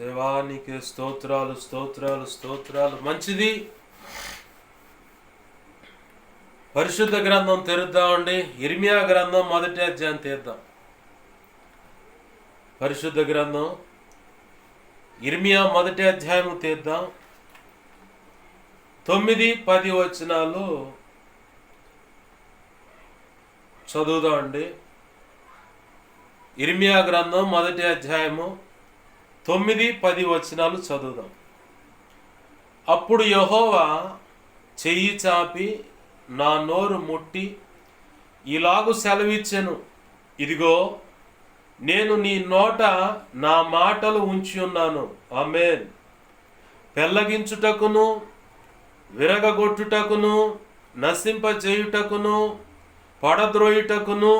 దేవానికి స్తోత్రాలు స్తోత్రాలు స్తోత్రాలు. మంచిది. పరిశుద్ధ గ్రంథం తెరుద్దామండి. ఇర్మియా గ్రంథం 1వ అధ్యాయం తీద్దాం. పరిశుద్ధ గ్రంథం ఇర్మియా 1వ అధ్యాయం తీద్దాం. 9-10 వచనాలు చదువుదామండి. ఇర్మియా గ్రంథం 1వ అధ్యాయము 9-10 వచనాలు చదువుదాం. అప్పుడు యెహోవా చెయ్యి చాపి నా నోరు ముట్టి ఇలాగు సెలవిచ్చెను, ఇదిగో నేను నీ నోట నా మాటలు ఉంచి ఉన్నాను. ఆమేన్. పెళ్ళగించుటకును, విరగగొట్టుటకును, నశింపజేయుటకును, పడద్రోయుటకును,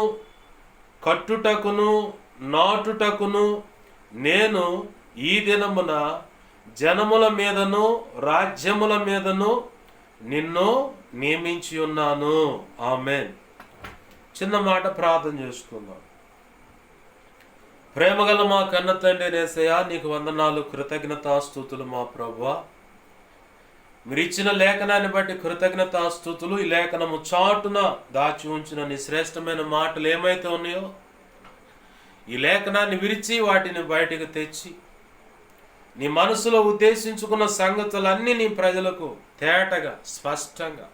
కట్టుటకును, నాటుటకును నేను ఈ దినమున జనముల మీదను రాజ్యముల మీదను నిన్ను నియమించి ఉన్నాను. ఆమేన్. చిన్న మాట ప్రార్థన చేసుకుందాం. ప్రేమగల మా కన్న తండ్రి యేసయ్యా, నీకు వందనాలు, కృతజ్ఞతాస్తుతులు మా ప్రభువా. మీరు ఇచ్చిన లేఖనాన్ని బట్టి కృతజ్ఞతాస్తుతులు. ఈ లేఖనము చాటున దాచి ఉంచిన నీ శ్రేష్టమైన మాటలు ఏమైతే ఉన్నాయో ఈ లేఖనాన్ని విరిచి వాటిని బయటకు తెచ్చి నీ మనసులో ఉద్దేశించుకున్న సంగతులన్నీ నీ ప్రజలకు తేటగా స్పష్టంగా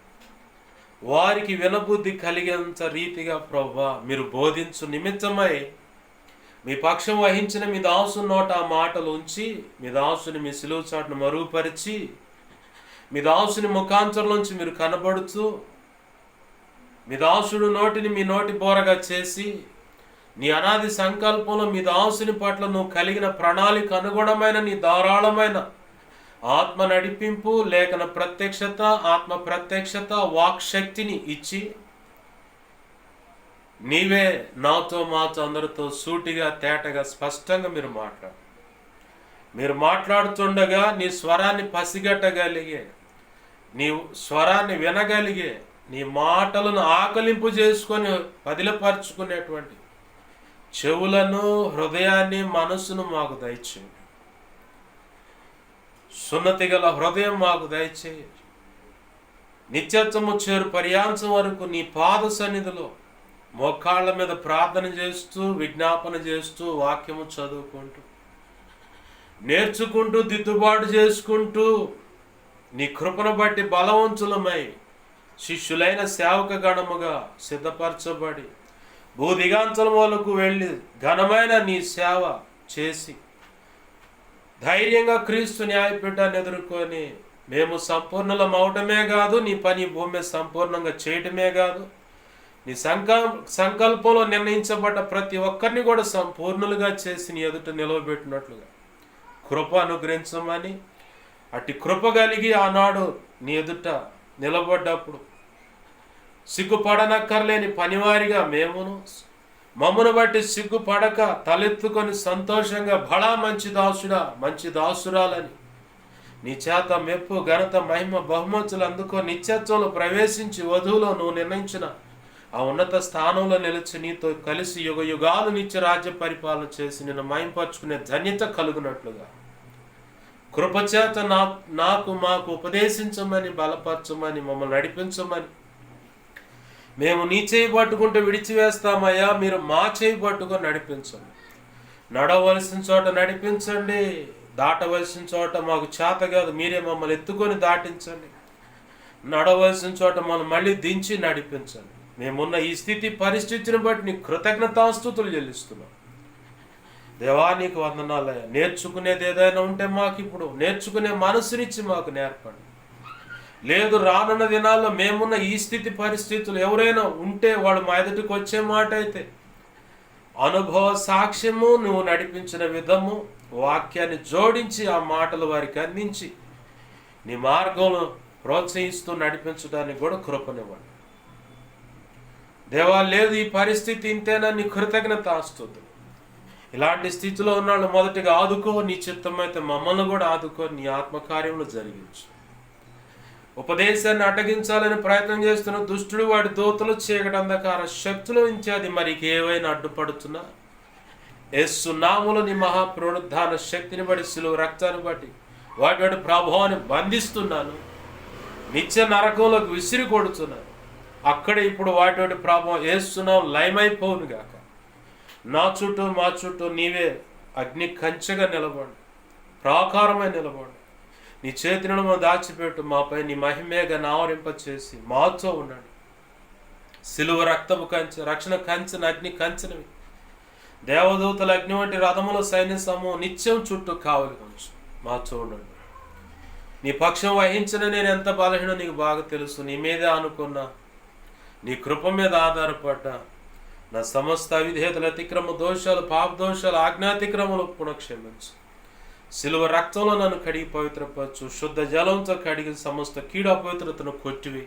వారికి వినబుద్ధి కలిగేంత రీతిగా ప్రభువా మీరు బోధించు నిమిత్తమై మీ పక్షం వహించిన మీ దాసు నోట ఆ మాటలు ఉంచి మీ దాసుని మీ సిలువ చాటును మరుగుపరిచి మీ దాసుని ముఖాంతరంలోంచి మీరు కనబడుతూ మీ దాసుడు నోటిని మీ నోటి బోరగా చేసి నీ అనాది సంకల్పంలో మీ దాసుని పట్ల నువ్వు కలిగిన ప్రణాళిక అనుగుణమైన నీ ధారాళమైన ఆత్మ నడిపింపు, లేఖన ప్రత్యక్షత, ఆత్మ ప్రత్యక్షత, వాక్శక్తిని ఇచ్చి నీవే నాతో మాతో అందరితో సూటిగా తేటగా స్పష్టంగా మీరు మాట్లాడుతుండగా నీ స్వరాన్ని పసిగట్టగలిగే, నీ స్వరాన్ని వినగలిగే, నీ మాటలను ఆకలింపు చేసుకొని పదిలపరుచుకునేటువంటి చెవులను, హృదయాన్ని, మనసును మాకు దయచేయండి. సున్నతి గల హృదయం మాకు దయచేయండి. నిత్యత్వము చేరు పర్యాంతం వరకు నీ పాద సన్నిధిలో మోకాళ్ళ మీద ప్రార్థన చేస్తూ, విజ్ఞాపన చేస్తూ, వాక్యము చదువుకుంటూ, నేర్చుకుంటూ, దిద్దుబాటు చేసుకుంటూ నీ కృపను బట్టి బలవంతులమై శిష్యులైన సేవక గణముగా సిద్ధపరచబడి భూదిగాంతల మూలకు వెళ్ళి ఘనమైన నీ సేవ చేసి ధైర్యంగా క్రీస్తు న్యాయపీఠాన్ని ఎదుర్కొని మేము సంపూర్ణలం అవటమే కాదు, నీ పని భూమి సంపూర్ణంగా చేయటమే కాదు, నీ సంకల్పంలో నిర్ణయించబడ్డ ప్రతి ఒక్కరిని కూడా సంపూర్ణులుగా చేసి నీ ఎదుట నిలవబెట్టినట్లుగా కృప అనుగ్రహించమని, అట్టి కృప కలిగి ఆనాడు నీ ఎదుట నిలబడ్డప్పుడు సిగ్గుపడనక్కర్లేని పనివారిగా మేమును, మమ్మను బట్టి సిగ్గుపడక తలెత్తుకొని సంతోషంగా బడా మంచి దాసుడా, మంచి దాసురాలని నీ చేత మెప్పు, ఘనత, మహిమ, బహుమతులు అందుకొని నిత్యత్వంలో ప్రవేశించి వధువులో నువ్వు నిర్ణయించిన ఆ ఉన్నత స్థానంలో నిలిచి నీతో కలిసి యుగ యుగాలు నిత్య రాజ్య పరిపాలన చేసి నిన్ను మహింపరచుకునే ధన్యత కలుగునట్లుగా కృపచేత నాకు మాకు ఉపదేశించమని, బలపరచమని, మమ్మల్ని నడిపించమని. మేము నీ చేయి పట్టుకుంటే విడిచివేస్తామయ్యా, మీరు మా చేయి పట్టుకొని నడిపించండి. నడవలసిన చోట నడిపించండి, దాటవలసిన చోట మాకు చేత కాదు, మీరే మమ్మల్ని ఎత్తుకొని దాటించండి. నడవలసిన చోట మమ్మల్ని మళ్ళీ దించి నడిపించండి. మేమున్న ఈ స్థితి పరిస్థితిని బట్టి నీకు కృతజ్ఞతాస్తుతులు చెల్లిస్తున్నాం. దేవా నీకు వందనాలయ్యా. నేర్చుకునేది ఏదైనా ఉంటే మాకు ఇప్పుడు నేర్చుకునే మనసునిచ్చి మాకు నేర్పండి. లేదు రానున్న దినాల్లో మేమున్న ఈ స్థితి పరిస్థితులు ఎవరైనా ఉంటే వాళ్ళు మా ఎదుటికి వచ్చే మాట అయితే అనుభవ సాక్ష్యము, నువ్వు నడిపించిన విధము, వాక్యాన్ని జోడించి ఆ మాటలు వారికి అందించి నీ మార్గంలో ప్రోత్సహిస్తూ నడిపించడానికి కూడా కృపనివ్వండి. దేవా లేదు ఈ పరిస్థితి ఇంతేనా, నీ కృతజ్ఞతాస్తుతులు. ఇలాంటి స్థితిలో ఉన్నాళ్ళు మొదటిగా ఆదుకో, నీ చిత్తమైతే మమ్మల్ని కూడా ఆదుకో, నీ ఆత్మకార్యములు జరిగించు. ఉపదేశాన్ని అడ్డగించాలని ప్రయత్నం చేస్తున్న దుష్టుడు, వాడి దూతలు, చీకటి అంధకార శక్తులు ఇత్యాది మరి ఏవైనా అడ్డుపడుతున్నా యేసు నామములో నీ మహా పునరుద్ధాన శక్తిని బట్టి, సిలువ రక్తాన్ని బట్టి వాటి ప్రభావాన్ని బంధిస్తున్నాను. నిత్య నరకంలోకి విసిరి కొడుతున్నాను. అక్కడే ఇప్పుడు వాటి ప్రభావం యేసునామం లయమైపోవును గాక. నా చుట్టూ మా చుట్టూ నీవే అగ్ని కంచెగా నిలబడి, ప్రాకారమై నిలబడి, నీ చేతిని దాచిపెట్టు. మాపై నీ మహిమేగా నావరింప చేసి మాతో ఉండండి. సిలువ రక్తము కంచె, రక్షణ కంచెను, అగ్ని కంచెనవి, దేవదూతల అగ్ని వంటి రథముల సైన్య సమూహం నిత్యం చుట్టూ కావలి ఉంచు. మాతో ఉండండి. నీ పక్షం వహించిన నేను ఎంత బలహీనో నీకు బాగా తెలుసు. నీ మీదే అనుకున్నా, నీ కృప మీద ఆధారపడ్డా, నా సమస్త అవిధేయతలు, అతిక్రమ దోషాలు, పాప దోషాలు, ఆజ్ఞాతిక్రమలు పునఃక్షమించు. సిలువ రక్తంలో నన్ను కడిగి పవిత్రపరచు. శుద్ధ జలంతో కడిగి సమస్త కీడు అపవిత్రతను కొట్టివి.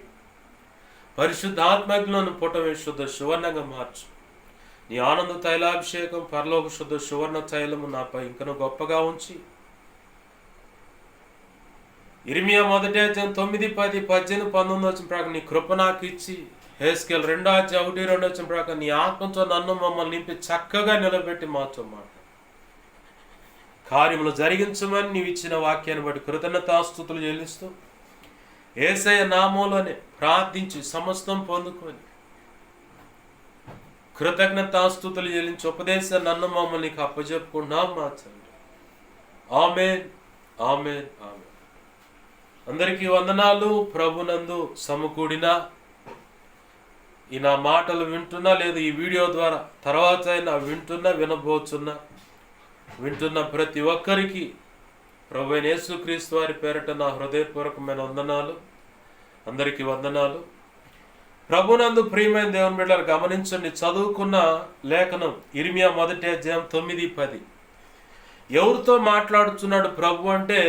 పరిశుద్ధాత్మజ్ఞను పుటమే శుద్ధ సువర్ణంగా మార్చు. నీ ఆనంద తైలాభిషేకం, పరలోక శుద్ధ సువర్ణ తైలము నాపై ఇంకను గొప్పగా ఉంచి, ఇర్మియా 1 9, 10, 18, 19 వచ్చిన ప్రకారం నీ కృప నాకు ఇచ్చి, హెస్కేల్ 2:1-2 వచ్చిన ప్రకారం నీ ఆత్మతో నన్ను మమ్మల్ని నింపి చక్కగా నిలబెట్టి మాతో మాట కార్యములు జరిగించమని నీవు ఇచ్చిన వాక్యాన్ని బట్టి కృతజ్ఞతాస్తుతులు చెల్లిస్తూ యేసయ్య నామములోనే ప్రార్థించి సమస్తం పొందుకొని కృతజ్ఞతాస్తుతులు చెల్లించి ఉపదేశం నన్ను మమ్మల్ని నీకు అప్పచెప్పుకున్నాం మా తండ్రి. ఆమేన్, ఆమేన్, ఆమేన్. అందరికీ వందనాలు. ప్రభునందు సమకూడిన ఈ నా మాటలు వింటున్నా, లేదు ఈ వీడియో ద్వారా తర్వాత అయినా వింటున్న ప్రతి ఒక్కరికి ప్రభువైన యేసుక్రీస్తు వారి పేరట నా హృదయపూర్వకమైన వందనాలు. అందరికీ వందనాలు. ప్రభునందు ప్రియమైన దేవుని బిడ్డలు గమనించండి. చదువుకున్న లేఖనం ఇర్మియా 1:9-10. ఎవరితో మాట్లాడుతున్నాడు ప్రభు అంటే,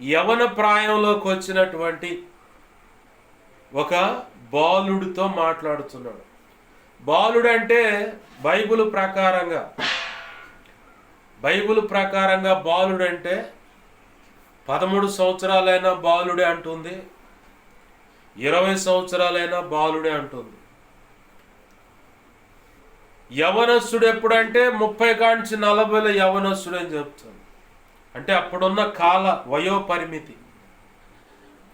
యవన ప్రాయంలోకి వచ్చినటువంటి ఒక బాలుడితో మాట్లాడుతున్నాడు. బాలుడు అంటే బైబిల్ ప్రకారంగా బాలుడు అంటే 13 సంవత్సరాలైనా బాలుడే అంటుంది, 20 సంవత్సరాలైనా బాలుడే అంటుంది. యవనస్తుడు ఎప్పుడంటే 30-40 యవనస్తుడు అని చెప్తుంది. అంటే అప్పుడున్న వయో పరిమితి,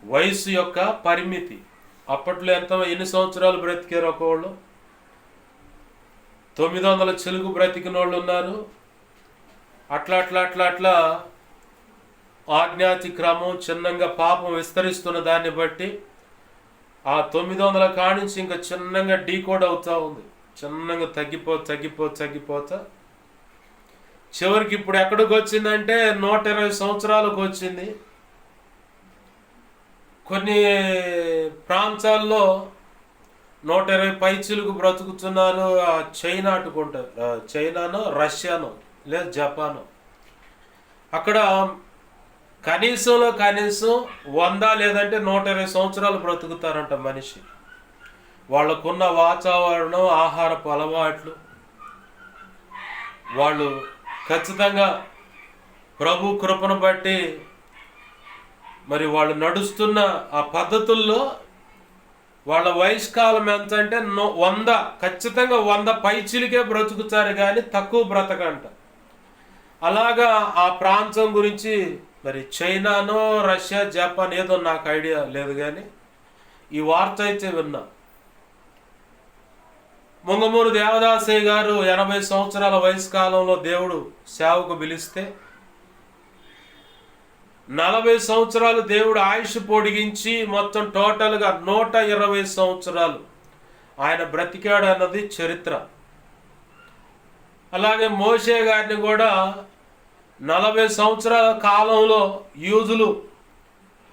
వయసు యొక్క పరిమితి. అప్పట్లో ఎన్ని సంవత్సరాలు బ్రతికారు? ఒకవాళ్ళు 900 చిలుకు బ్రతికిన వాళ్ళు ఉన్నారు. అట్లా ఆజ్ఞాతిక్రమం చిన్నంగా పాపం విస్తరిస్తున్న దాన్ని బట్టి ఆ 900 కానించి ఇంకా చిన్నంగా డీకోడ్ అవుతా ఉంది. చిన్నంగా తగ్గిపోతా చివరికి ఇప్పుడు ఎక్కడికి వచ్చిందంటే 120 సంవత్సరాలకు వచ్చింది. కొన్ని ప్రాంతాల్లో 120 పైచిలుకు బ్రతుకుతున్నారు. చైనా అటుకుంటారు, చైనానో రష్యానో లేదా జపానో. అక్కడ కనీసం 100 లేదంటే 120 సంవత్సరాలు బ్రతుకుతారంట మనిషి. వాళ్ళకున్న వాతావరణం, ఆహారపు అలవాట్లు, వాళ్ళు ఖచ్చితంగా ప్రభు కృపను బట్టి మరి వాళ్ళు నడుస్తున్న ఆ పద్ధతుల్లో వాళ్ళ వయసు కాలం ఎంత అంటే 100, ఖచ్చితంగా 100 పైచిలికే బ్రతుకుతారు కానీ తక్కువ బ్రతకంట. అలాగా ఆ ప్రాంతం గురించి మరి చైనానో రష్యా జపాన్ ఏదో నాకు ఐడియా లేదు, కానీ ఈ వార్త అయితే విన్నా. ముంగమూరు దేవదాసయ్య గారు 80 సంవత్సరాల వయసు కాలంలో దేవుడు సేవకు పిలిస్తే 40 సంవత్సరాలు దేవుడు ఆయుష్ పొడిగించి మొత్తం టోటల్గా 120 సంవత్సరాలు ఆయన బ్రతికాడు అన్నది చరిత్ర. అలాగే మోషే గారిని కూడా 40 సంవత్సరాల కాలంలో యూదులు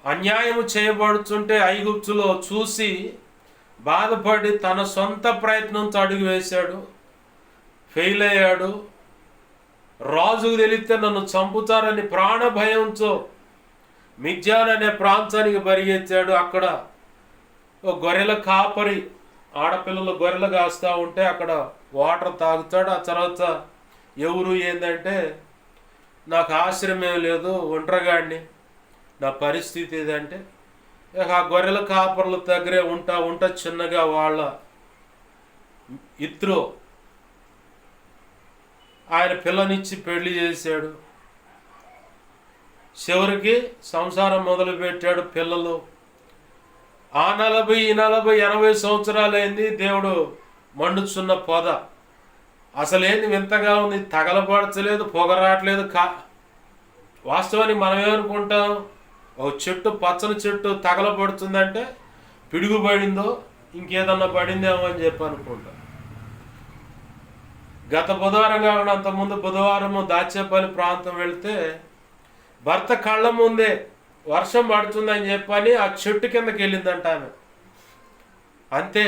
అన్యాయం చేయబడుతుంటే ఐగుప్తులో చూసి బాధపడి తన సొంత ప్రయత్నంతో అడుగు వేశాడు, ఫెయిల్ అయ్యాడు. రాజుకు తెలిస్తే నన్ను చంపుతారని ప్రాణ భయంతో మిద్యాన్ అనే ప్రాంతానికి పరిగెత్తాడు. అక్కడ ఒక గొర్రెల కాపరి, ఆడపిల్లలు గొర్రెలు కాస్తూ ఉంటే అక్కడ వాటర్ తాగుతాడు. ఆ తర్వాత ఎవరు ఏంటంటే, నాకు ఆశ్రయం ఏం లేదు, ఒంటరిగాడిని, నా పరిస్థితి ఏదంటే, ఆ గొర్రెల కాపర్ల దగ్గరే ఉంటా చిన్నగా వాళ్ళ ఇత్రో ఆయన పిల్లనిచ్చి పెళ్లి చేశాడు. చివరికి సంసారం మొదలుపెట్టాడు. పిల్లలు ఆ 40 80 సంవత్సరాలైంది. దేవుడు మండుచున్న పొద అసలేంది వింతగా ఉంది, తగలబడచలేదు, పొగ రావట్లేదు. వాస్తవానికి మనం ఏమనుకుంటాం, ఒక చెట్టు పచ్చని చెట్టు తగలబడుతుందంటే పిడుగు పడిందో ఇంకేదన్నా పడిందేమో అని చెప్పి అనుకుంటాం. గత బుధవారం కాకుండా అంతకుముందు బుధవారము దాచేపల్లి ప్రాంతం వెళితే భర్త కళ్ళ ముందే వర్షం పడుతుందని చెప్పని ఆ చెట్టు కిందకి వెళ్ళిందంట ఆమె. అంతే,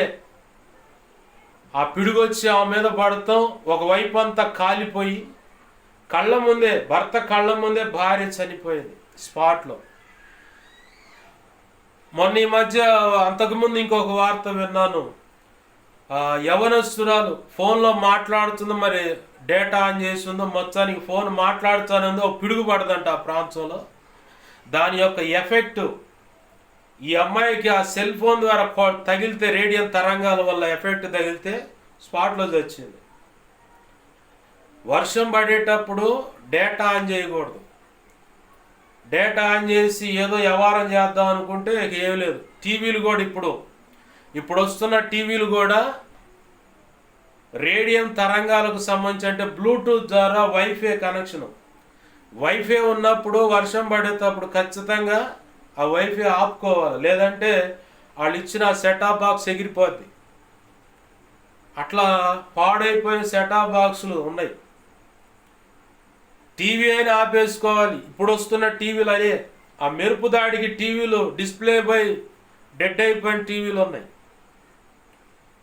ఆ పిడుగొచ్చి ఆమె మీద పడతాం, ఒకవైపు అంతా కాలిపోయి భర్త కళ్ళ ముందే భార్య చనిపోయింది స్పాట్లో. మొన్న ఈ మధ్య అంతకుముందు ఇంకొక వార్త విన్నాను. యవనస్తురాలు ఫోన్లో మాట్లాడుతుందో, మరి డేటా ఆన్ చేసి ఉందో, మొత్తానికి ఫోన్ మాట్లాడుతానుందో పిడుగు పడదంట ఆ ప్రాంతంలో. దాని యొక్క ఎఫెక్ట్ ఈ అమ్మాయికి ఆ సెల్ ఫోన్ ద్వారా తగిలితే, రేడియం తరంగాల వల్ల ఎఫెక్ట్ తగిలితే స్పాట్లో చచ్చింది. వర్షం పడేటప్పుడు డేటా ఆన్ చేయకూడదు. డేటా ఆన్ చేసి ఏదో వ్యవహారం చేద్దాం అనుకుంటే ఏం లేదు. టీవీలు కూడా ఇప్పుడు వస్తున్న టీవీలు కూడా రేడియం తరంగాలకు సంబంధించి, అంటే బ్లూటూత్ ద్వారా వైఫై కనెక్షను. వైఫై ఉన్నప్పుడు వర్షం పడేటప్పుడు ఖచ్చితంగా ఆ వైఫై ఆపుకోవాలి, లేదంటే వాళ్ళు ఇచ్చిన సెటాప్ బాక్స్ ఎగిరిపోద్ది. అట్లా పాడైపోయిన సెటాప్ బాక్సులు ఉన్నాయి. టీవీ అయినా ఆపేసుకోవాలి. ఇప్పుడు వస్తున్న టీవీలు అదే, ఆ మెరుపు దాడికి టీవీలు డిస్ప్లే పోయి డెడ్ అయిపోయిన టీవీలు ఉన్నాయి.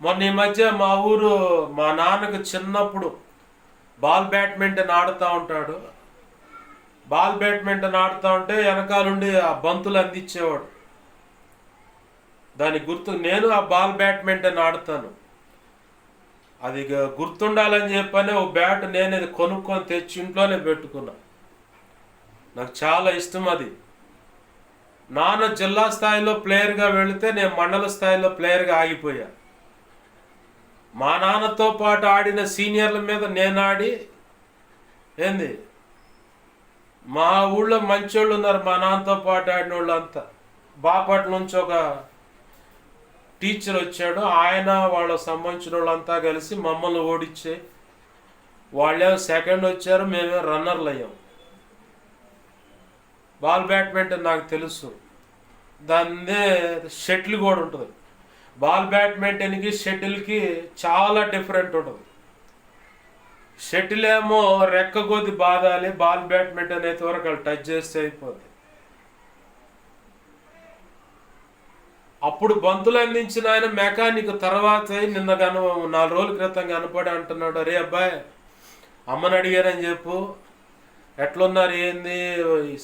మొన్న ఈ మధ్య మా నాన్నకు చిన్నప్పుడు బ్యాడ్మింటన్ ఆడుతూ ఉంటాడు. బ్యాడ్మింటన్ ఆడుతూ ఉంటే వెనకాలండి ఆ బంతులు అందించేవాడు. దాని గుర్తు నేను ఆ బ్యాడ్మింటన్ ఆడుతాను. అది గుర్తుండాలని చెప్పని ఓ బ్యాట్ నేను కొనుక్కొని తెచ్చి ఇంట్లోనే పెట్టుకున్నా. నాకు చాలా ఇష్టం అది. నాన్న జిల్లా స్థాయిలో ప్లేయర్గా వెళితే నేను మండల స్థాయిలో ప్లేయర్గా ఆగిపోయా. మా నాన్నతో పాటు ఆడిన సీనియర్ల మీద నేను ఆడి మా ఊళ్ళో మంచోళ్ళు ఉన్నారు, మా నాన్నతో పాటు ఆడిన వాళ్ళు అంతా. బాపట్ల నుంచి ఒక టీచర్ వచ్చాడు, ఆయన వాళ్ళకు సంబంధించిన వాళ్ళంతా కలిసి మమ్మల్ని ఓడించే, వాళ్ళేమో సెకండ్ వచ్చారు, మేమే రన్నర్లు అయ్యాం. బ్యాడ్మింటన్ నాకు తెలుసు. దాన్నే షటిల్ కూడా ఉంటుంది. బ్యాడ్మింటన్కి షటిల్కి చాలా డిఫరెంట్ ఉంటుంది. షటిల్ ఏమో రెక్క కొద్ది బాధాలి, బ్యాడ్మింటన్ అయితే వరకు వాళ్ళు టచ్ చేస్తే అయిపోద్ది. అప్పుడు బంతులు అందించిన ఆయన మెకానిక్ తర్వాత నిన్న 4 రోజుల క్రితం కనపడి అంటున్నాడు, అరే అబ్బాయి అమ్మని అడిగారని చెప్పు, ఎట్లున్నారు, ఏంది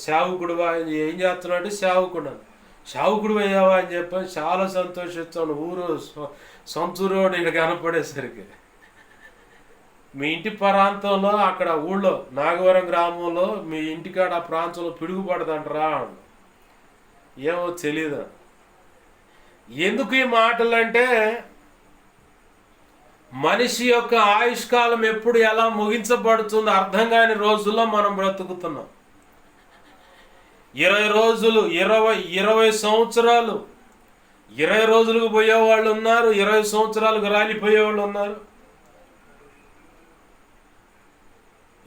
సేవకుడువా, ఏం చేస్తున్నావు అంటే సేవకుడు అయ్యావా అని చెప్పని చాలా సంతోషిస్తాను. సొంతూరోడు ఇక్కడ కనపడేసరికి. మీ ఇంటి ప్రాంతంలో అక్కడ ఊళ్ళో నాగవరం గ్రామంలో మీ ఇంటికాడ ఆ ప్రాంతంలో పిడుగు పడదంటరా. ఏమో తెలీదు. ఎందుకు ఈ మాటలు అంటే, మనిషి యొక్క ఆయుష్కాలం ఎప్పుడు ఎలా ముగించబడుతుందో అర్థం కాని రోజుల్లో మనం బ్రతుకుతున్నాం. 20 రోజులు 20 సంవత్సరాలు 20 రోజులకు పోయేవాళ్ళు ఉన్నారు, 20 సంవత్సరాలకు రాలిపోయేవాళ్ళు ఉన్నారు.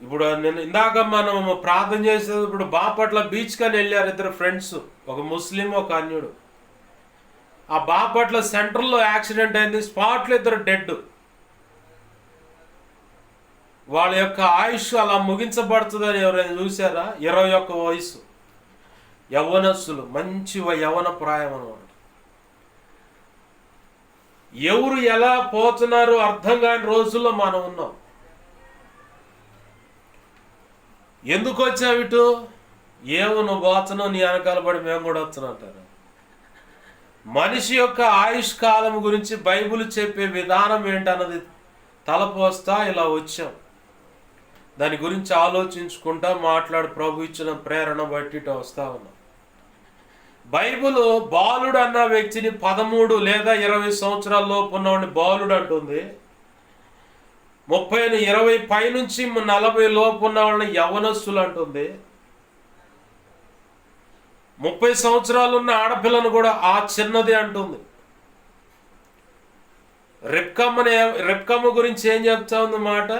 ఇప్పుడు నేను ఇందాక మనం ప్రార్థన చేసేది, ఇప్పుడు బాపట్ల బీచ్ కానీ వెళ్ళారు 2 ఫ్రెండ్స్, ఒక ముస్లిం ఒక అన్యుడు. ఆ బాపట్ల సెంటర్లో యాక్సిడెంట్ అయింది, స్పాట్లో 2 డెడ్. వాళ్ళ యొక్క ఆయుష్ అలా ముగించబడుతుందని ఎవరైనా చూసారా? 21 వయసు, యవ్వనస్తులు, మంచి యవ్వన ప్రాయం అన్నమాట. ఎవరు ఎలా పోతున్నారో అర్థం కాని రోజుల్లో మనం ఉన్నాం. ఎందుకు వచ్చావు ఇటు? ఏమో నువ్వు పోతున్నావు, నీ వెనకాల పడి మేము కూడా వస్తున్నాం అంటారు. మనిషి యొక్క ఆయుష్ కాలం గురించి బైబిల్ చెప్పే విధానం ఏంటన్నది తలపోస్తా ఇలా వచ్చాం. దాని గురించి ఆలోచించుకుంటా ప్రభు ఇచ్చిన ప్రేరణ బట్టి వస్తా ఉన్నాం. బైబిల్ బాలుడు అన్న వ్యక్తిని 13 లేదా 20 సంవత్సరాల లోపు ఉన్నవాడిని బాలుడు అంటుంది. 20 పైనుంచి 40 లోపు ఉన్న వాళ్ళని యవ్వనస్తులు అంటుంది. 30 సంవత్సరాలు ఉన్న ఆడపిల్లను కూడా ఆ చిన్నది అంటుంది. రెప్కమ్మ గురించి ఏం చెప్తా ఉంది మాట?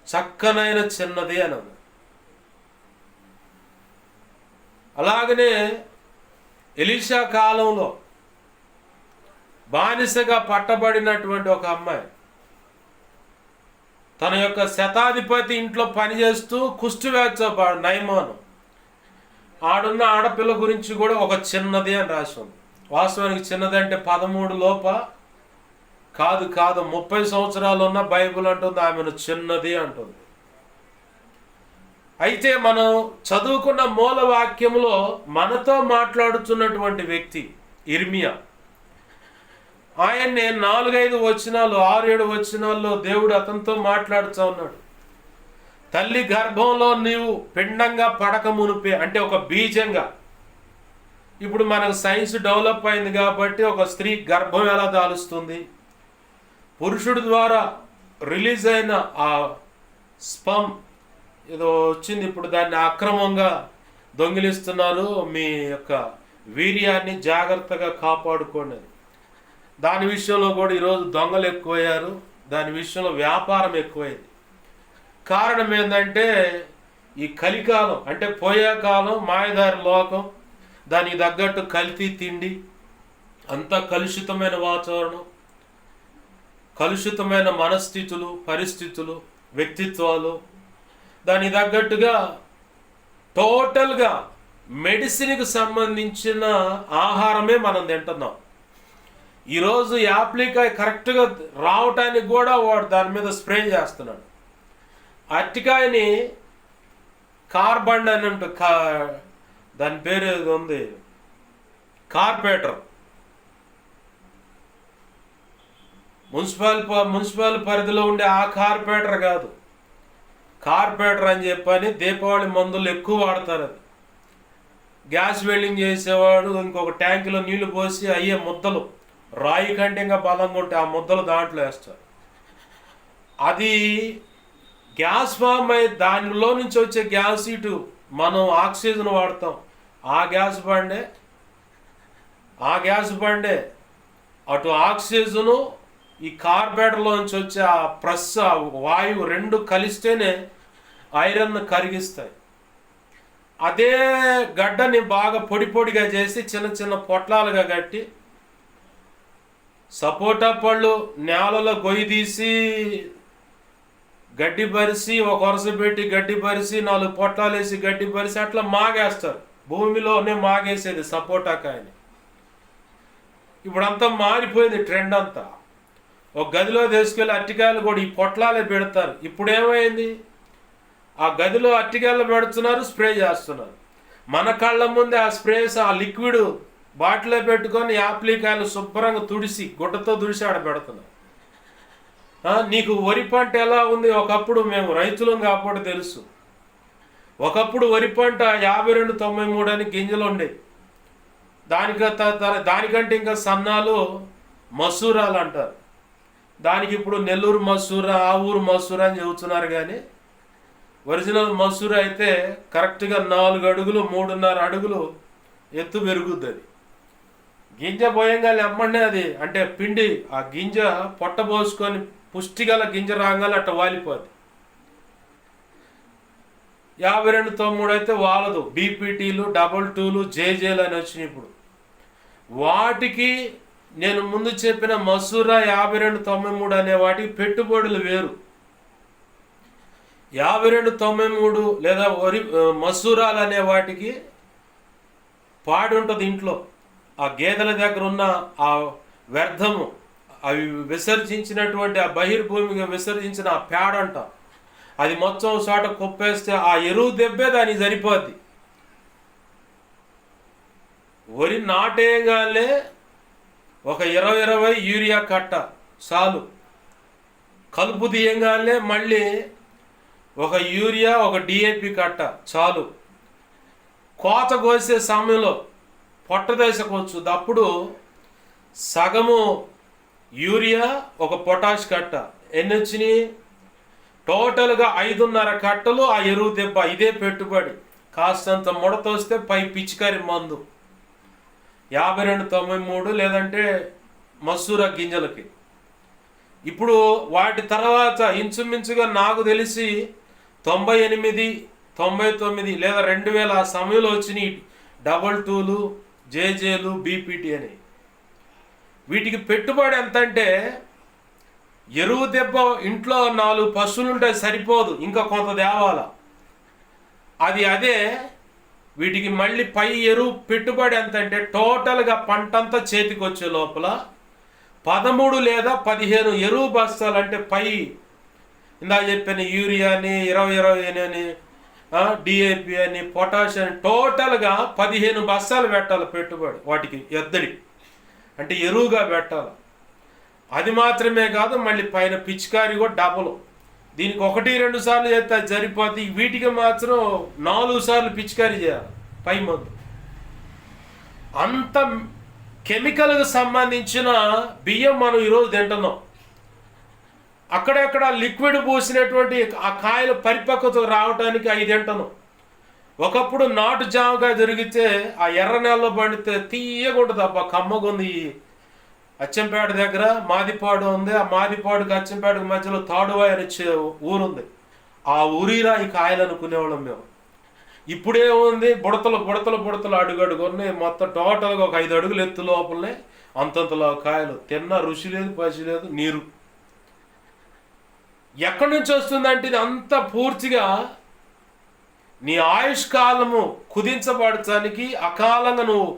చక్కనైన చిన్నది అన్నది. అలాగనే ఎలీషా కాలంలో బానిసగా పట్టబడినటువంటి ఒక అమ్మాయి తన యొక్క శతాధిపతి ఇంట్లో పనిచేస్తూ కుష్ఠవ్యాధి నయమాను, ఆడున్న ఆడపిల్ల గురించి కూడా ఒక చిన్నది అని రాసి ఉంది. వాస్తవానికి చిన్నది అంటే 13 లోప కాదు, 30 సంవత్సరాలు ఉన్న బైబిల్ అంటుంది ఆమెను చిన్నది అంటుంది. అయితే మనం చదువుకున్న మూల వాక్యంలో మనతో మాట్లాడుతున్నటువంటి వ్యక్తి ఇర్మియా. ఆయన్ని 4-5 వచనాలు 6-7 వచనాల్లో దేవుడు అతనితో మాట్లాడుతూ ఉన్నాడు. తల్లి గర్భంలో నీవు పిండంగా పడక మునిపే, అంటే ఒక బీజంగా. ఇప్పుడు మనకు సైన్స్ డెవలప్ అయింది కాబట్టి ఒక స్త్రీ గర్భం ఎలా దాలుస్తుంది, పురుషుడి ద్వారా రిలీజ్ అయిన ఆ స్పమ్ ఏదో వచ్చింది, ఇప్పుడు దాన్ని అక్రమంగా దొంగిలిస్తున్నారు, మీ యొక్క వీర్యాన్ని జాగ్రత్తగా కాపాడుకోండి. దాని విషయంలో కూడా ఈరోజు దొంగలు ఎక్కువయ్యారు, దాని విషయంలో వ్యాపారం ఎక్కువైంది. కారణం ఏంటంటే ఈ కలికాలం, అంటే పోయే కాలం, మాయదారి లోకం, దానికి తగ్గట్టు కల్తీ తిండి, అంత కలుషితమైన వాతావరణం, కలుషితమైన మనస్థితులు, పరిస్థితులు, వ్యక్తిత్వాలు, దానికి తగ్గట్టుగా టోటల్గా మెడిసిన్కి సంబంధించిన ఆహారమే మనం తింటున్నాం. ఈరోజు యాప్లికాయ కరెక్ట్గా రావటానికి కూడా వాడు దాని మీద స్ప్రే చేస్తున్నాడు. అరటికాయని కార్బండ్ అని ఉంటుంది, దాని పేరు ఏది ఉంది, కార్పొరేటర్, మున్సిపల్ పరిధిలో ఉండే ఆ కార్పొరేటర్ కాదు, కార్పొరేటర్ అని చెప్పని దీపావళి మందులు ఎక్కువ వాడతారు. అది గ్యాస్ వెల్డింగ్ చేసేవాడు ఇంకొక ట్యాంకులో నీళ్లు పోసి అయ్యే ముద్దలు, రాయి కంటే ఇంకా బలంగా ఉంటే ఆ ముద్దలు దాంట్లో వేస్తారు. అది గ్యాస్ ఫామ్ అయ్యి దానిలో నుంచి వచ్చే గ్యాస్ ఇటు మనం ఆక్సిజన్ వాడతాం. ఆ గ్యాస్ బండే అటు ఆక్సిజను ఈ కార్బేటర్లో నుంచి వచ్చే ఆ ప్రెస్ వాయువు రెండు కలిస్తేనే ఐరన్ కరిగిస్తాయి. అదే గడ్డని బాగా పొడిగా చేసి చిన్న చిన్న పొట్లాలుగా కట్టి సపోటా పళ్ళు నేలలో గొయ్యి తీసి గడ్డి పరిసి ఒక వరుస పెట్టి గడ్డి పరిసి 4 పొట్లాలు వేసి గడ్డి పరిసి అట్లా మాగేస్తారు. భూమిలోనే మాగేసేది సపోటా కాయని. ఇప్పుడంతా మారిపోయింది ట్రెండ్ అంతా. ఒక గదిలో తీసుకెళ్ళి అరటికాయలు కూడా ఈ పొట్లాలే పెడతారు. ఇప్పుడు ఏమైంది, ఆ గదిలో అరటికాయలు పెడుతున్నారు, స్ప్రే చేస్తున్నారు. మన కళ్ళ ముందే ఆ స్ప్రేస్, ఆ లిక్విడ్ బాటిల్లో పెట్టుకొని యాప్లికాయలు శుభ్రంగా తుడిసి గుడ్డతో తుడిసి ఆడ పెడుతున్నారు. నీకు వరి పంట ఎలా ఉంది? ఒకప్పుడు మేము రైతులం కాబట్టి తెలుసు. ఒకప్పుడు వరి పంట 5293 అని గింజలు ఉండేవి. దానికంటే ఇంకా సన్నాలు మసూరాలు అంటారు. దానికి ఇప్పుడు నెల్లూరు మసూర, ఆ ఊరు మసూర అని చెబుతున్నారు. కానీ ఒరిజినల్ మసూర అయితే కరెక్ట్గా 4 అడుగులు 3.5 అడుగులు ఎత్తు పెరుగుద్ది. అది గింజ పోయంగానే అమ్మండి, అది అంటే పిండి ఆ గింజ పొట్టబోసుకొని పుష్టిగల గింజ రాగానే అట్ట వాలిపోద్ది. 5293 అయితే వాలదు. బీపీటీలు, 22లు, జేజేలు అని వచ్చినాయి. ఇప్పుడు వాటికి నేను ముందు చెప్పిన మసూర 5293 అనే వాటికి పెట్టుబడులు వేరు. 5293 లేదా మసూరాలు అనే వాటికి పాడి ఉంటుంది ఇంట్లో. ఆ గేదెల దగ్గర ఉన్న ఆ వ్యర్థము, అవి విసర్జించినటువంటి ఆ బహిర్భూమిగా విసర్జించిన ఆ పేడ అంట, అది మొత్తం చోట కుప్పేస్తే ఆ ఎరువు దెబ్బే దానికి సరిపోద్ది. వరి నాటేయగానే ఒక 20 యూరియా కట్ట చాలు. కలుపు తీయగానే మళ్ళీ ఒక యూరియా, ఒక డిఏపి కట్ట చాలు. కోత కోసే సమయంలో పొట్ట దశకు వచ్చు, అప్పుడు సగము యూరియా, ఒక పొటాష్ కట్ట ఎన్ని వచ్చినాయి? టోటల్గా 5.5 కట్టలు ఆ ఎరువు దెబ్బ. ఇదే పెట్టుబడి. కాస్తంత ముడత వస్తే పై పిచికారి మందు 5293 లేదంటే మసూర గింజలకి. ఇప్పుడు వాటి తర్వాత ఇంచుమించుగా నాకు తెలిసి 98, 99 లేదా 2000 ఆ సమయంలో వచ్చినాయి AA2లు, JJలు, BP అని. వీటికి పెట్టుబడి ఎంత అంటే, ఎరువు దెబ్బ ఇంట్లో 4 పశువులుంటే సరిపోదు, ఇంకా కొంత తేవాల. అదే వీటికి మళ్ళీ పై ఎరువు పెట్టుబడి ఎంత అంటే, టోటల్గా పంటంతా చేతికి వచ్చే లోపల 13 లేదా 15 ఎరువు బస్తాలు, అంటే పై ఇందా చెప్పిన యూరియా అని, 20 అని, DAP అని, పొటాష్ అని, టోటల్గా 15 బస్తాలు పెట్టాలి పెట్టుబడి వాటికి ఎద్దడి, అంటే ఎరువుగా పెట్టాలి. అది మాత్రమే కాదు, మళ్ళీ పైన పిచికారి కూడా డబలు. దీనికి 1-2 సార్లు చేస్తే సరిపోతే, వీటికి మాత్రం 4 సార్లు పిచికారీ చేయాలి పై మందు. అంత కెమికల్కి సంబంధించిన బియ్యం మనం ఈరోజు తింటున్నాం. అక్కడెక్కడ లిక్విడ్ పోసినటువంటి ఆ కాయలు పరిపక్వత రావడానికి 5 తింటున్నాం. ఒకప్పుడు నాటు జామకాయ దొరికితే ఆ ఎర్ర నెలలో పండితే తీయగా ఉంటుంది. అబ్బా కమ్మగుంది. అచ్చంపేట దగ్గర మాదిపాడు ఉంది. ఆ మాదిపాడుకి అచ్చంపేటకు మధ్యలో తాడువాయి అని ఊరుంది. ఆ ఊరిరా ఈ కాయలు అనుకునేవాళ్ళం మేము. ఇప్పుడేముంది, బుడతలు బుడతలు బుడతలు అడుగడుగుని మొత్తం టోటల్గా ఒక 5 అడుగులు ఎత్తు లోపలనే అంతంతలో కాయలు. తిన్న రుచి లేదు, పసి లేదు, నీరు. ఎక్కడి నుంచి వస్తుందంటే ఇది అంత పూర్తిగా నీ ఆయుష్కాలము కుదించబడటానికి, అకాలంగా నువ్వు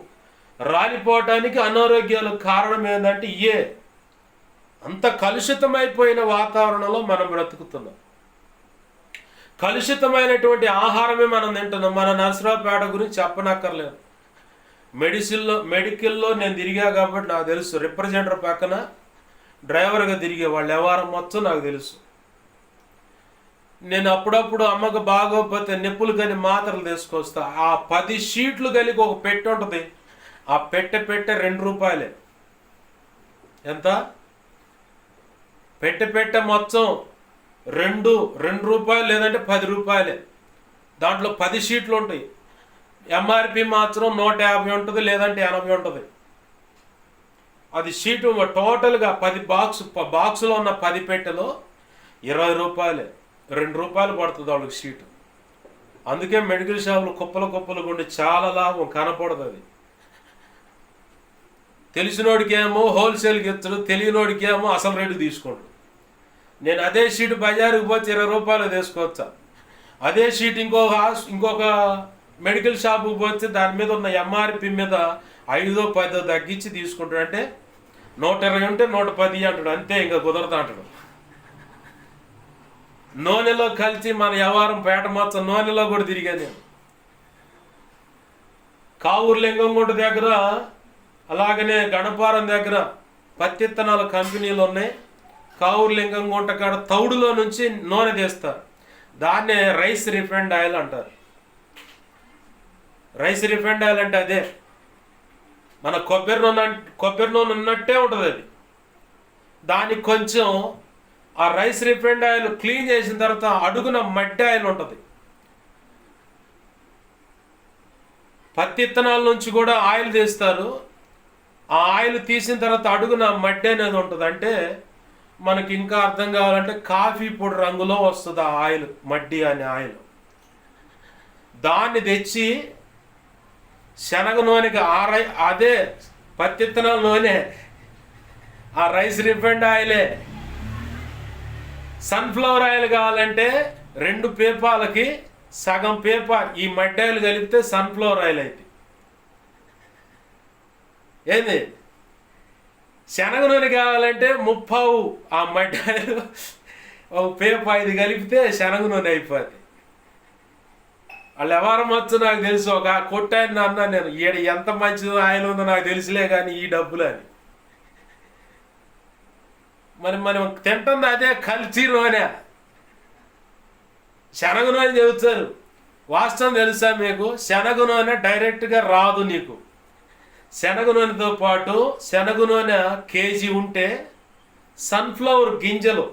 రాలిపోవటానికి, అనారోగ్యాలకు కారణం ఏంటంటే అంత కలుషితమైపోయిన వాతావరణంలో మనం బ్రతుకుతున్నాం. కలుషితమైనటువంటి ఆహారమే మనం తింటున్నాం. మన నరసరావుపేట గురించి చెప్పనక్కర్లేదు. మెడికల్లో నేను తిరిగా కాబట్టి నాకు తెలుసు. రిప్రజెంటర్ పక్కన డ్రైవర్గా తిరిగే వాళ్ళు వ్యవహారం మొత్తం నాకు తెలుసు. నేను అప్పుడప్పుడు అమ్మకు బాగోకపోతే నొప్పులు కానీ మాత్రలు తీసుకొస్తా. ఆ 10 షీట్లు కలిగి ఒక పెట్టె ఉంటుంది. ఆ పెట్టె ₹2. ఎంత? పెట్టె మొత్తం ₹2 లేదంటే ₹10. దాంట్లో 10 షీట్లు ఉంటాయి. MRP మాత్రం 150 ఉంటుంది, లేదంటే 80 ఉంటుంది. అది షీటు టోటల్గా 10 బాక్సులో ఉన్న 10 పెట్టెలో ₹20, ₹2 పడుతుంది వాళ్ళకి షీటు. అందుకే మెడికల్ షాపులు కుప్పలు గుండి చాలా లాభం కనపడదు. అది తెలిసినోడికేమో హోల్సేల్కి ఇచ్చడు, తెలియనోడికేమో అసలు రేటు తీసుకోండు. నేను అదే షీట్ బజారుకి పోతే ₹20 తీసుకోవచ్చా? అదే షీట్ ఇంకొక మెడికల్ షాపుకి పోతే దాని మీద ఉన్న MRP మీద 5-10 తగ్గించి తీసుకుంటాడు. అంటే 120 ఉంటే 110 అంటాడు. అంతే, ఇంకా కుదరదు అంటాడు. నూనెలో కలిసి మన వ్యవహారం పేట మొత్తం నూనెలో కూడా తిరిగా నేను. కావూరు లింగంగుంట దగ్గర, అలాగనే గణపారం దగ్గర పత్తిత్తనాల కంపెనీలు ఉన్నాయి. కావూరు లింగంగుంట కాడ తౌడులో నుంచి నూనె తీస్తారు. దాన్నే రైస్ రిఫైండ్ ఆయిల్ అంటారు. రైస్ రిఫైండ్ ఆయిల్ అంటే అదే మన కొబ్బరి నూనె ఉన్నట్టే ఉంటుంది. అది దానికి కొంచెం ఆ రైస్ రిఫైండ్ ఆయిల్ క్లీన్ చేసిన తర్వాత అడుగున మట్టి ఆయిల్ ఉంటుంది. పత్తి ఇత్తనాల నుంచి కూడా ఆయిల్ తీస్తారు. ఆ ఆయిల్ తీసిన తర్వాత అడుగున మట్టి అనేది ఉంటుంది. అంటే మనకి ఇంకా అర్థం కావాలంటే కాఫీ పొడి రంగులో వస్తుంది ఆ ఆయిల్, మడ్డి అనే ఆయిల్. దాన్ని తెచ్చి శనగ నూనెకి అదే పత్తి ఇత్తనాల నూనె, ఆ రైస్ రిఫైండ్ ఆయిలే. సన్ఫ్లవర్ ఆయిల్ కావాలంటే 2 పేపాలకి సగం పేప ఈ మడ్డి ఆయిల్ కలిపితే సన్ఫ్లవర్ ఆయిల్ అయితే ఏంది. శనగ నూనె కావాలంటే 30 ఆ మడ్డి ఆయిల్ ఒక పేప 5 కలిపితే శనగ నూనె అయిపోద్ది. వాళ్ళు ఎవరు వచ్చు నాకు తెలుసు. ఒక కొట్టాయని అన్నా నేను, ఎంత మంచి ఆయిల్ ఉందో నాకు తెలుసులే కానీ ఈ డబ్బులు అని. మరి మనం తింటుంది అదే కల్తీ నూనె, శనగ నూనె చెబుతారు. వాస్తవం తెలుసా మీకు? శనగ నూనె డైరెక్ట్గా రాదు నీకు. శనగ నూనెతో పాటు శనగ నూనె కేజీ ఉంటే సన్ఫ్లవర్ గింజలు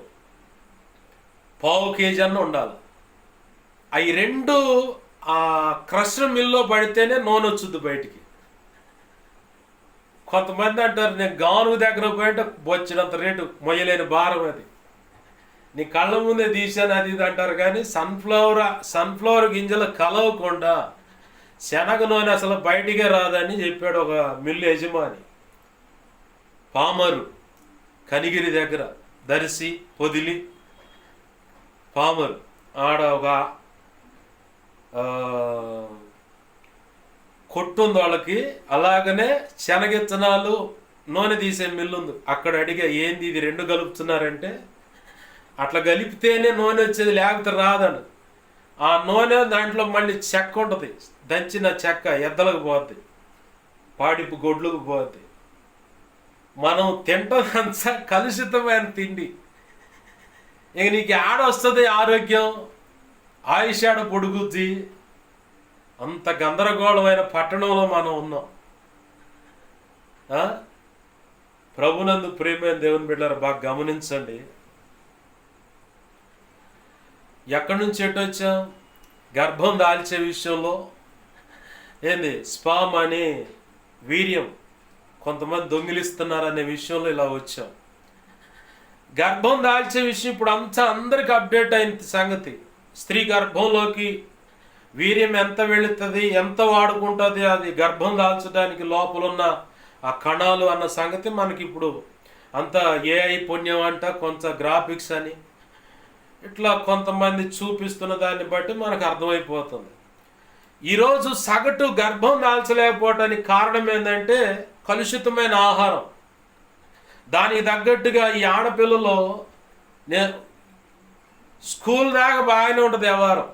పావు కేజీ అన్న ఉండాలి. అవి రెండు ఆ క్రషర్ మిల్లో పడితేనే నూనె వచ్చుద్ది బయటికి. కొంతమంది అంటారు నేను గానుగు దగ్గర పోయింటే బొచ్చినంత రేటు మొయ్యలేని భారం అది, నీ కళ్ళ ముందే తీసాను అది ఇది అంటారు. కానీ సన్ఫ్లవర్ గింజలు కలవకుండా శనగ నూనె అసలు బయటికే రాదని చెప్పాడు ఒక మిల్లు యజమాని. పామరు, కనిగిరి దగ్గర, దర్శి, పొదిలి, పామరు ఆడ ఒక కొట్టుంది వాళ్ళకి. అలాగనే శనగిత్తనాలు నూనె తీసే మిల్లు ఉంది. అక్కడ అడిగా ఏంది ఇది రెండు కలుపుతున్నారంటే అట్లా కలిపితేనే నూనె వచ్చేది, లేకపోతే రాదని. ఆ నూనె దాంట్లో మళ్ళీ చెక్క ఉంటుంది, దంచిన చెక్క ఎద్దలకు పోద్ది, పాడిపు గొడ్లకు పోద్ది. మనం తింటదంతా కలుషితమైన తిండి. ఇక నీకు ఆడ వస్తుంది ఆరోగ్యం, ఆయుష్ ఆడ పొడుగుద్ది. అంత గందరగోళమైన పట్టణంలో మనం ఉన్నాం. ప్రభునందు ప్రియమైన దేవుని బిడ్డలారా బాగా గమనించండి. ఎక్కడి నుంచి ఎటు వచ్చాం? గర్భం దాల్చే విషయంలో ఏంది స్పామ్ అని వీర్యం కొంతమంది దొంగిలిస్తున్నారనే విషయంలో ఇలా వచ్చాం. గర్భం దాల్చే విషయం ఇప్పుడు అంతా అందరికి అప్డేట్ అయిన సంగతి. స్త్రీ గర్భంలోకి వీర్యం ఎంత వెళుతుంది, ఎంత వాడుకుంటుంది, అది గర్భం దాల్చడానికి లోపలున్న ఆ కణాలు అన్న సంగతి మనకి ఇప్పుడు అంతా ఏఐ పుణ్యం అంట, కొంత గ్రాఫిక్స్ అని ఇట్లా కొంతమంది చూపిస్తున్న దాన్ని బట్టి మనకు అర్థమైపోతుంది. ఈరోజు సగటు గర్భం దాల్చలేకపోవటానికి కారణం ఏంటంటే కలుషితమైన ఆహారం. దానికి తగ్గట్టుగా ఈ ఆడపిల్లలు స్కూల్ దాకా బాగానే ఉంటుంది వ్యవహారం,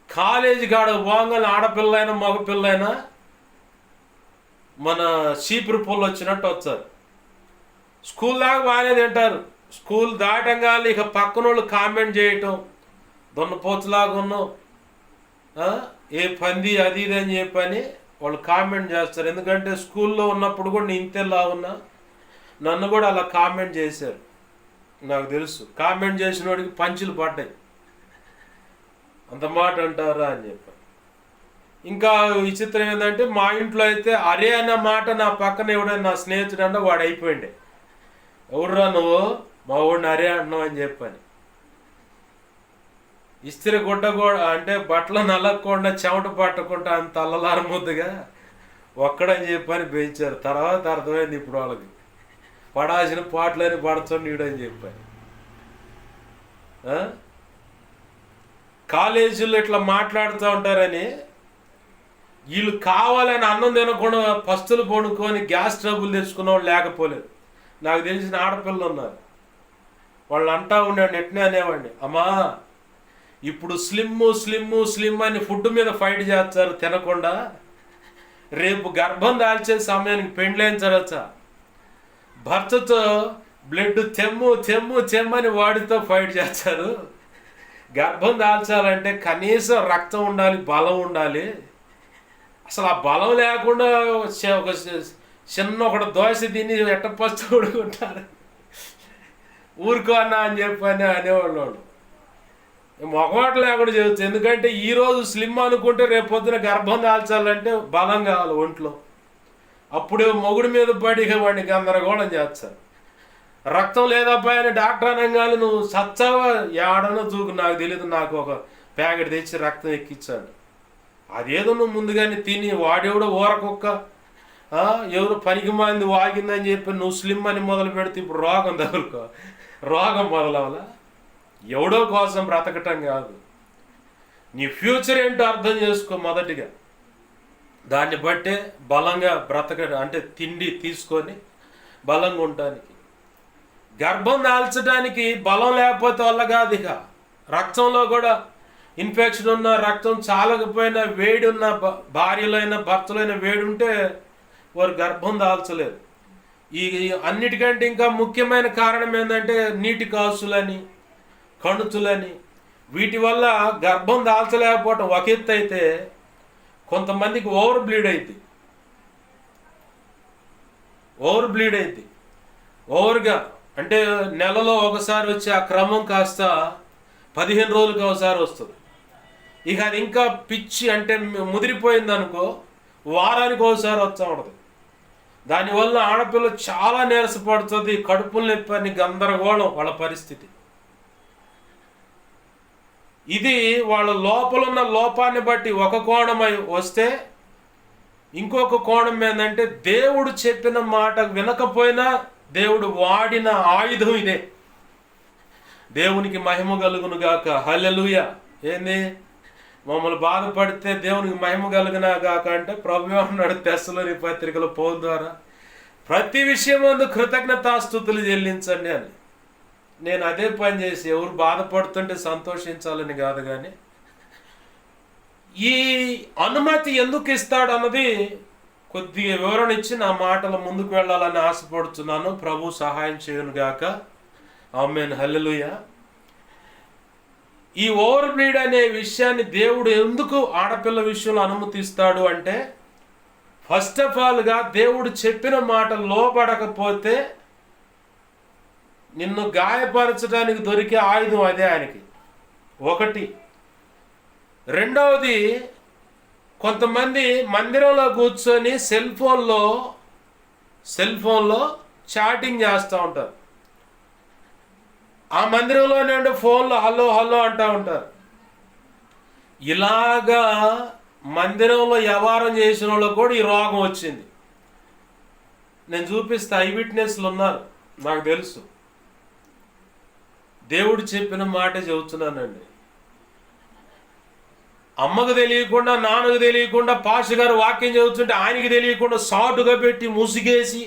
కాలేజీ కాడ పోగానే ఆడపిల్లైనా మగపిల్లైనా మన చీపురు పుల్లు వచ్చినట్టు వచ్చారు. స్కూల్ దాకా బాగానే తింటారు, స్కూల్ దాటంగానే ఇక పక్కన వాళ్ళు కామెంట్ చేయటం, దున్నపోతులాగా ఉన్నాం, ఏ పంది అది ఇది అని చెప్పని వాళ్ళు కామెంట్ చేస్తారు. ఎందుకంటే స్కూల్లో ఉన్నప్పుడు కూడా నేను ఇంతేలా ఉన్నా, నన్ను కూడా అలా కామెంట్ చేశారు. నాకు తెలుసు కామెంట్ చేసిన వాడికి పంచులు పడ్డాయి, అంత మాట అంటారా అని చెప్పి. ఇంకా విచిత్రం ఏంటంటే మా ఇంట్లో అయితే అరే అన్న మాట నా పక్కన ఎవడైనా నా స్నేహితుడు అంటే వాడు అయిపోయిండే, ఎవడురా నువ్వు మా వాడిని అరే అంటున్నావు అని చెప్పని. ఇస్త్రీ గుడ్డ కూడా అంటే బట్టలు నలగకుండా చెమట పట్టకుండా అంత అల్లలారు ముద్దుగా ఒక్కడని చెప్పని పెంచారు. తర్వాత అర్థమైంది ఇప్పుడు వాళ్ళకి పడాల్సిన పాటలని పడతాడు నీడని చెప్పని. కాలేజీలో ఇట్లా మాట్లాడుతూ ఉంటారని వీళ్ళు కావాలని అన్నం తినకుండా పస్తులు పొనుకొని గ్యాస్ ట్రబుల్ తెచ్చుకున్న వాళ్ళు లేకపోలేదు. నాకు తెలిసిన ఆడపిల్లలు ఉన్నారు, వాళ్ళు అంటా ఉండే ఎట్నే అనేవాడిని, అమ్మా ఇప్పుడు స్లిమ్ అని ఫుడ్ మీద ఫైట్ చేస్తారు తినకుండా, రేపు గర్భం దాల్చే సమయానికి పెండ్లేంచరచ్చా భర్తతో బ్లడ్ తెమ్మని వాడితో ఫైట్ చేస్తారు. గర్భం దాల్చాలంటే కనీసం రక్తం ఉండాలి, బలం ఉండాలి. అసలు ఆ బలం లేకుండా ఒక చిన్న ఒకటి దోశ తిని ఎట్ట పస్తు కొడుకుంటారు, ఊరుకో అన్నా అని చెప్పని అనేవాళ్ళు. వాళ్ళు మొగమాట లేకుండా చేయొచ్చు. ఎందుకంటే ఈరోజు స్లిమ్ అనుకుంటే రేపు పొద్దున గర్భం దాల్చాలంటే బలం కావాలి ఒంట్లో. అప్పుడే మొగుడి మీద పడి వాడిని గందరగోళం చేస్తారు. రక్తం లేదబ్బా అని డాక్టర్ అనగానే నువ్వు సచ్చావా ఏడనో చూకు, నాకు తెలియదు, నాకు ఒక ప్యాకెట్ తెచ్చి రక్తం ఎక్కించాడు. అదేదో నువ్వు ముందుగానే తిని వాడెవడో ఊరకొక్క ఎవరు పనికి మంది వాగిందని చెప్పి నువ్వు స్లిమ్ అని మొదలు పెడితే ఇప్పుడు రోగం మొదలవలా. ఎవడో కోసం బ్రతకటం కాదు, నీ ఫ్యూచర్ ఏంటో అర్థం చేసుకో మొదటిగా. దాన్ని బట్టే బలంగా అంటే తిండి తీసుకొని బలంగా ఉండటానికి. గర్భం దాల్చడానికి బలం లేకపోతే వల్ల కాదు. ఇక రక్తంలో కూడా ఇన్ఫెక్షన్ ఉన్న, రక్తం చాలకపోయినా, వేడి ఉన్న భార్యలైన భర్తలైన వేడి ఉంటే వారు గర్భం దాల్చలేరు. ఈ అన్నిటికంటే ఇంకా ముఖ్యమైన కారణం ఏంటంటే నీటి కాసులని, కణుతులని, వీటి వల్ల గర్భం దాల్చలేకపోవటం ఒక ఎత్తు అయితే కొంతమందికి ఓవర్ బ్లీడ్ అవుతుంది. ఓవర్గా అంటే నెలలో ఒకసారి వచ్చే ఆ క్రమం కాస్త 15 రోజులకి ఒకసారి వస్తుంది. ఇక అది ఇంకా పిచ్చి అంటే ముదిరిపోయింది అనుకో, వారానికి ఒకసారి వస్తూ ఉంటుంది. దానివల్ల ఆడపిల్ల చాలా నీరసపడుతుంది, కడుపులు నొప్పి అని గందరగోళం వాళ్ళ పరిస్థితి. ఇది వాళ్ళ లోపలున్న లోపాన్ని బట్టి ఒక కోణమై వస్తే, ఇంకొక కోణం ఏంటంటే దేవుడు చెప్పిన మాట వినకపోయినా దేవుడు వాడిన ఆయుధం ఇదే. దేవునికి మహిమ కలుగును గాక. హల్లెలూయా. ఏంది, మమ్మల్ని బాధపడితే దేవునికి మహిమ కలుగునా గాక అంటే ప్రభు అన్నాడు తెస్సలోని పత్రికలో పౌలు ద్వారా, ప్రతి విషయం ముందు కృతజ్ఞతాస్తుతులు చెల్లించండి అని. నేను అదే పని చేసి ఎవరు బాధపడుతుంటే సంతోషించాలని కాదు, కానీ ఈ అనుమతి ఎందుకు ఇస్తాడు అన్నది కొద్దిగా వివరణ ఇచ్చి నా మాటల ముందుకు వెళ్ళాలని ఆశపడుతున్నాను. ప్రభు సహాయం చేయను గాక. ఆమేన్. హల్లెలూయా. ఈ ఓవర్ బ్లీడ్ అనే విషయాన్ని దేవుడు ఎందుకు ఆడపిల్ల విషయంలో అనుమతిస్తాడు అంటే, ఫస్ట్ ఆఫ్ ఆల్గా దేవుడు చెప్పిన మాట లోబడకపోతే నిన్ను గాయపరచడానికి దొరికే ఆయుధం అదే ఆయనకి ఒకటి. రెండవది, కొంతమంది మందిరంలో కూర్చొని సెల్ ఫోన్లో చాటింగ్ చేస్తూ ఉంటారు. ఆ మందిరంలోనే ఉండే ఫోన్లో హలో హలో అంటూ ఉంటారు. ఇలాగా మందిరంలో వ్యవహారం చేసిన వాళ్ళకు కూడా ఈ రోగం వచ్చింది. నేను చూపిస్తే ఐ విట్నెస్లు ఉన్నారు, నాకు తెలుసు. దేవుడు చెప్పిన మాట చెబుతున్నానండి. అమ్మకు తెలియకుండా, నాన్నకు తెలియకుండా పాస్టర్ గారు వాక్యం చదువుతుంటే ఆయనకి తెలియకుండా సాటుగా పెట్టి ముసిగేసి,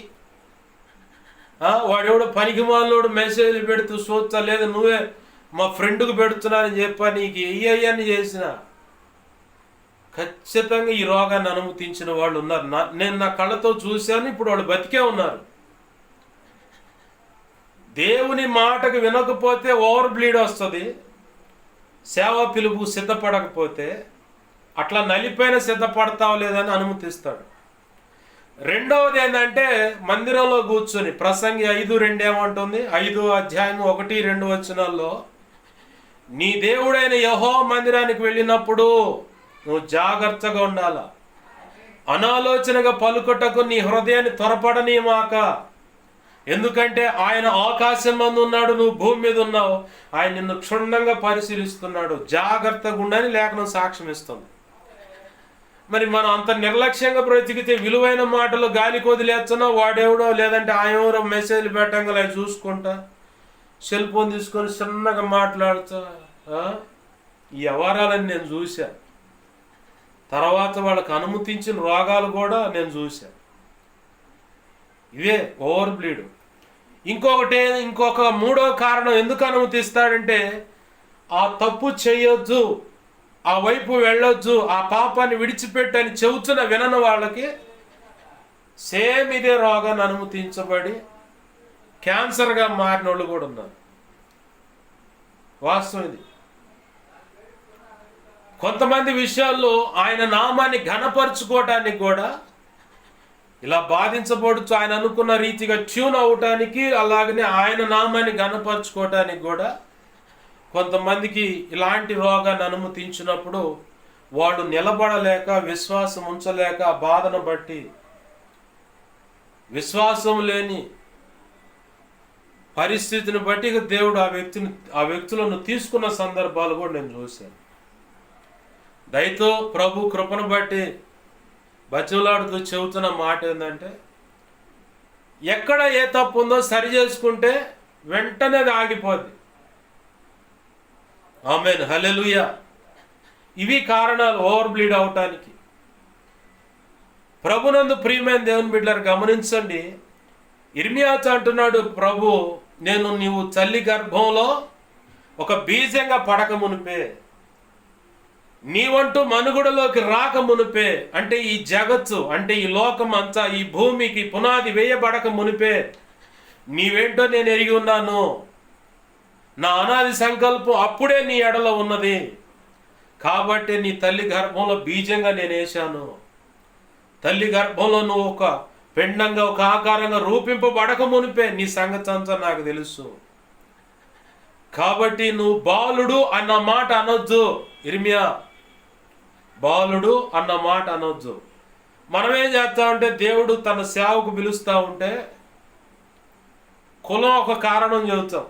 వాడెవడో పనికి మాలోడు మెసేజ్లు పెడుతూ చూస్తా, లేదా నువ్వే మా ఫ్రెండ్కు పెడుతున్నానని చెప్పా, నీకు అయ్యని చేసిన ఖచ్చితంగా ఈ రోగాన్ని అనుమతించిన వాళ్ళు ఉన్నారు. నేను నా కళ్ళతో చూశాను. ఇప్పుడు వాళ్ళు బతికే ఉన్నారు. దేవుని మాటకు వినకపోతే ఓవర్ బ్లీడ్ వస్తుంది. సేవ పిలుపు సిద్ధపడకపోతే అట్లా నలిపైన సిద్ధపడతావు లేదని అనుమతిస్తాడు. రెండవది ఏంటంటే, మందిరంలో కూర్చొని ప్రసంగి 5:2 ఏమంటుంది, 5:1-2 వచనాల్లో, నీ దేవుడైన యెహోవా మందిరానికి వెళ్ళినప్పుడు నువ్వు జాగ్రత్తగా ఉండాల. అనాలోచనగా పలుకుటకు నీ హృదయాన్ని త్వరపడనీమాక. ఎందుకంటే ఆయన ఆకాశం మందు ఉన్నాడు, నువ్వు భూమి మీద ఉన్నావు. ఆయన నిన్ను క్షుణ్ణంగా పరిశీలిస్తున్నాడు. జాగ్రత్తగా ఉండని లేఖనం సాక్ష్యం ఇస్తుంది. మరి మనం అంత నిర్లక్ష్యంగా బ్రతికితే విలువైన మాటలు గాలికి వదిలేస్తున్నా, వాడెవడో లేదంటే ఆయనెవరో మెసేజ్లు పెట్టంగా అవి చూసుకుంటా, సెల్ ఫోన్ తీసుకొని చిన్నగా మాట్లాడుతా, ఈ వ్యవహారాలని నేను చూశా. తర్వాత వాళ్ళకి అనుమతించిన రోగాలు కూడా నేను చూశా. ఇవే ఓవర్ బ్లీడ్. ఇంకొక మూడో కారణం ఎందుకు అనుమతిస్తాడంటే, ఆ తప్పు చేయొద్దు, ఆ వైపు వెళ్ళొద్దు, ఆ పాపాన్ని విడిచిపెట్టని చెబుతున్న వినని వాళ్ళకి సేమ్ ఇదే రోగాన్ని అనుమతించబడి క్యాన్సర్గా మారిన వాళ్ళు కూడా ఉన్నారు. వాస్తవం ఇది. కొంతమంది విషయాల్లో ఆయన నామాన్ని ఘనపరుచుకోవటానికి కూడా ఇలా బాధించబడుచు ఆయన అనుకున్న రీతిగా ట్యూన్ అవటానికి, అలాగనే ఆయన నామాన్ని ఘనపరుచుకోవటానికి కూడా కొంతమందికి ఇలాంటి రోగాన్ని అనుమతించినప్పుడు వాళ్ళు నిలబడలేక, విశ్వాసం ఉంచలేక, ఆ బాధను బట్టి విశ్వాసం లేని పరిస్థితిని బట్టి దేవుడు ఆ వ్యక్తులను తీసుకున్న సందర్భాలు కూడా నేను చూశాను. దయతో ప్రభు కృపను బట్టి బతిమలాడుతూ చెబుతున్న మాట ఏంటంటే, ఎక్కడ ఏ తప్పు ఉందో సరి చేసుకుంటే వెంటనే అది ఆగిపోద్ది. ఆమేన్. హల్లెలూయా. ఇవి కారణాలు ఓవర్ బ్లీడ్ అవటానికి. ప్రభునందు ప్రియమైన దేవుని బిడ్డలారా గమనించండి. ఇర్మియాతో అంటున్నాడు ప్రభు, నీవు తల్లి గర్భంలో ఒక బీజంగా పడక మునిపే, నీవంటూ మనుగడలోకి రాక మునిపే, అంటే ఈ జగత్తు, అంటే ఈ లోకం అంతా, ఈ భూమికి పునాది వేయబడక మునిపే నీవేంటో నేను ఎరిగి ఉన్నాను. నా అనాది సంకల్పం అప్పుడే నీ ఎడలో ఉన్నది. కాబట్టి నీ తల్లి గర్భంలో బీజంగా నేను వేశాను. తల్లి గర్భంలో నువ్వు ఒక పిండంగా ఒక ఆకారంగా రూపింపబడక మునిపే నీ సంగతి అంతా నాకు తెలుసు. కాబట్టి నువ్వు బాలుడు అన్న మాట అనొద్దు. ఇర్మియా, బాలుడు అన్న మాట అనొద్దు. మనమేం చేస్తామంటే దేవుడు తన సేవకు పిలుస్తూ ఉంటే కులం ఒక కారణం చెబుతాం.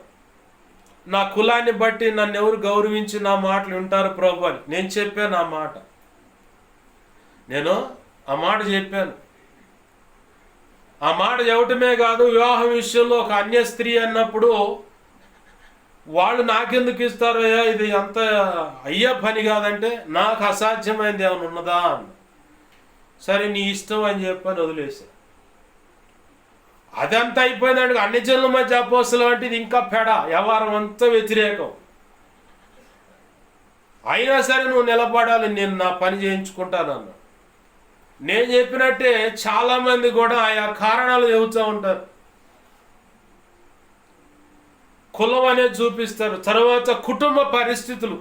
నా కులాన్ని బట్టి నన్ను ఎవరు గౌరవించి నా మాటలు వింటారు ప్రభు అని నేను చెప్పాను. నేను ఆ మాట చెప్పాను. ఆ మాట చెప్పటమే కాదు, వివాహం విషయంలో ఒక అన్య స్త్రీ అన్నప్పుడు వాళ్ళు నాకెందుకు ఇస్తారయ్యా, ఇది అంత అయ్యే పని కాదంటే నాకు అసాధ్యమైంది ఏమైనా ఉన్నదా అన్న. సరే నీ ఇష్టం అని చెప్పని వదిలేసా. అదంతా అయిపోయిందంటే అన్ని జనుల మధ్య అపోస్తలం అంటే ఇది ఇంకా పెడ, వ్యవహారం అంతా వ్యతిరేకం. అయినా సరే నువ్వు నిలబడాలి, నేను నా పని చేయించుకుంటానన్నా. నేను చెప్పినట్టే చాలామంది కూడా ఆయా కారణాలు చెబుతూ ఉంటారు. కులం అనేది చూపిస్తారు. తర్వాత కుటుంబ పరిస్థితులు,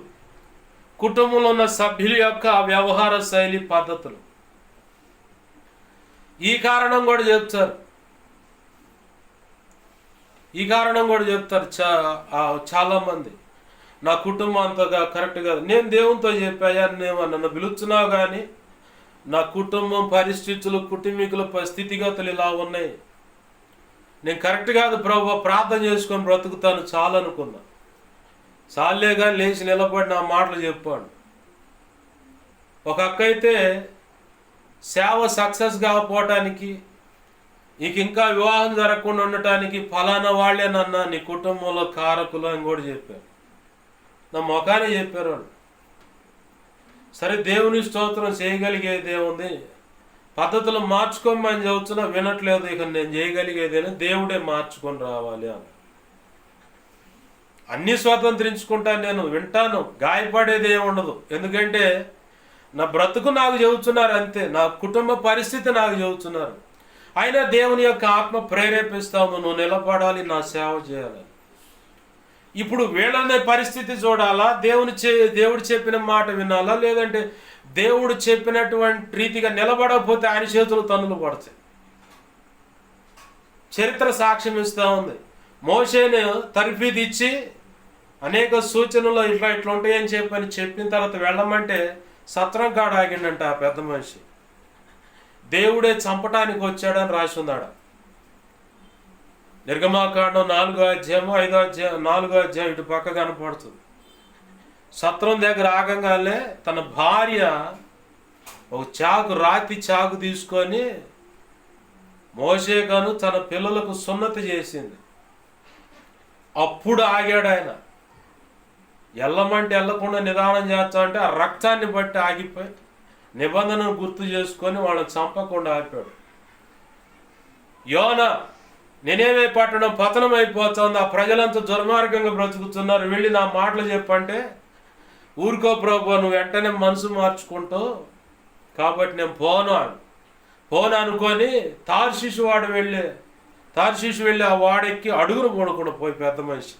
కుటుంబంలో ఉన్న సభ్యుల యొక్క వ్యవహార శైలి పద్ధతులు, ఈ కారణం కూడా చెప్తారు. చాలామంది నా కుటుంబం అంతగా కరెక్ట్ కాదు. నేను దేవునితో చెప్పాయా, నన్ను పిలుచున్నావు కానీ నా కుటుంబం పరిస్థితులు, కుటుంబీకుల స్థితిగతులు ఇలా ఉన్నాయి, నేను కరెక్ట్ కాదు ప్రభు, ప్రార్థన చేసుకొని బ్రతుకుతాను చాలు అనుకున్నా. చాలే కానీ లేచి నిలబడి నా మాటలు చెప్పాడు. ఒక అక్క అయితే సేవ సక్సెస్ కాకపోవటానికి, ఇంకా వివాహం జరగకుండా ఉండటానికి ఫలానా వాళ్ళేనన్నా నీ కుటుంబంలో కారకులు అని కూడా చెప్పారు. నా ముఖాన్ని చెప్పారు వాళ్ళు. సరే దేవుని స్తోత్రం, చేయగలిగేది ఏముంది, పద్ధతులు మార్చుకోమని చెబుతున్నా వినట్లేదు. ఇక నేను చేయగలిగేదేనా, దేవుడే మార్చుకొని రావాలి అని. అన్నీ స్వతంత్రించుకుంటాను, నేను వింటాను, గాయపడేది ఏమి ఉండదు. ఎందుకంటే నా బ్రతుకు నాకు చెబుతున్నారు అంతే, నా కుటుంబ పరిస్థితి నాకు చెబుతున్నారు. అయినా దేవుని యొక్క ఆత్మ ప్రేరేపిస్తాము, నువ్వు నిలబడాలి, నా సేవ చేయాలి. ఇప్పుడు వీళ్ళనే పరిస్థితి చూడాలా, దేవుడు చెప్పిన మాట వినాలా, లేదంటే దేవుడు చెప్పినటువంటి రీతిగా నిలబడకపోతే ఆయన చేతులు తన్నులు పడతాయి. చరిత్ర సాక్ష్యం ఇస్తూ ఉంది. మోషేను తర్ఫీదు ఇచ్చి అనేక సూచనలు ఇట్లా ఉంటాయని చెప్పిన తర్వాత వెళ్ళమంటే సత్రం కాడ ఆగిండంట ఆ పెద్ద మనిషి. దేవుడే చంపటానికి వచ్చాడని రాసి ఉందాడ. నిర్గమాకాండం 4వ అధ్యాయం 5వ అధ్యాయం 4వ అధ్యాయం ఇటు పక్క కనపడుతుంది. సత్రం దగ్గర ఆగంగానే తన భార్య ఒక రాతి చాకు తీసుకొని మోషేగాను తన పిల్లలకు సున్నతి చేసింది. అప్పుడు ఆగాడు ఆయన. వెళ్ళమంటే వెళ్ళకుండా నిదానం చేస్తా అంటే ఆ రక్తాన్ని బట్టి ఆగిపోయి నిబంధనను గుర్తు చేసుకొని వాళ్ళని చంపకుండా ఆపాడు. యోనా, నేనేమే పట్టడం పతనం అయిపోతుంది, ఆ ప్రజలంతా దుర్మార్గంగా బ్రతుకుతున్నారు, వెళ్ళి నా మాటలు చెప్పంటే ఊరుకో ప్రభు, నువ్వు వెంటనే మనసు మార్చుకుంటావు కాబట్టి నేను పోను అనుకొని తార్షీషు వెళ్ళి ఆ వాడెక్కి అడుగును కొనుక్కుండా పోయి పెద్ద మనిషి.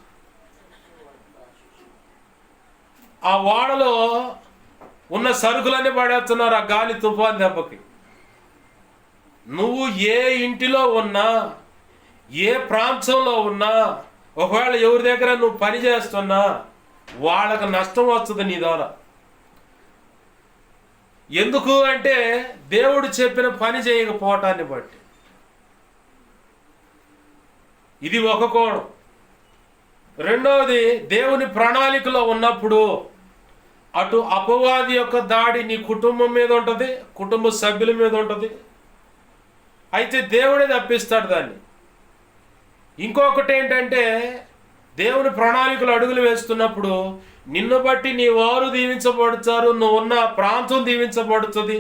ఆ వాడలో ఉన్న సరుకులన్నీ పడేస్తున్నారు ఆ గాలి తుఫాన్ దెబ్బకి. నువ్వు ఏ ఇంటిలో ఉన్నా, ఏ ప్రాంతంలో ఉన్నా, ఒకవేళ ఎవరి దగ్గర నువ్వు పని చేస్తున్నా వాళ్ళకు నష్టం వస్తుంది నీ ద్వారా. ఎందుకు అంటే దేవుడు చెప్పిన పని చేయకపోవటాన్ని బట్టి. ఇది ఒక కోణం. రెండవది, దేవుని ప్రణాళికలో ఉన్నప్పుడు అటు అపవాది యొక్క దాడి నీ కుటుంబం మీద ఉంటుంది, కుటుంబ సభ్యుల మీద ఉంటుంది, అయితే దేవుడే తప్పిస్తాడు దాన్ని. ఇంకొకటి ఏంటంటే దేవుని ప్రణాళికలు అడుగులు వేస్తున్నప్పుడు నిన్ను బట్టి నీ వారు దీవించబడతారు, నువ్వు ఉన్న ప్రాంతం దీవించబడుతుంది.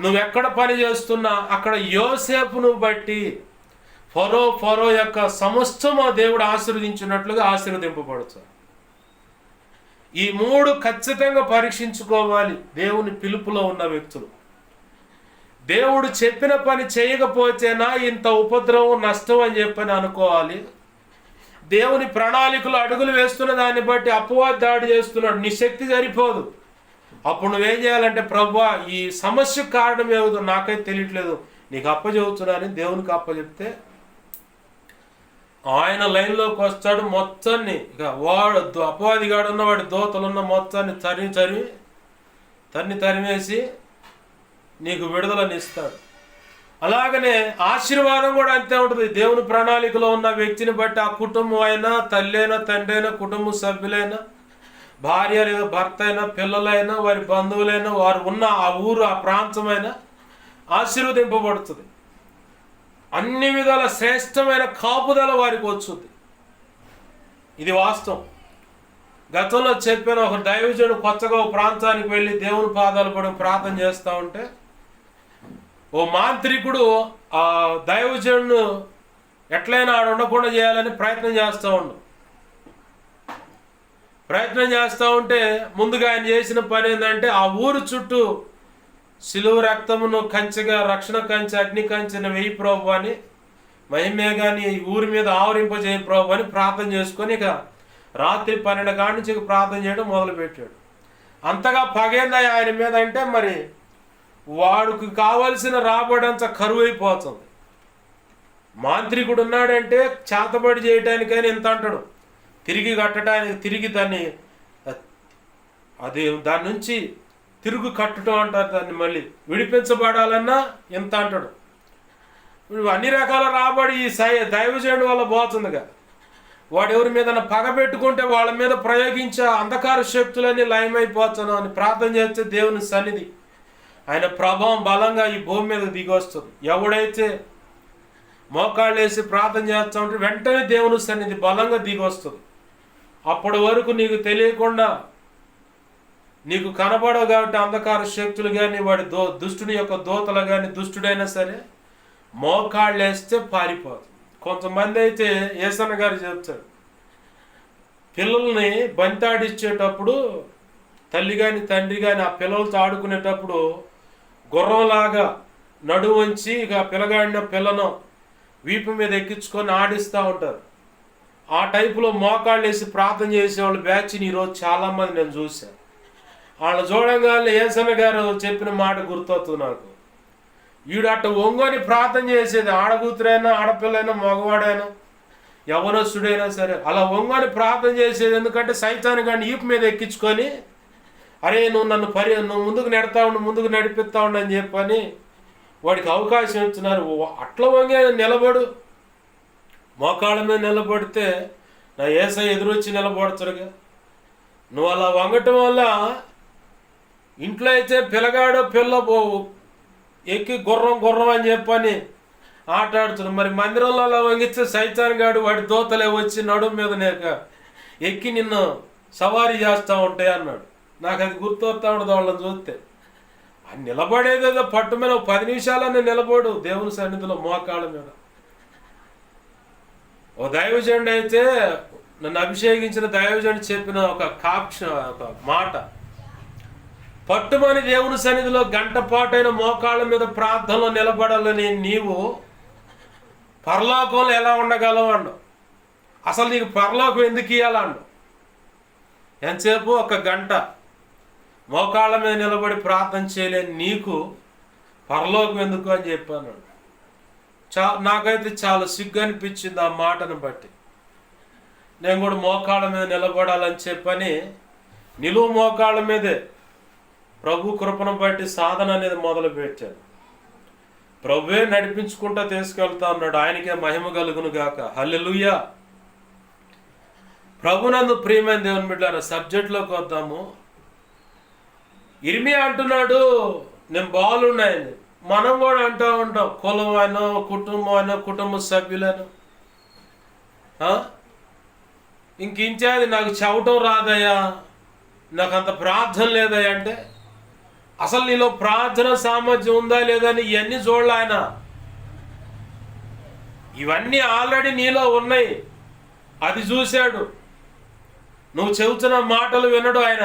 నువ్వెక్కడ పని చేస్తున్నా అక్కడ యోసేపును బట్టి ఫరో యొక్క సమస్తము దేవుడు ఆశీర్వదించినట్లుగా ఆశీర్వదింపబడతారు. ఈ 3 ఖచ్చితంగా పరీక్షించుకోవాలి దేవుని పిలుపులో ఉన్న వ్యక్తులు. దేవుడు చెప్పిన పని చేయకపోతేనా ఇంత ఉపద్రవం, నష్టం అని చెప్పని అనుకోవాలి. దేవుని ప్రణాళికలు అడుగులు వేస్తున్న దాన్ని బట్టి అపవాది దాడి చేస్తున్నాడు, నీ శక్తి సరిపోదు. అప్పుడు నువ్వేం చేయాలంటే, ప్రభువా ఈ సమస్యకు కారణం ఏదో నాకైతే తెలియట్లేదు, నీకు అప్పచెబుతున్నానని దేవునికి అప్పచెప్తే ఆయన లైన్లోకి వస్తాడు. మొత్తాన్ని ఇక వాడు అపవాదిగాడు ఉన్న వాడి దోతలున్న మొత్తాన్ని తరిమేసి నీకు విడుదలని ఇస్తాడు. అలాగనే ఆశీర్వాదం కూడా అంతే ఉంటుంది. దేవుని ప్రణాళికలో ఉన్న వ్యక్తిని బట్టి ఆ కుటుంబం అయినా, తల్లి అయినా, తండ్రి అయినా, కుటుంబ సభ్యులైనా, భార్య లేదా భర్త అయినా, పిల్లలైనా, వారి బంధువులైనా, వారు ఉన్న ఆ ఊరు ఆ ప్రాంతమైనా ఆశీర్వదింపబడుతుంది. అన్ని విధాల శ్రేష్టమైన కాపుదల వారికి వచ్చుద్ది. ఇది వాస్తవం. గతంలో చెప్పాను, ఒక దైవజనుడు కొత్తగా ఒక ప్రాంతానికి వెళ్ళి దేవుని పాదాలు పడి ప్రార్థన చేస్తూ ఉంటే ఓ మాంత్రికుడు ఆ దైవజనుడు ఎట్లయినా ఆడ ఉండకుండా చేయాలని ప్రయత్నం చేస్తూ ఉంటే ముందుగా ఆయన చేసిన పని ఏంటంటే ఆ ఊరు చుట్టూ సిలువ రక్తమును కంచెగా, రక్షణ కంచె, అగ్ని కంచెను వేయి ప్రభు అని, మహిమే కానీ ఈ ఊరి మీద ఆవరింపజేయ ప్రభు అని ప్రార్థన చేసుకొని ఇక రాత్రి 12 కాడి నుంచి ప్రార్థన చేయడం మొదలుపెట్టాడు. అంతగా పగేందా ఆయన మీద అంటే మరి వాడికి కావలసిన రాబడంతా కరువు అయిపోతుంది. మాంత్రికుడు ఉన్నాడంటే చేతబడి చేయటానికైనా ఎంత అంటాడు, తిరిగి కట్టడానికి, తిరిగి దాన్ని దాని నుంచి తిరుగు కట్టడం అంటారు, దాన్ని మళ్ళీ విడిపించబడాలన్నా ఎంత అంటాడు. అన్ని రకాల రాబడి ఈ దైవజనుడి వల్ల పోతుందిగా. వాడు ఎవరి మీద పగ పెట్టుకుంటే వాళ్ళ మీద ప్రయోగించే అంధకార శక్తులన్నీ లయమైపోతాను అని ప్రార్థన చేస్తే దేవుని సన్నిధి, ఆయన ప్రభావం బలంగా ఈ భూమి మీద దిగి వస్తుంది. ఎవడైతే మోకాళ్ళు వేసి ప్రార్థన చేస్తూ ఉంటే వెంటనే దేవుని సన్నిధి బలంగా దిగి వస్తుంది. అప్పటి వరకు నీకు తెలియకుండా, నీకు కనబడవు కాబట్టి అంధకార శక్తులు కానీ, వాడి దుష్టుని యొక్క దూతలు కానీ, దుష్టుడైనా సరే మోకాళ్ళు వేస్తే పారిపోతుంది. కొంతమంది అయితే ఏసన్న గారు చెప్తారు, పిల్లల్ని బంతాడిచ్చేటప్పుడు తల్లి కానీ తండ్రి కానీ ఆ పిల్లలతో ఆడుకునేటప్పుడు గుర్రంలాగా నడుము వంచి ఇక పిల్లగాడిన పిల్లను వీపు మీద ఎక్కించుకొని ఆడిస్తూ ఉంటారు. ఆ టైపులో మోకాళ్ళు వేసి ప్రార్థన చేసేవాళ్ళు బ్యాచ్ని ఈరోజు చాలామంది నేను చూశాను. వాళ్ళు చూడంగానే ఏసన్న గారు చెప్పిన మాట గుర్తొస్తుంది నాకు. వీడు అట్ట ఒంగోని ప్రార్థన చేసేది, ఆడకూతురైనా, ఆడపిల్లైనా, మగవాడైనా, యవనస్తుడైనా సరే అలా ఒంగోని ప్రార్థన చేసేది. ఎందుకంటే సైతాన్ని కానీ ఈపు మీద ఎక్కించుకొని, అరే నువ్వు నువ్వు ముందుకు నడిపిస్తా ఉండు అని చెప్పని వాడికి అవకాశం ఇస్తున్నారు. అట్లా వంగే నిలబడు, మోకాళ్ళ మీద నిలబడితే నా యేసయ్య ఎదురొచ్చి నిలబడతాడుగా. నువ్వు అలా వంగటం వల్ల ఇంట్లో అయితే పిల్లగాడో పిల్ల ఎక్కి గుర్రం అని చెప్పని ఆటాడుతున్నాడు. మరి మందిరంలో అలా వంగిస్తే సైతాన్ గాడు వాడి దోతలే వచ్చి నడుము మీద ఎక్కి నిన్ను సవారీ చేస్తూ ఉంటాయి అన్నాడు. నాకు అది గుర్తొస్తా ఉండదు వాళ్ళని చూస్తే. అది నిలబడేదేదో పట్టు మీద 10 నిమిషాలనే నిలబడు దేవుని సన్నిధిలో మోకాళ్ళ మీద. ఓ దైవజనుడు అయితే, నన్ను అభిషేకించిన దైవజనుడు చెప్పిన ఒక మాట, పట్టుమని దేవుని సన్నిధిలో గంట పాటైన మోకాళ్ళ మీద ప్రార్థనలో నిలబడాలని నీవు పరలోకంలో ఎలా ఉండగలవు అండు. అసలు నీకు పరలోకం ఎందుకు ఇవ్వాలండు? ఎంతసేపు 1 గంట మోకాళ్ళ మీద నిలబడి ప్రార్థన చేయలేని నీకు పరలోకం ఎందుకు అని చెప్పాను. నాకైతే చాలా సిగ్గు అనిపించింది ఆ మాటను బట్టి. నేను కూడా మోకాళ్ళ మీద నిలబడాలని చెప్పని నిలువు మోకాళ్ళ మీదే ప్రభు కృపను బట్టి సాధన అనేది మొదలుపెట్టాను. ప్రభువే నడిపించుకుంటూ తీసుకెళ్తా ఉన్నాడు. ఆయనకే మహిమ కలుగును గాక. హల్లెలూయా. ప్రభునందు ప్రియమైన దేవుని బిడ్డలారా, సబ్జెక్ట్లోకి వద్దాము. ఇర్మియా అంటున్నాడు నేను బాగున్నాయని. మనం కూడా అంటూ ఉంటాం, కులం అయినా, కుటుంబం అయినా, కుటుంబ సభ్యులను ఇంకించేది నాకు చెప్పటం రాదయ్యా, నాకు అంత ప్రార్థన లేదయ్యా అంటే, అసలు నీలో ప్రార్థన సామర్థ్యం ఉందా లేదని ఇవన్నీ చూడాలి ఆయన. ఇవన్నీ ఆల్రెడీ నీలో ఉన్నాయి, అది చూశాడు. నువ్వు చెబుతున్న మాటలు వినడు ఆయన.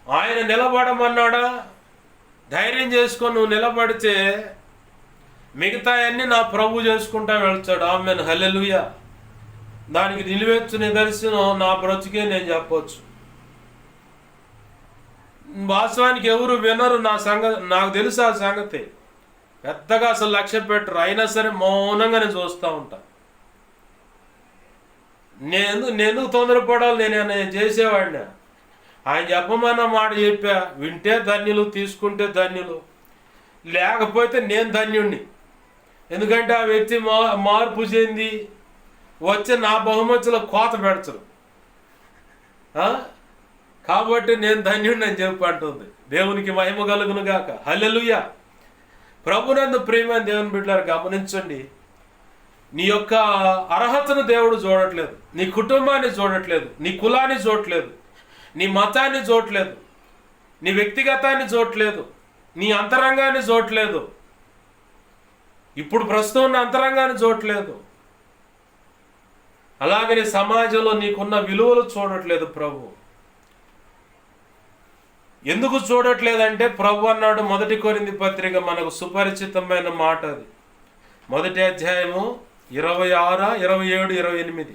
ఆయన నిలబడమన్నాడా? ధైర్యం చేసుకొని నువ్వు నిలబడితే మిగతా అన్నీ నా ప్రభు చేసుకుంటా వెళ్తాడు. ఆమెన్, హల్లెలూయా. దానికి నిలువెత్తు నిదర్శనం నా బ్రతుకే నేను చెప్పవచ్చు. వాస్తవానికి ఎవరు వినరు నా సంగతి, నాకు తెలుసు ఆ సంగతి. పెద్దగా అసలు లక్ష్య పెట్టరు, అయినా సరే మౌనంగా నేను చూస్తూ ఉంటా. నేను తొందరపడాలి, నేను చేసేవాడిని. ఆయన చెప్పమన్న మాట చెప్పా, వింటే ధన్యులు, తీసుకుంటే ధన్యులు, లేకపోతే నేను ధన్యుణ్ణి. ఎందుకంటే ఆ వ్యక్తి మార్పు చెంది వచ్చే నా బహుమతుల కోత పెడతారు. కాబట్టి నేను ధన్యుడిని అని చెప్పి అంటుంది. దేవునికి మహిమ కలుగును గాక. హల్లెలూయా. ప్రభునందు ప్రియమైన దేవుని బిడ్డలారా, గమనించండి, నీ యొక్క అర్హతను దేవుడు చూడట్లేదు, నీ కుటుంబాన్ని చూడట్లేదు, నీ కులాన్ని చూడట్లేదు, నీ మతాన్ని చూడట్లేదు, నీ వ్యక్తిగతాన్ని చూడట్లేదు, నీ అంతరంగాన్ని చూడట్లేదు, ఇప్పుడు ప్రస్తుతం ఉన్న అంతరంగాన్ని చూడట్లేదు. అలాగనే సమాజంలో నీకున్న విలువలు చూడట్లేదు ప్రభు. ఎందుకు చూడట్లేదంటే ప్రభు అన్నాడు, 1 కొరింథీ పత్రిక మనకు సుపరిచితమైన మాట, అది 1వ అధ్యాయము 26, 27, 28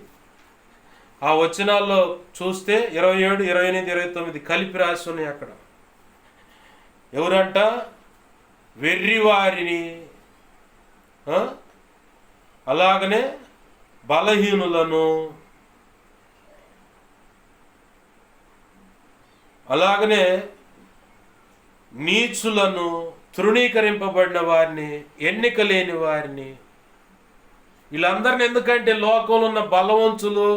ఆ వచనాల్లో చూస్తే 27, 28, 29 కలిపి రాసి ఉన్నాయి అక్కడ. ఎవరంట? వెర్రివారిని, అలాగనే బలహీనులను, అలాగనే నీచులను, తృణీకరింపబడిన వారిని, ఎన్నిక లేని వారిని, వీళ్ళందరిని, ఎందుకంటే లోకంలో ఉన్న బలవంతులు,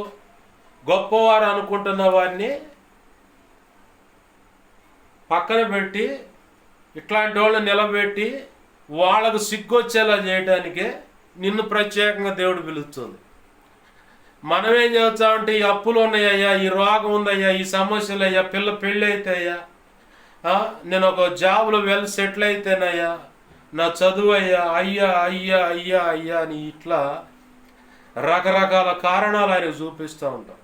గొప్పవారు అనుకుంటున్న వారిని పక్కన పెట్టి ఇట్లాంటి వాళ్ళని నిలబెట్టి వాళ్ళకు సిగ్గొచ్చేలా చేయడానికే నిన్ను ప్రత్యేకంగా దేవుడు పిలుస్తుంది. మనమేం చేస్తామంటే, ఈ అప్పులు ఉన్నాయ్యా, ఈ రోగం ఉందయ్యా, ఈ సమస్యలు అయ్యా, పెళ్ళి అయితేయ్యా, నేను ఒక జాబ్లో వెల్ సెటిల్ అయితేనయ్యా, నా చదువు అయ్యా, అయ్యా అయ్యా అయ్యా అయ్యా అని ఇట్లా రకరకాల కారణాలు ఆయనకు చూపిస్తూ ఉంటాం.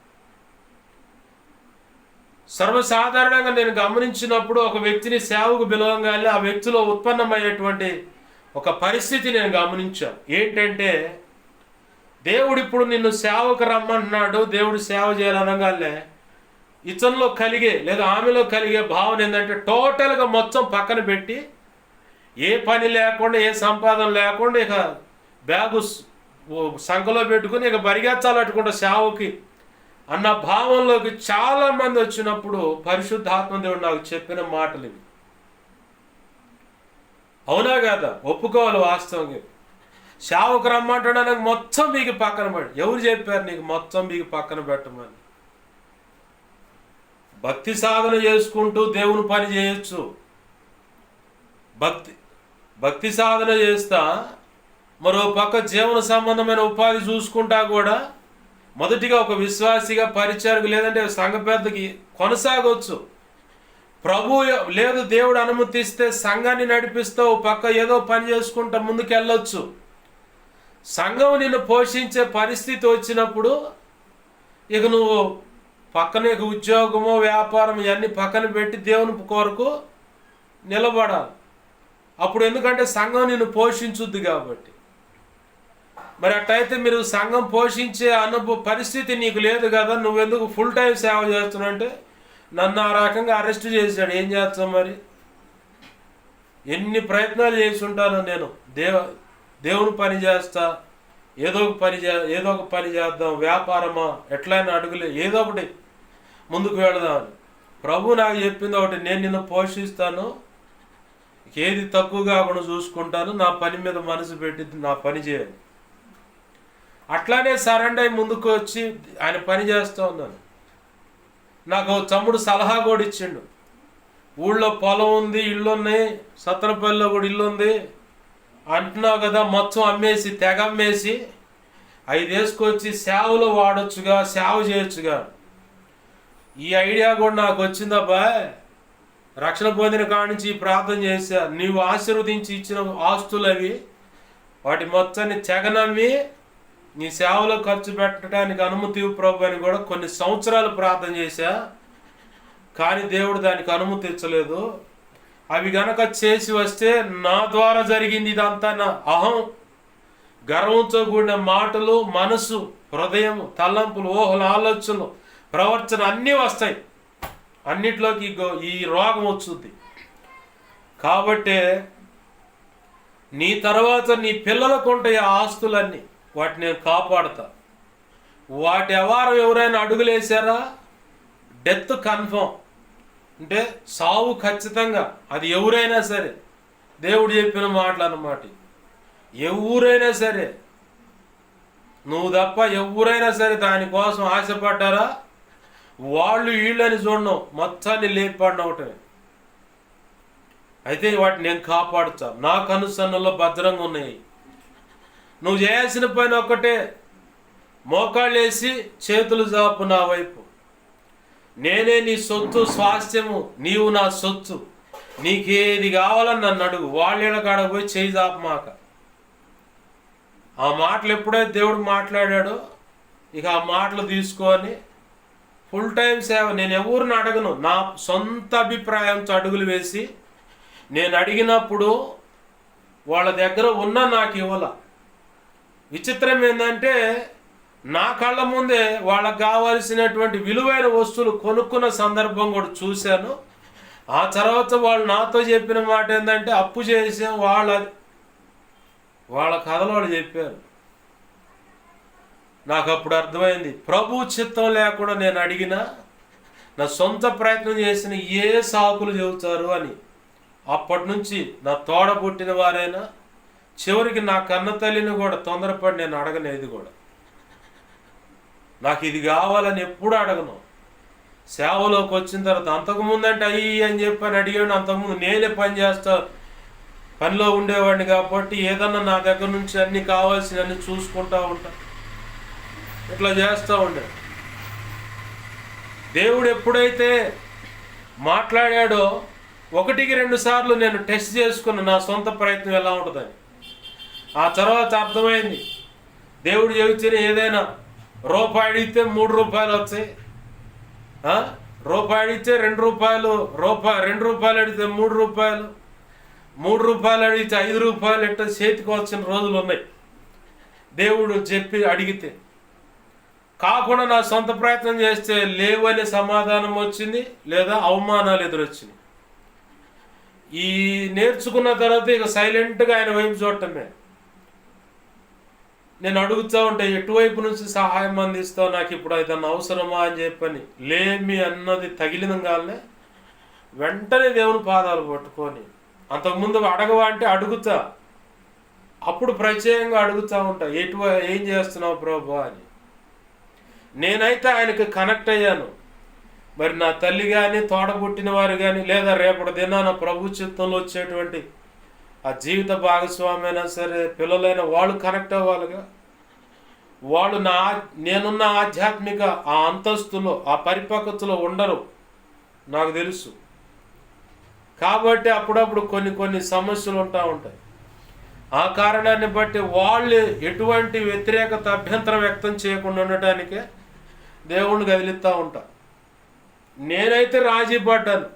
సర్వసాధారణంగా నేను గమనించినప్పుడు ఒక వ్యక్తిని సేవకు పిలవంగానే ఆ వ్యక్తిలో ఉత్పన్నమయ్యేటువంటి ఒక పరిస్థితి నేను గమనించాను. ఏంటంటే, దేవుడు ఇప్పుడు నిన్ను సేవకు రమ్మంటున్నాడు, దేవుడు సేవ చేయాలనగానే ఇతనిలో కలిగే లేదా ఆమెలో కలిగే భావన ఏంటంటే, టోటల్గా మొత్తం పక్కన పెట్టి, ఏ పని లేకుండా, ఏ సంపాదన లేకుండా, ఇక బ్యాగు సంఖలో పెట్టుకుని ఇక పరిగెత్తాలట్టుకుంటా సేవకి అన్న భావంలోకి చాలామంది వచ్చినప్పుడు పరిశుద్ధాత్మ దేవుడు నాకు చెప్పిన మాటలు ఇవి. అవునా కదా? ఒప్పుకోవాలి. వాస్తవంగా సేవకు రమ్మంటాడు, నాకు మొత్తం మీకు పక్కన పడి. ఎవరు చెప్పారు నీకు మొత్తం మీకు పక్కన పెట్టమని? భక్తి సాధన చేసుకుంటూ దేవుని పని చేయొచ్చు. భక్తి సాధన చేస్తా మరో పక్క జీవన సంబంధమైన ఉపాధి చూసుకుంటా కూడా మొదటిగా ఒక విశ్వాసిగా, పరిచారకు లేదంటే సంఘ పెద్దకి కొనసాగవచ్చు. ప్రభు లేదు, దేవుడు అనుమతిస్తే సంఘాన్ని నడిపిస్తూ పక్క ఏదో పని చేసుకుంటా ముందుకెళ్ళొచ్చు. సంఘం నిన్ను పోషించే పరిస్థితి వచ్చినప్పుడు ఇక నువ్వు పక్కన ఇక ఉద్యోగమో వ్యాపారం ఇవన్నీ పక్కన పెట్టి దేవుని కొరకు నిలబడాలి. అప్పుడు ఎందుకంటే సంఘం నిన్ను పోషించుద్ది కాబట్టి. మరి అట్టయితే మీరు సంఘం పోషించే పరిస్థితి నీకు లేదు కదా, నువ్వెందుకు ఫుల్ టైం సేవ చేస్తున్నావు అంటే, నన్ను ఆ రకంగా అరెస్ట్ చేశాడు, ఏం చేస్తాం మరి? ఎన్ని ప్రయత్నాలు చేసి ఉంటాను నేను, దేవుని పని చేస్తా, ఏదో ఒక పని చేద్దాం, వ్యాపారమా, ఎట్లయినా అడుగులే, ఏదో ఒకటి ముందుకు వెళదామని. ప్రభు నాకు చెప్పింది ఒకటి, నేను నిన్ను పోషిస్తాను, ఏది తక్కువ కాకుండా చూసుకుంటాను, నా పని మీద మనసు పెట్టి నా పని చేయాలి. అట్లానే సరెండర్ అయి ముందుకు వచ్చి ఆయన పని చేస్తూ ఉన్నాను. నాకు తమ్ముడు సలహా కూడా ఇచ్చిండు, ఊళ్ళో పొలం ఉంది, ఇల్లు ఉన్నాయి, సత్తనపల్లిలో కూడా ఇల్లు ఉంది అంటున్నావు కదా, మొత్తం అమ్మేసి తెగ అమ్మేసి 5 వేసుకొచ్చి సేవలో వాడొచ్చుగా, సేవ చేయొచ్చుగా. ఈ ఐడియా కూడా నాకు వచ్చిందబ్బా. రక్షణ పొందిన కాడి నుంచి ప్రార్థన చేశా, నీవు ఆశీర్వదించి ఇచ్చిన ఆస్తులు అవి, వాటి మొత్తాన్ని తెగనమ్మి నీ సేవలో ఖర్చు పెట్టడానికి అనుమతి ప్రభు అని కూడా కొన్ని సంవత్సరాలు ప్రార్థన చేశా. కానీ దేవుడు దానికి అనుమతి ఇచ్చలేదు. అవి గనక చేసి వస్తే నా ద్వారా జరిగింది ఇదంతా నా అహం, గర్వంతో కూడిన మాటలు, మనసు, హృదయం, తలంపులు, ఊహలు, ఆలోచనలు, ప్రవర్తన అన్నీ వస్తాయి. అన్నిట్లోకి ఈ రోగం వచ్చుద్ది. కాబట్టే నీ తర్వాత నీ పిల్లలకు ఉంటాయి ఆ ఆస్తులన్నీ, వాటిని నేను కాపాడుతా. వాటి వ్యవహారం ఎవరైనా అడుగులేసారా, డెత్ కన్ఫర్మ్, అంటే సావు ఖచ్చితంగా. అది ఎవరైనా సరే, దేవుడు చెప్పిన మాటలు అన్నమాట. ఎవరైనా సరే, నువ్వు తప్ప ఎవరైనా సరే దానికోసం ఆశపడ్డారా, వాళ్ళు వీళ్ళని చూడడం, మొత్తాన్ని లేపడిన ఒకటే. అయితే వాటిని నేను కాపాడుతా, నా కనుసన్నలో భద్రంగా ఉన్నాయి. నువ్వు చేయాల్సిన పని ఒక్కటే, మోకాళ్ళు వేసి చేతులు జాపు నా వైపు. నేనే నీ సొత్తు స్వాస్థ్యము, నీవు నా సొత్తు. నీకేది కావాలని నన్ను అడుగు. వాళ్ళ కాడ పోయి చేయి జాపమాక. ఆ మాటలు ఎప్పుడైతే దేవుడు మాట్లాడాడో, ఇక ఆ మాటలు తీసుకొని ఫుల్ టైం సేవ. నేను ఎవరిని అడగను, నా సొంత అభిప్రాయంతో అడుగులు వేసి, నేను అడిగినప్పుడు వాళ్ళ దగ్గర ఉన్న నాకు ఇవ్వాల. విచిత్రం ఏంటంటే, నా కళ్ళ ముందే వాళ్ళకు కావాల్సినటువంటి విలువైన వస్తువులు కొనుక్కున్న సందర్భం కూడా చూశాను. ఆ తర్వాత వాళ్ళు నాతో చెప్పిన మాట ఏంటంటే, అప్పు చేసాం, వాళ్ళ కథలు వాళ్ళు చెప్పారు. నాకు అప్పుడు అర్థమైంది, ప్రభు చిత్తం లేకుండా నేను అడిగినా నా సొంత ప్రయత్నం చేసిన ఏ సాకులు చెబుతారు అని. అప్పటి నుంచి నా తోడ పుట్టిన వారైనా, చివరికి నా కన్న తల్లిని కూడా తొందరపడి నేను అడగనేది కూడా. నాకు ఇది కావాలని ఎప్పుడు అడగను. సేవలోకి వచ్చిన తర్వాత, అంతకుముందంటే అయ్యి అని చెప్పని అడిగాడు. అంతకుముందు నేనే పని చేస్తా, పనిలో ఉండేవాడిని కాబట్టి ఏదన్నా నా దగ్గర నుంచి అన్ని కావాల్సినవన్నీ చూసుకుంటా ఉంటా, ఇట్లా చేస్తూ ఉండే. దేవుడు ఎప్పుడైతే మాట్లాడాడో 1-2 సార్లు నేను టెస్ట్ చేసుకున్న నా సొంత ప్రయత్నం ఎలా ఉంటుందని. ఆ తర్వాత అర్థమైంది, దేవుడు చెబితేనే ఏదైనా. రూపాయి అడిగితే 3 రూపాయలు వచ్చాయి, రూపాయి అడిగితే 2 రూపాయలు, 2 రూపాయలు అడిగితే 3 రూపాయలు, 3 రూపాయలు అడిగితే 5 రూపాయలు, ఇట్లా చేతికి వచ్చిన రోజులు ఉన్నాయి. దేవుడు చెప్పి అడిగితే కాకుండా నా సొంత ప్రయత్నం చేస్తే లేవనే సమాధానం వచ్చింది, లేదా అవమానాలు ఎదురొచ్చింది. ఈ నేర్చుకున్న తర్వాత ఇక సైలెంట్గా ఆయన వైపు చూడటమే. నేను అడుగుతూ ఉంటే, ఎటువైపు నుంచి సహాయం అందిస్తావు, నాకు ఇప్పుడు ఏదన్నా అవసరమా అని చెప్పని. లేమి అన్నది తగిలిన కాలనే వెంటనే దేవుని పాదాలు పట్టుకొని, అంతకుముందు అడగవా అంటే అడుగుతా, అప్పుడు ప్రత్యేకంగా అడుగుతూ ఉంటా, ఏం చేస్తున్నావు ప్రభు అని. నేనైతే ఆయనకి కనెక్ట్ అయ్యాను. మరి నా తల్లి కానీ, తోడబుట్టిన వారు కానీ, లేదా రేపటి దినాన ప్రభు చిత్తంలో వచ్చేటువంటి ఆ జీవిత భాగస్వామి అయినా సరే, పిల్లలైనా వాళ్ళు కనెక్ట్ అవ్వాలిగా. వాళ్ళు నేనున్న ఆధ్యాత్మిక ఆ అంతస్తులో, ఆ పరిపక్వతలో ఉండరు, నాకు తెలుసు. కాబట్టి అప్పుడప్పుడు కొన్ని సమస్యలు ఉంటాయి. ఆ కారణాన్ని బట్టి వాళ్ళు ఎటువంటి వ్యతిరేకత, అభ్యంతరం వ్యక్తం చేయకుండా ఉండటానికే దేవుణ్ణి కదిలిస్తూ ఉంటా. నేనైతే రాజీ పడ్డాను,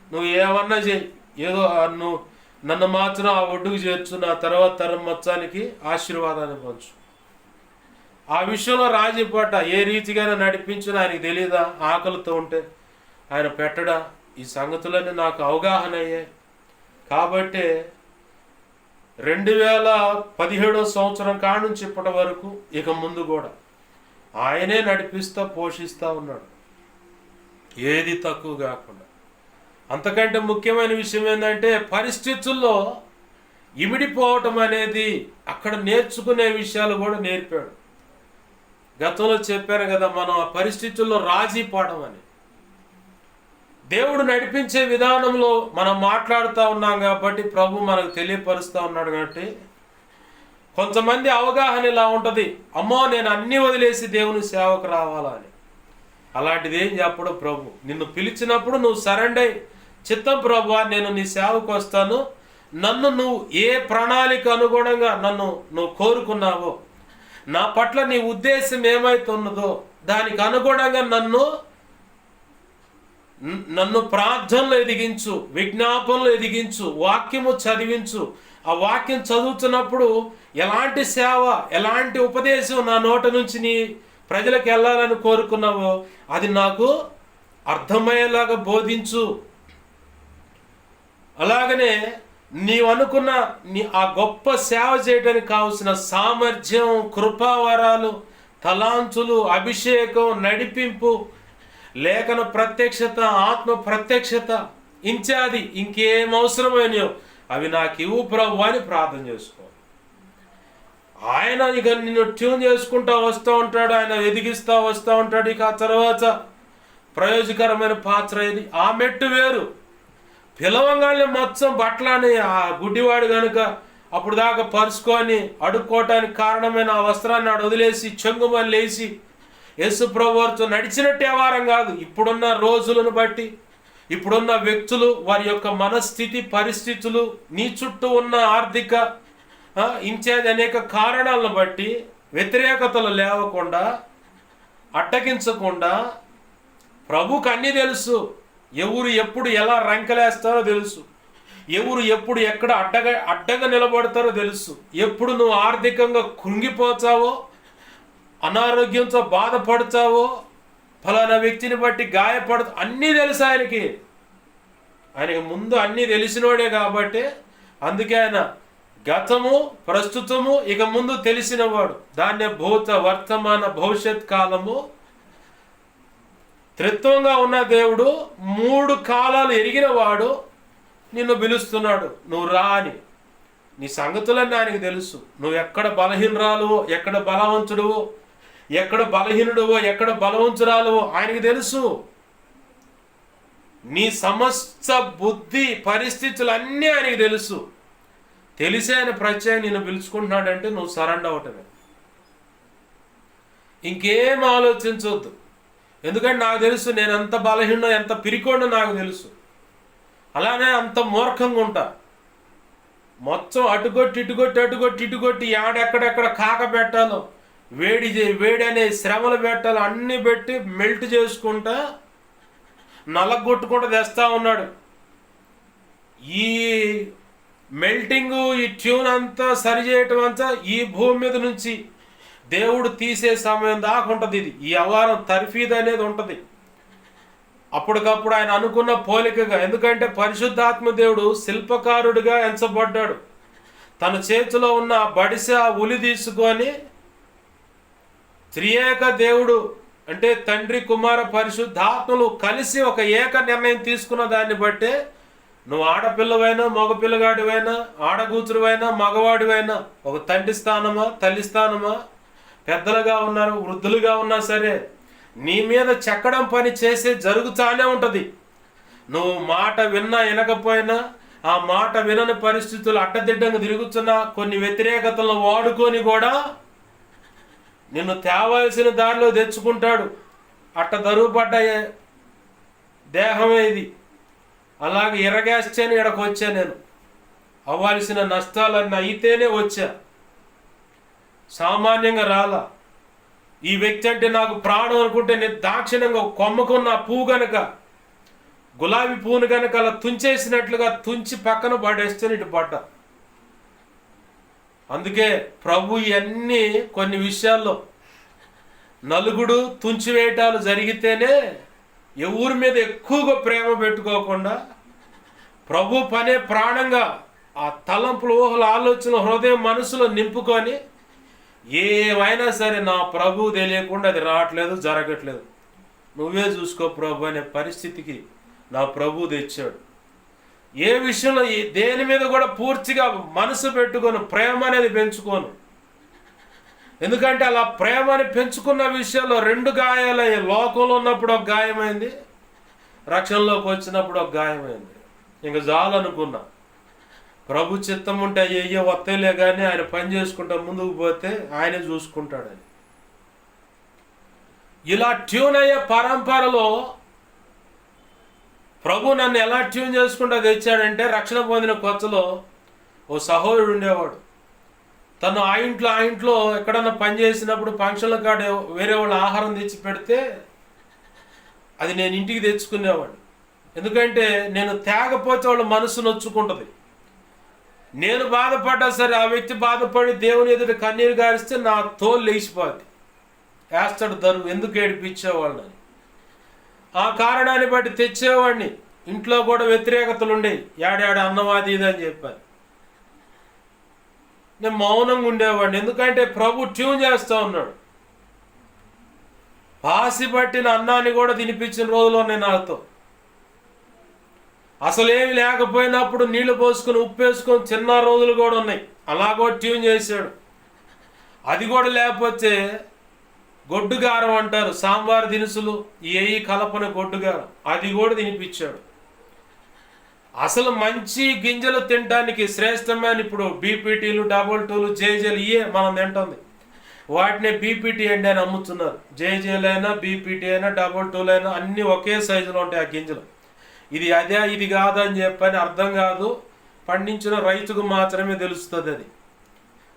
నువ్వు ఏమన్నా చేయి, ఏదో నువ్వు నన్ను మాత్రం ఆ ఒడ్డుకు చేర్చు, నా తర్వాత తరం మొత్తానికి ఆశీర్వాదాన్ని పంచు. ఆ విషయంలో రాజీ పడ్డా. ఏ రీతిగానే నడిపించినా ఆయనకి తెలియదా, ఆకలితో ఉంటే ఆయన పెట్టడా, ఈ సంగతులన్నీ నాకు అవగాహన అయ్యాయి. కాబట్టి 2017 సంవత్సరం కాడ నుంచి ఇప్పటి వరకు, ఇక ముందు కూడా ఆయనే నడిపిస్తా, పోషిస్తూ ఉన్నాడు, ఏది తక్కువ కాకుండా. అంతకంటే ముఖ్యమైన విషయం ఏంటంటే, పరిస్థితుల్లో ఇమిడిపోవటం అనేది, అక్కడ నేర్చుకునే విషయాలు కూడా నేర్పాడు. గతంలో చెప్పాను కదా, మనం ఆ పరిస్థితుల్లో రాజీ పడడం అని. దేవుడు నడిపించే విధానంలో మనం మాట్లాడుతూ ఉన్నాం కాబట్టి, ప్రభు మనకు తెలియపరుస్తూ ఉన్నాడు. కాబట్టి కొంతమంది అవగాహన ఇలా ఉంటుంది, అమ్మో నేను అన్నీ వదిలేసి దేవుని సేవకు రావాలా అని. అలాంటిది ఏం చెప్పడం ప్రభు. నిన్ను పిలిచినప్పుడు నువ్వు సరెండర్, చిత్తం ప్రభు నేను నీ సేవకు వస్తాను, నన్ను నువ్వు ఏ ప్రణాళిక అనుగుణంగా నువ్వు కోరుకున్నావో, నా పట్ల నీ ఉద్దేశం ఏమైతున్నదో దానికి అనుగుణంగా నన్ను ప్రార్థనలో ఎదిగించు, విజ్ఞాపనలో ఎదిగించు, వాక్యము చదివించు. ఆ వాక్యం చదువుతున్నప్పుడు ఎలాంటి సేవ, ఎలాంటి ఉపదేశం నా నోట నుంచి నీ ప్రజలకు వెళ్ళాలని కోరుకున్నావో అది నాకు అర్థమయ్యేలాగా బోధించు. అలాగనే నీవు అనుకున్న ఆ గొప్ప సేవ చేయడానికి కావలసిన సామర్థ్యం, కృపావరాలు, తలాంతులు, అభిషేకం, నడిపింపు, లేఖన ప్రత్యక్షత, ఆత్మ ప్రత్యక్షత ఇత్యాది ఇంకేం అవసరమైనయో అవి నాకు ఇవ్వు ప్రభు అని ప్రార్థన చేసుకో. ఆయన ఇక నిన్ను ట్యూన్ చేసుకుంటూ వస్తూ ఉంటాడు, ఆయన ఎదిగిస్తూ వస్తూ ఉంటాడు. ఇక ఆ తర్వాత ప్రయోజకరమైన పాత్ర ఇది. ఆ మెట్టు వేరు. పిలవంగానే మొత్తం బట్టలని ఆ గుడ్డివాడు కనుక అప్పుడు దాకా పరుచుకొని అడుక్కోవటానికి కారణమైన ఆ వస్త్రాన్ని ఆడు వదిలేసి చెంగుమని లేచి యేసు ప్రభువుతో నడిచినట్టే వారం కాదు. ఇప్పుడున్న రోజులను బట్టి, ఇప్పుడున్న వ్యక్తులు, వారి యొక్క మనస్థితి, పరిస్థితులు, నీ చుట్టూ ఉన్న ఆర్థిక ఇత్యాది అనేక కారణాలను బట్టి వ్యతిరేకతలు లేవకుండా, అడ్డగించకుండా, ప్రభుకు అన్నీ తెలుసు. ఎవరు ఎప్పుడు ఎలా రంకెలేస్తారో తెలుసు. ఎవరు ఎప్పుడు ఎక్కడ అడ్డగా నిలబడతారో తెలుసు. ఎప్పుడు నువ్వు ఆర్థికంగా కృంగిపోతావో, అనారోగ్యంతో బాధపడతావో, ఫలానా వ్యక్తిని బట్టి గాయపడతా, అన్నీ తెలుసు ఆయనకి. ఆయనకి ముందు అన్నీ తెలిసినోడే కాబట్టి అందుకే ఆయన గతము, ప్రస్తుతము, ఇక ముందు తెలిసినవాడు. దాన్నే భూత, వర్తమాన, భవిష్యత్ కాలము త్రిత్వంగా ఉన్న దేవుడు, 3 కాలాలు ఎరిగిన వాడు నిన్ను పిలుస్తున్నాడు, నువ్వు రా అని. నీ సంగతులన్నీ ఆయనకు తెలుసు. నువ్వు ఎక్కడ బలహీనరాలువో, ఎక్కడ బలవంతుడువో, ఎక్కడ బలహీనుడువో, ఎక్కడ బలవంతురాలువో ఆయనకు తెలుసు. నీ సమస్త బుద్ధి పరిస్థితులన్నీ ఆయనకు తెలుసు. తెలిసి ఆయన ప్రత్యేక నిన్ను పిలుచుకుంటున్నాడంటే నువ్వు సరెండర్ అవటమే. ఇంకేం ఆలోచించవద్దు. ఎందుకంటే నాకు తెలుసు నేను ఎంత బలహీనో, ఎంత పిరికోండో నాకు తెలుసు. అలానే అంత మూర్ఖంగా ఉంటా. మొత్తం అటుగొట్టి ఇటుగొట్టి, అటుగొట్టి ఇటుగొట్టి, ఎక్కడెక్కడ కాక పెట్టాలో, వేడి అనే శ్రమలు పెట్టాలో అన్నీ పెట్టి మెల్ట్ చేసుకుంటా నలగొట్టుకుంటూ తెస్తా ఉన్నాడు. ఈ మెల్టింగు, ఈ ట్యూన్ అంతా సరి చేయటం అంతా ఈ భూమి మీద నుంచి దేవుడు తీసే సమయం దాకా ఉంటుంది. ఇది ఈ అవారం తర్ఫీద్ అనేది ఉంటుంది. అప్పటికప్పుడు ఆయన అనుకున్న పోలికగా, ఎందుకంటే పరిశుద్ధాత్మ దేవుడు శిల్పకారుడిగా ఎంచబడ్డాడు. తన చేతిలో ఉన్న బడిస ఉలి తీసుకొని త్రియేక దేవుడు అంటే తండ్రి, కుమార, పరిశుద్ధాత్మలు కలిసి ఒక ఏక నిర్ణయం తీసుకున్న దాన్ని బట్టే నువ్వు ఆడపిల్లవైనా, మగపిల్లగాడివైనా, ఆడగూతురువైనా, మగవాడివైనా, ఒక తండ్రి స్థానమా, తల్లి స్థానమా, పెద్దలుగా ఉన్నారు, వృద్ధులుగా ఉన్నా సరే నీ మీద చెక్కడం పని చేసే జరుగుతానే ఉంటుంది. నువ్వు మాట విన్నా వినకపోయినా, ఆ మాట వినని పరిస్థితులు అడ్డదిడ్డంగా తిరుగుతున్నా, కొన్ని వ్యతిరేకతలను వాడుకొని కూడా నిన్ను తేవాల్సిన దారిలో తెచ్చుకుంటాడు. అట్ట దరువుపడ్డ దేహమే ఇది. అలాగే ఎరగేస్తేనే ఇక్కడికి వచ్చా. నేను అవ్వాల్సిన నష్టాలన్నీ అయితేనే వచ్చా, సామాన్యంగా రాలా. ఈ వ్యక్తి అంటే నాకు ప్రాణం అనుకుంటే నేను దాక్షిణంగా కొమ్మకున్న పువ్వు కనుక, గులాబీ పువ్వును కనుక అలా తుంచేసినట్లుగా తుంచి పక్కన పడేస్తే ఇటు పడ్డా. అందుకే ప్రభు ఇవన్నీ కొన్ని విషయాల్లో నలుగుడు తుంచివేయటాలు జరిగితేనే ఎవరి మీద ఎక్కువగా ప్రేమ పెట్టుకోకుండా ప్రభు పనే ప్రాణంగా ఆ తలంపులు, ఊహలు, ఆలోచనలు హృదయం, మనసులో నింపుకొని ఏమైనా సరే నా ప్రభు తెలియకుండా అది రావట్లేదు, జరగట్లేదు, నువ్వే చూసుకో ప్రభు అనే పరిస్థితికి నా ప్రభు తెచ్చాడు. ఏ విషయంలో దేని మీద కూడా పూర్తిగా మనసు పెట్టుకోను, ప్రేమ అనేది పెంచుకోను. ఎందుకంటే అలా ప్రేమని పెంచుకున్న విషయాల్లో 2 గాయాలయ్యాయి. లోకంలో ఉన్నప్పుడు ఒక గాయమైంది, రక్షణలోకి వచ్చినప్పుడు ఒక గాయమైంది. ఇంక చాలనుకున్నా. ప్రభు చిత్తం ఉంటే అయ్యో వత్తేలే కానీ ఆయన పని చేసుకుంటా ముందుకు పోతే ఆయనే చూసుకుంటాడని. ఇలా ట్యూన్ అయ్యే పరంపరలో ప్రభు నన్ను ఎలా ట్యూన్ చేసుకుంటా తెచ్చాడంటే, రక్షణ పొందిన కొత్తలో ఓ సహోదరుడు ఉండేవాడు. తను ఆ ఇంట్లో ఎక్కడన్నా పని చేసినప్పుడు ఫంక్షన్ల కాడ వేరే వాళ్ళు ఆహారం తెచ్చి పెడితే అది నేను ఇంటికి తెచ్చుకునేవాడు. ఎందుకంటే నేను తేగపోతే వాళ్ళ మనసు నొచ్చుకుంటుంది. నేను బాధపడ్డా సరే ఆ వ్యక్తి బాధపడి దేవుని ఎదుట కన్నీరు గారిస్తే నా తోలు లేచిపోద్ది. వేస్తాడు దరువు, ఎందుకు ఏడిపించేవాళ్ళని. ఆ కారణాన్ని బట్టి తెచ్చేవాడిని. ఇంట్లో కూడా వ్యతిరేకతలు ఉండేవి, ఏడాడు అన్నవాది ఇది అని చెప్పాను. నేను మౌనంగా ఉండేవాడిని, ఎందుకంటే ప్రభు ట్యూన్ చేస్తూ ఉన్నాడు. పాసి పట్టిన అన్నాన్ని కూడా తినిపించిన రోజులు ఉన్నాయి నాతో. అసలేమి లేకపోయినప్పుడు నీళ్లు పోసుకొని ఉప్పు వేసుకొని చిన్న రోజులు కూడా ఉన్నాయి, అలాగో ట్యూన్ చేశాడు. అది కూడా లేకపోతే గొడ్డుగారం అంటారు, సాంబార్ దినుసులు ఏవి కలపని గొడ్డుగారం, అది కూడా తినిపించాడు. అసలు మంచి గింజలు తినడానికి శ్రేష్టమైన ఇప్పుడు బీపీటీలు, డబుల్ టూలు, జేజేలు ఇయే మనం తింటుంది. వాటిని బీపీటీ అండి అని అమ్ముతున్నారు. జేజేలు అయినా బీపీటీ అయినా డబుల్ టూలు అయినా అన్నీ ఒకే సైజులో ఉంటాయి ఆ గింజలు. ఇది అదే ఇది కాదని చెప్పని అర్థం కాదు, పండించిన రైతుకు మాత్రమే తెలుస్తుంది. అది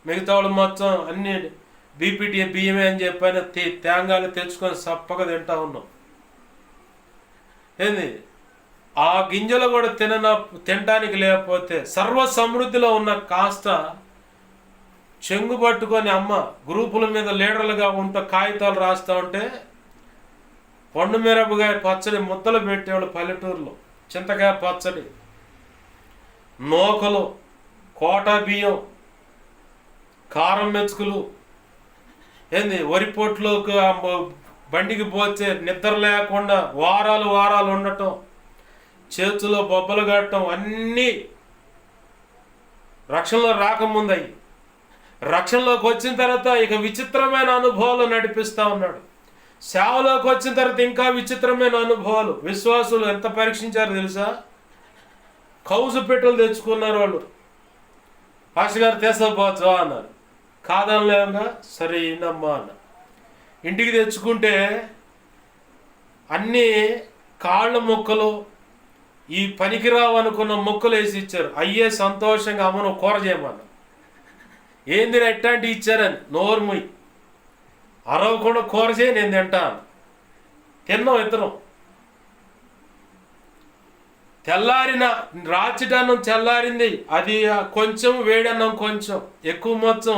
మిగతా వాళ్ళు మొత్తం అన్ని బీపీటీ బియ్యమే అని చెప్పని తేంగాలు తెచ్చుకొని సప్పగా తింటా ఉన్నాం. ఏంది ఆ గింజలు కూడా తినడానికి లేకపోతే సర్వ సమృద్ధిలో ఉన్న కాస్త చెంగు పట్టుకొని అమ్మ గ్రూపుల మీద లీడర్లుగా ఉంటూ కాగితాలు రాస్తూ ఉంటే పండు మిరపకాయ పచ్చడి ముద్దలు పెట్టేవాళ్ళు పల్లెటూరులో, చింతకాయ పచ్చడి, నూకలు, కోటా బియ్యం, కారం మెతుకులు, ఏంది వరి పొట్లోకి బండికి పోతే నిద్ర లేకుండా వారాలు వారాలు ఉండటం, చేతుల్లో బొబ్బలు కట్టడం, అన్నీ రక్షణలో రాకముందు అయ్యి రక్షణలోకి వచ్చిన తర్వాత ఇక విచిత్రమైన అనుభవాలు నడిపిస్తూ ఉన్నాడు. సేవలోకి వచ్చిన తర్వాత ఇంకా విచిత్రమైన అనుభవాలు. విశ్వాసులు ఎంత పరీక్షించారో తెలుసా? కౌసు పెట్టులు తెచ్చుకున్నారు వాళ్ళు. పాస్టర్ గారు తీసుకోపోవచ్చా అన్నారు, కాదనలేముగా, సరే ఇనమ్మా అన్న. ఇంటికి తెచ్చుకుంటే అన్నీ కాళ్ళ ముక్కలు, ఈ పనికిరావు అనుకున్న ముక్కలు వేసి ఇచ్చారు. అయ్యే సంతోషంగా అమ్మను కూర చేయమన్నా. ఏంది ఎట్లాంటి ఇచ్చారని నోరుముయి అరవకుండా కూర చేయి, నేను తింటాను. తిన్నాం ఇద్దరం. తెల్లారిన రాచిటన్నం తెల్లారింది, అది కొంచెం వేడన్నం కొంచెం ఎక్కువ మొత్తం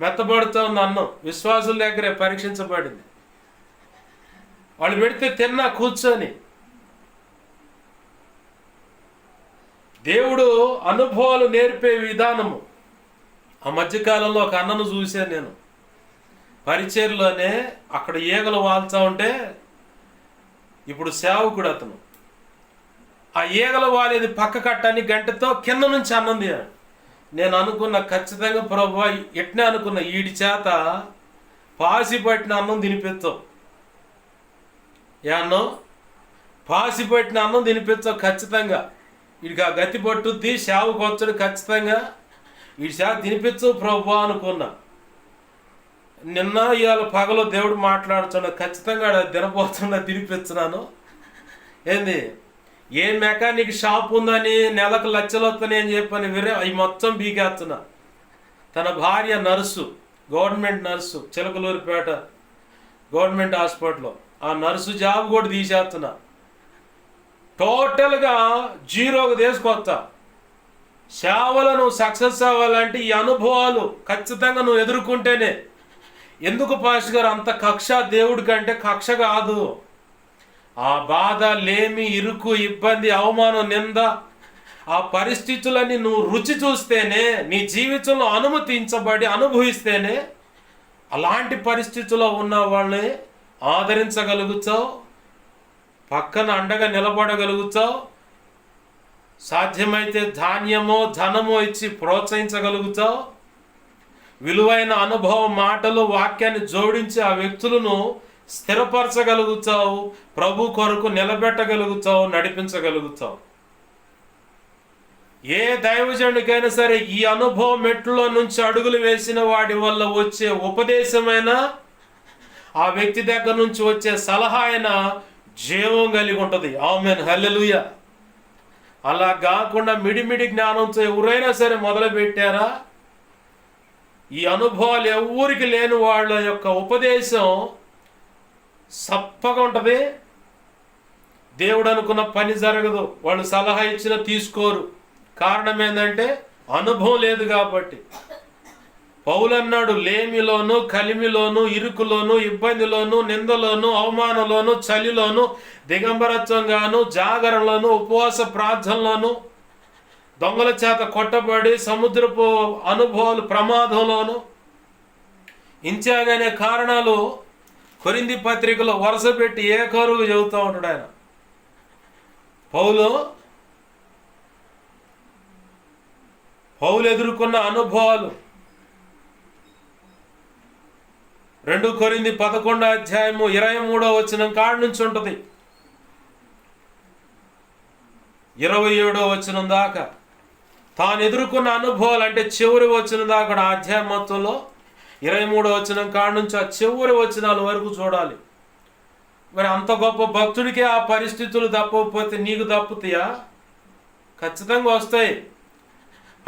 మెత్తబడుతూ ఉంది అన్నం. విశ్వాసుల దగ్గరే పరీక్షించబడింది. వాళ్ళు పెడితే తిన్నా కూర్చొని. దేవుడు అనుభవాలు నేర్పే విధానము. ఆ మధ్యకాలంలో ఒక అన్నను చూశాను నేను, పరిచర్లోనే అక్కడ ఈగలు వాల్చా ఉంటే, ఇప్పుడు సేవకుడు అతను. ఆ ఈగలు వాలేది పక్క కట్టని గంటతో కింద నుంచి అన్నం తిన్నాడు. నేను అనుకున్న ఖచ్చితంగా ప్రభువా, ఎట్నే అనుకున్న ఈడి చేత పాసి పట్టిన అన్నం తినిపించావు. ఏ అన్నం? పాసి పట్టిన అన్నం తినిపించావు ఖచ్చితంగా. వీడికి ఆ గతి పట్టుద్ది, సేవకు వచ్చాడు ఖచ్చితంగా, వీడి సేవ తినిపించవు ప్రభువా అనుకున్నా. నిన్న ఇవాళ పగలో దేవుడు మాట్లాడుతున్నాడు, ఖచ్చితంగా తినపోతున్నా తినిపించున్నాను. ఏంది ఏ మెకానిక్ షాప్ ఉందని నెలకు లక్షలు వస్తాయి అని చెప్పని వేరే అవి మొత్తం బీకేస్తున్నా. తన భార్య nurse, government nurse, Chilakaluripet government హాస్పిటల్లో ఆ నర్సు జాబ్ కూడా తీసేస్తున్నా. టోటల్గా జీరోకి తీసుకొస్తా. సేవలో నువ్వు సక్సెస్ అవ్వాలంటే ఈ అనుభవాలు ఖచ్చితంగా నువ్వు ఎదుర్కొంటేనే. ఎందుకు పాస్టర్ గారు అంత కక్ష దేవుడి కంటే? కక్ష కాదు, ఆ బాధ, లేమి, ఇరుకు, ఇబ్బంది, అవమానం, నింద, ఆ పరిస్థితులన్నీ నువ్వు రుచి చూస్తేనే, నీ జీవితంలో అనుమతించబడి అనుభవిస్తేనే అలాంటి పరిస్థితుల్లో ఉన్న వాళ్ళని ఆదరించగలుగుతావు, పక్కన అండగా నిలబడగలుగుతావు, సాధ్యమైతే ధాన్యమో ధనమో ఇచ్చి ప్రోత్సహించగలుగుతావు, విలువైన అనుభవం, మాటలు, వాక్యాన్ని జోడించి ఆ వ్యక్తులను స్థిరపరచగలుగుతావు, ప్రభు కొరకు నిలబెట్టగలుగుతావు, నడిపించగలుగుతావు. ఏ దైవజనుడికైనా సరే ఈ అనుభవం మెట్లలో నుంచి అడుగులు వేసిన వాడి వల్ల వచ్చే ఉపదేశమైనా, ఆ వ్యక్తి దగ్గర నుంచి వచ్చే సలహా అయినా జీవం కలిగి ఉంటుంది. ఆమేన్, హల్లెలూయా. అలా కాకుండా మిడిమిడి జ్ఞానంతో ఎవరైనా సరే మొదలు పెట్టారా, ఈ అనుభవాలు ఎవరికి లేని వాళ్ళ యొక్క ఉపదేశం సప్పగా ఉంటుంది. దేవుడు అనుకున్న పని జరగదు. వాళ్ళు సలహా ఇచ్చినా తీసుకోరు. కారణం ఏంటంటే అనుభవం లేదు కాబట్టి. పౌలన్నాడు, లేమిలోను, కలిమిలోను, ఇరుకులోను, ఇబ్బందిలోను, నిందలోను, అవమానంలోను, చలిలోను, దిగంబరత్వంగాను, జాగరణలోను, ఉపవాస ప్రార్థనలోను, దొంగల చేత కొట్టబడి సముద్రపు అనుభవాలు ప్రమాదంలోను, ఇంచాగనే కారణాలు కొరింథీ పత్రికలో వరుస పెట్టి ఏకరువు చెబుతూ ఉంటాడు ఆయన. పౌలు ఎదుర్కొన్న అనుభవాలు 2 కొరింథీ 11:23 కాడ నుంచి ఉంటుంది 27 దాకా తాను ఎదుర్కొన్న అనుభవాలు, అంటే చివరి వచనం దాకా ఆ అధ్యాయం మొత్తంలో 23 కాడ నుంచి ఆ చివరి వచనాల వరకు చూడాలి. మరి అంత గొప్ప భక్తుడికే ఆ పరిస్థితులు తప్పకపోతే నీకు తప్పుతాయా? ఖచ్చితంగా వస్తాయి.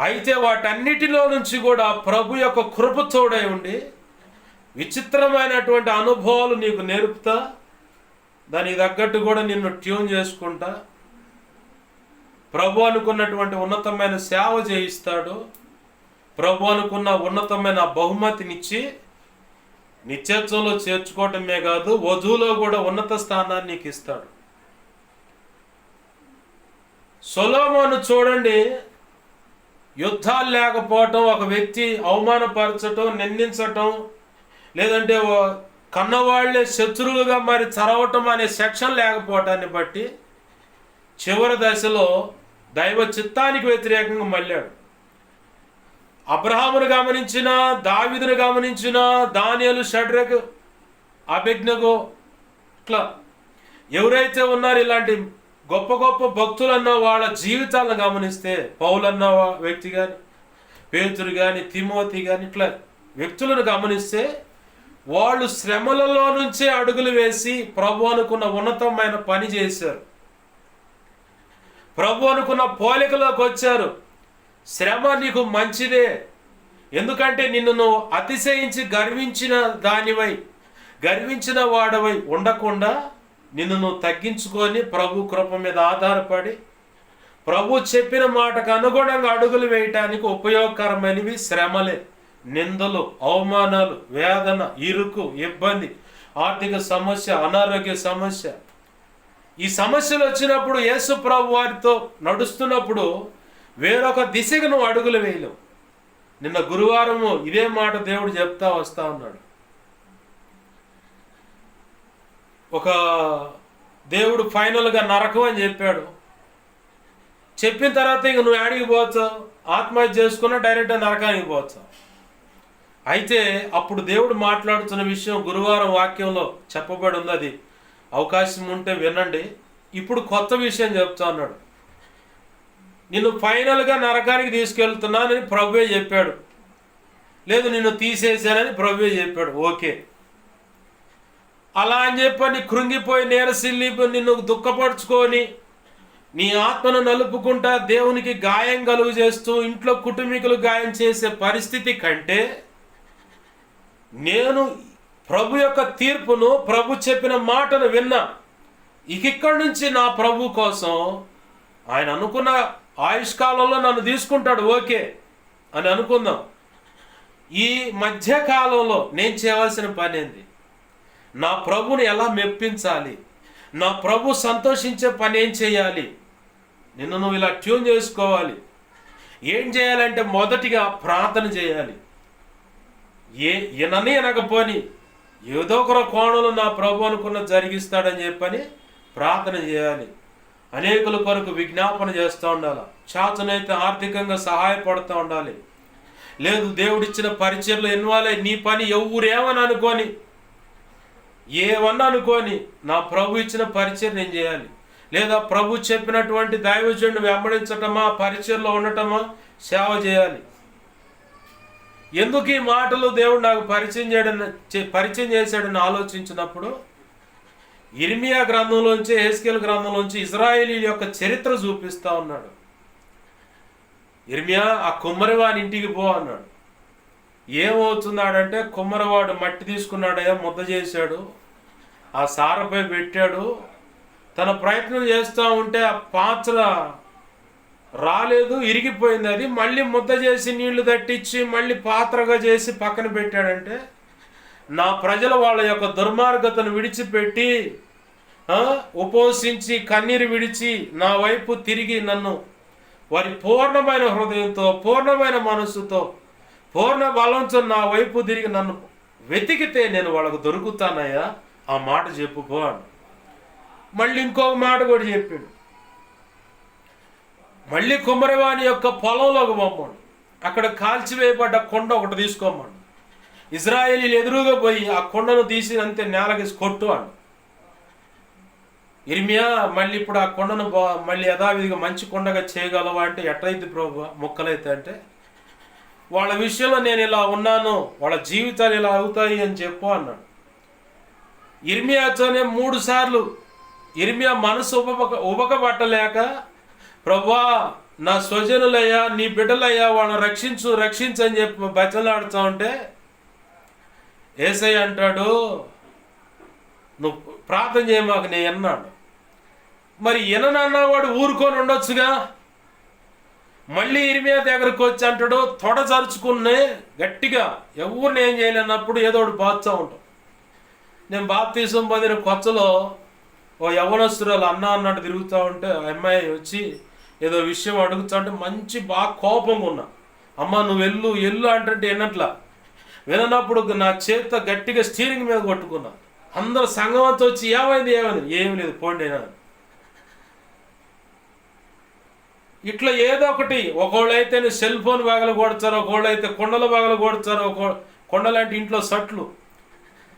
అయితే వాటన్నిటిలో నుంచి కూడా ప్రభు యొక్క కృప తోడై ఉండి విచిత్రమైనటువంటి అనుభవాలు నీకు నేర్పుతా, దానికి తగ్గట్టు కూడా నిన్ను ట్యూన్ చేసుకుంటా, ప్రభు అనుకున్నటువంటి ఉన్నతమైన సేవ చేయిస్తాడు. ప్రభు అనుకున్న ఉన్నతమైన బహుమతినిచ్చి నిత్యత్వంలో చేర్చుకోవటమే కాదు, వధువులో కూడా ఉన్నత స్థానాన్ని నీకు ఇస్తాడు. సొలొమోను చూడండి, యుద్ధాలు లేకపోవటం, ఒక వ్యక్తి అవమానపరచటం, నిందించటం, లేదంటే కన్నవాళ్లే శత్రువులుగా మరి చరవటం అనే సెక్షన్ లేకపోవటాన్ని బట్టి చివరి దశలో దైవ చిత్తానికి వ్యతిరేకంగా మళ్ళాడు. అబ్రహామును గమనించిన, దావీదును గమనించిన, దానియేలు, షడ్రకు, అబేద్నెగో, ఇట్లా ఎవరైతే ఉన్నారో ఇలాంటి గొప్ప గొప్ప భక్తులన్న వాళ్ళ జీవితాలను గమనిస్తే, పౌలన్న వ్యక్తి కానీ, పేతురు కానీ, తిమోతి కానీ, ఇట్లా వ్యక్తులను గమనిస్తే వాళ్ళు శ్రమలలో నుంచే అడుగులు వేసి ప్రభు అనుకున్న ఉన్నతమైన పని చేశారు. ప్రభు అనుకున్న పోలికలోకి వచ్చారు. శ్రమ నీకు మంచిదే, ఎందుకంటే నిన్ను నువ్వు అతిశయించి గర్వించిన వాడవై ఉండకుండా నిన్ను నువ్వు తగ్గించుకొని ప్రభు కృప మీద ఆధారపడి ప్రభు చెప్పిన మాటకు అనుగుణంగా అడుగులు వేయటానికి ఉపయోగకరమైనవి శ్రమలే. నిందలు, అవమానాలు, వేదన, ఇరుకు, ఇబ్బంది, ఆర్థిక సమస్య, అనారోగ్య సమస్య, ఈ సమస్యలు వచ్చినప్పుడు యేసు ప్రభు వారితో నడుస్తున్నప్పుడు వేరొక దిశగా నువ్వు అడుగులు వేయలేవు. నిన్న గురువారము ఇదే మాట దేవుడు చెప్తా వస్తా ఉన్నాడు. ఒక దేవుడు ఫైనల్గా నరకం అని చెప్పాడు. చెప్పిన తర్వాత ఇంక నువ్వు ఆడికి పోవచ్చావు, ఆత్మహత్య చేసుకున్నా డైరెక్ట్గా నరకానికి పోవచ్చావు. అయితే అప్పుడు దేవుడు మాట్లాడుతున్న విషయం గురువారం వాక్యంలో చెప్పబడి ఉంది. అది అవకాశం ఉంటే వినండి. ఇప్పుడు కొత్త విషయం చెప్తా ఉన్నాడు. నిన్ను ఫైనల్గా నరకానికి తీసుకెళ్తున్నానని ప్రభువే చెప్పాడు, లేదు నిన్ను తీసేశానని ప్రభువే చెప్పాడు. ఓకే, అలా అని చెప్పని కృంగిపోయి నీరసిల్లి నిన్ను దుఃఖపరుచుకొని నీ ఆత్మను నలుపుకుంటా దేవునికి గాయం కలుగు చేస్తూ ఇంట్లో కుటుంబీకులు గాయం చేసే పరిస్థితి కంటే నేను ప్రభు యొక్క తీర్పును, ప్రభు చెప్పిన మాటను విన్నా, ఇక్కడి నుంచి నా ప్రభు కోసం ఆయన అనుకున్న ఆయుష్కాలంలో నన్ను తీసుకుంటాడు, ఓకే అని అనుకుందాం. ఈ మధ్యకాలంలో నేను చేయవలసిన పని ఏంది? నా ప్రభుని ఎలా మెప్పించాలి? నా ప్రభు సంతోషించే పని ఏం చేయాలి? నిన్ను నువ్వు ఇలా ట్యూన్ చేసుకోవాలి. ఏం చేయాలంటే మొదటిగా ప్రార్థన చేయాలి. ఈయనని అనకపోని ఏదో ఒక కోణంలో నా ప్రభు అనుకున్న జరిగిస్తాడని చెప్పని ప్రార్థన చేయాలి. అనేకుల కొరకు విజ్ఞాపన చేస్తూ ఉండాలి. చాతనైతే ఆర్థికంగా సహాయపడుతూ ఉండాలి. లేదు దేవుడిచ్చిన పరిచర్లు ఇన్వాల్వ్ అయ్యి నీ పని ఎవరేమని అనుకొని ఏమన్నా అనుకొని నా ప్రభు ఇచ్చిన పరిచయం నేను చేయాలి. లేదా ప్రభు చెప్పినటువంటి దైవజనుడిని వెంబడించటమా, పరిచయంలో ఉండటమా, సేవ చేయాలి. ఎందుకు ఈ మాటలు దేవుడు నాకు పరిచయం చేశాడని ఆలోచించినప్పుడు ఇర్మియా గ్రంథంలోంచి, హెస్కేల్ గ్రంథంలోంచి ఇజ్రాయేలీల యొక్క చరిత్ర చూపిస్తా ఉన్నాడు. ఇర్మియా, ఆ కుమ్మరివాని ఇంటికి పో అన్నాడు. ఏమవుతున్నాడంటే కుమ్మరివాడు మట్టి తీసుకున్నాడయ్యా, ముద్ద చేశాడు, ఆ సారపై పెట్టాడు, తన ప్రయత్నం చేస్తూ ఉంటే ఆ పాత్ర రాలేదు, ఇరిగిపోయింది. అది మళ్ళీ ముద్ద చేసి నీళ్లు తట్టించి మళ్ళీ పాత్రగా చేసి పక్కన పెట్టాడంటే, నా ప్రజలు వాళ్ళ యొక్క దుర్మార్గతను విడిచిపెట్టి ఉపవసించి కన్నీరు విడిచి నా వైపు తిరిగి నన్ను వారి పూర్ణమైన హృదయంతో, పూర్ణమైన మనస్సుతో, పూర్ణ బలంతో నా వైపు తిరిగి నన్ను వెతికితే నేను వాళ్ళకు దొరుకుతానయ్యా, ఆ మాట చెప్పుకో అని. మళ్ళీ ఇంకొక మాట కూడా చెప్పిండు. మళ్ళీ కుమ్మరివాని యొక్క పొలంలోకి పంపండి, అక్కడ కాల్చివేయబడ్డ కొండ ఒకటి తీసుకోమని. ఇజ్రాయేలీలు ఎదురుగా పోయి ఆ కొండను తీసి అంతే నేలకి కొట్టు అని. ఇర్మియా మళ్ళీ ఇప్పుడు ఆ కొండను మళ్ళీ యథావిధిగా మంచి కొండగా చేయగలవా అంటే, ఎట్లయితే ప్రభు ముక్కలైతే అంటే, వాళ్ళ విషయంలో నేను ఇలా ఉన్నాను, వాళ్ళ జీవితాలు ఇలా అవుతాయి అని చెప్పు అన్నాడు. ఇర్మియాతోనే 3 సార్లు ఇర్మియా మనసు ఉబకబట్టలేక, ప్రభువా నా స్వజనులయ్యా, నీ బిడ్డలయ్యా, వాళ్ళని రక్షించు రక్షించు అని చెప్పి బచ్చలాడుతూ ఉంటే యేసయ్య అంటాడు, నువ్వు ప్రార్థన చేయమాకు నేను అన్నాడు. మరి ఎననన్నవాడు ఊరుకొని ఉండొచ్చుగా. మళ్ళీ ఇర్మియా దగ్గరకు వచ్చి అంటాడు, తొడ జరుచుకునే గట్టిగా ఎవరిని ఏం చేయలేనప్పుడు ఏదో ఒకటి బాధుతూ ఉంటాం. నేను బాప్తీసం పొందిన కొత్తలో ఓ యవనస్తురాలు అన్న అన్నట్టు తిరుగుతూ ఉంటే ఆ అమ్మాయి వచ్చి ఏదో విషయం అడుగుతూ ఉంటే మంచి బాగా కోపంగా ఉన్నా. అమ్మ నువ్వు ఎల్లు అంటే వినట్లా. వినప్పుడు నా చేత గట్టిగా స్టీరింగ్ మీద కొట్టుకున్నా. అందరూ సంఘంతో వచ్చి ఏమైంది ఏమి లేదు పోండి. ఇట్లా ఏదో ఒకటి, ఒకళ్ళైతే సెల్ ఫోన్ బాగలు కొడతారు, ఒకళ్ళైతే కొండలు బాగలు కొడతారు, కొండలాంటి ఇంట్లో సట్లు.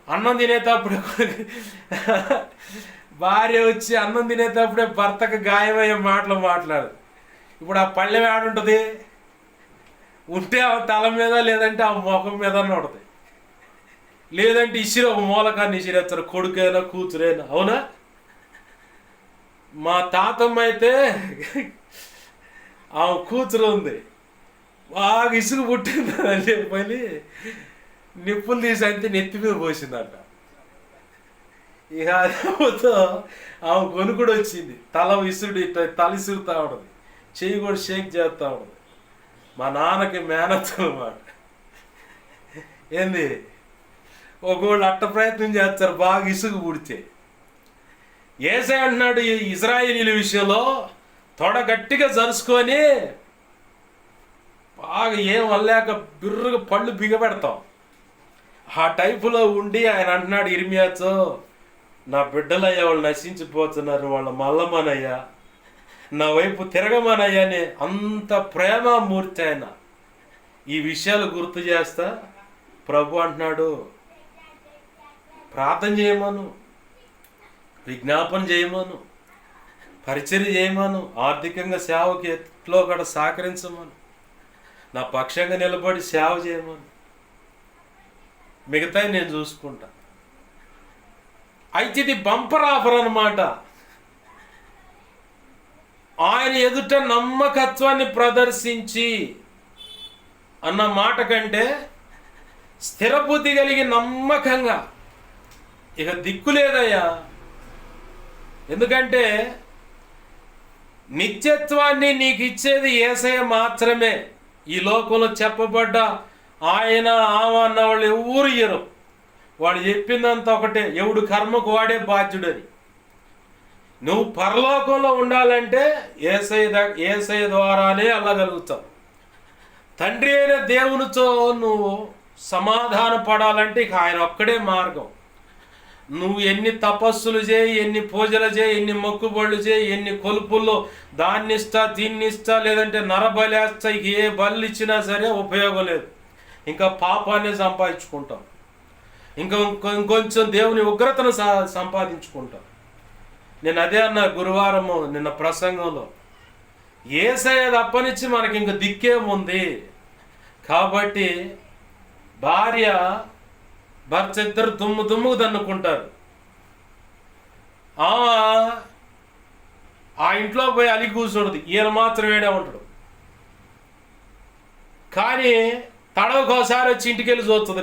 అన్నం తినేటప్పుడే భార్య వచ్చి అన్నం తినేటప్పుడే భర్తకు గాయమయ్యే మాటలు మాట్లాడు. ఇప్పుడు ఆ పళ్ళెం ఆడుంటుంది, ఉంటే ఆ తల మీద లేదంటే ఆ ముఖం మీద ఉంటుంది, లేదంటే ఇసిరి ఒక మూలకాన్ని ఇసిరేస్తారు, కొడుకైనా కూతురైనా. అవునా? మా తాతమ్మ అయితే ఆమె కూతురు ఉంది, బాగా ఇసుగు పుట్టింది అని చెప్పని నిప్పులు తీసి అంతే నెత్తి మీద పోసిందంట. ఇక అదేతో ఆమె కొనుక్కుడు వచ్చింది, తల ఇసుడు తల ఇసురుతూ ఉంటుంది, చెయ్యి కూడా షేక్ చేస్తూ ఉంటుంది. మా నాన్నకి మేనత్తు అన్నమాట. ఏంది, ఒకళ్ళు అట్ట ప్రయత్నం చేస్తారు బాగా ఇసుగు పుడితే. యేసయ్య అంటున్నాడు ఈ ఇజ్రాయేలీల విషయంలో, తొడ గట్టిగా జరుచుకొని బాగా ఏం వల్లేక బిర్రుగా పళ్ళు బిగబెడతాం. ఆ టైపులో ఉండి ఆయన అంటున్నాడు ఇర్మియాతో, నా బిడ్డలయ్యా వాళ్ళు నశించిపోతున్నారు, వాళ్ళ మల్లమనయ్యా, నా వైపు తిరగమనయ్యా అని అంత ప్రేమమూర్తి ఆయన. ఈ విషయాలు గుర్తు చేస్తా ప్రభు అంటున్నాడు, ప్రార్థన చేయమను, విజ్ఞాపన చేయమను, పరిచర్య చేయమను, ఆర్థికంగా సేవకి ఎట్లో కూడా సహకరించమను, నా పక్షంగా నిలబడి సేవ చేయమను, మిగతా నేను చూసుకుంటా. అయితే ఇది బంపర్ ఆఫర్ అన్నమాట. ఆయన ఎదుట నమ్మకత్వాన్ని ప్రదర్శించి అన్న మాట కంటే స్థిరబుద్ధి కలిగి నమ్మకంగా, ఇక దిక్కు లేదయ్యా. ఎందుకంటే నిత్యత్వాన్ని నీకు ఇచ్చేది యేసయ్య మాత్రమే. ఈ లోకంలో చెప్పబడ్డ ఆయన ఆమె అన్న వాళ్ళు ఎవరు ఇయ్యరు. వాడు చెప్పిందంతా ఒకటే, ఎవడు కర్మకు వాడే బాధ్యుడని. నువ్వు పరలోకంలో ఉండాలంటే యేసయ్య ద్వారానే వెళ్ళగలుగుతావు. తండ్రి అయిన దేవునితో నువ్వు సమాధాన పడాలంటే ఇక ఆయన ఒక్కడే మార్గం. నువ్వు ఎన్ని తపస్సులు చేయి, ఎన్ని పూజలు చేయి, ఎన్ని మొక్కుబళ్ళు చేయి, ఎన్ని కొలుపుల్లో దాన్ని ఇస్తా దీన్ని ఇస్తా లేదంటే నరబలేస్తా, ఇక ఏ బలు ఇచ్చినా సరే ఉపయోగం లేదు. ఇంకా పాపాన్ని సంపాదించుకుంటాం, ఇంకొంచెం దేవుని ఉగ్రతను సంపాదించుకుంటాం. నేను అదే అన్న గురువారము నిన్న ప్రసంగంలో, యేసయ్య తప్పనిచ్చి మనకి ఇంక దిక్కేముంది. కాబట్టి భార్య భర్త ఇద్దరు దుమ్ము దన్నుకుంటారు. ఆ ఇంట్లో పోయి అలిగి కూర్చుంటుంది, ఈయన మాత్రం ఏడే ఉంటాడు. కానీ తడవకోసారి వచ్చి ఇంటికి వెళ్ళి చూస్తుంది.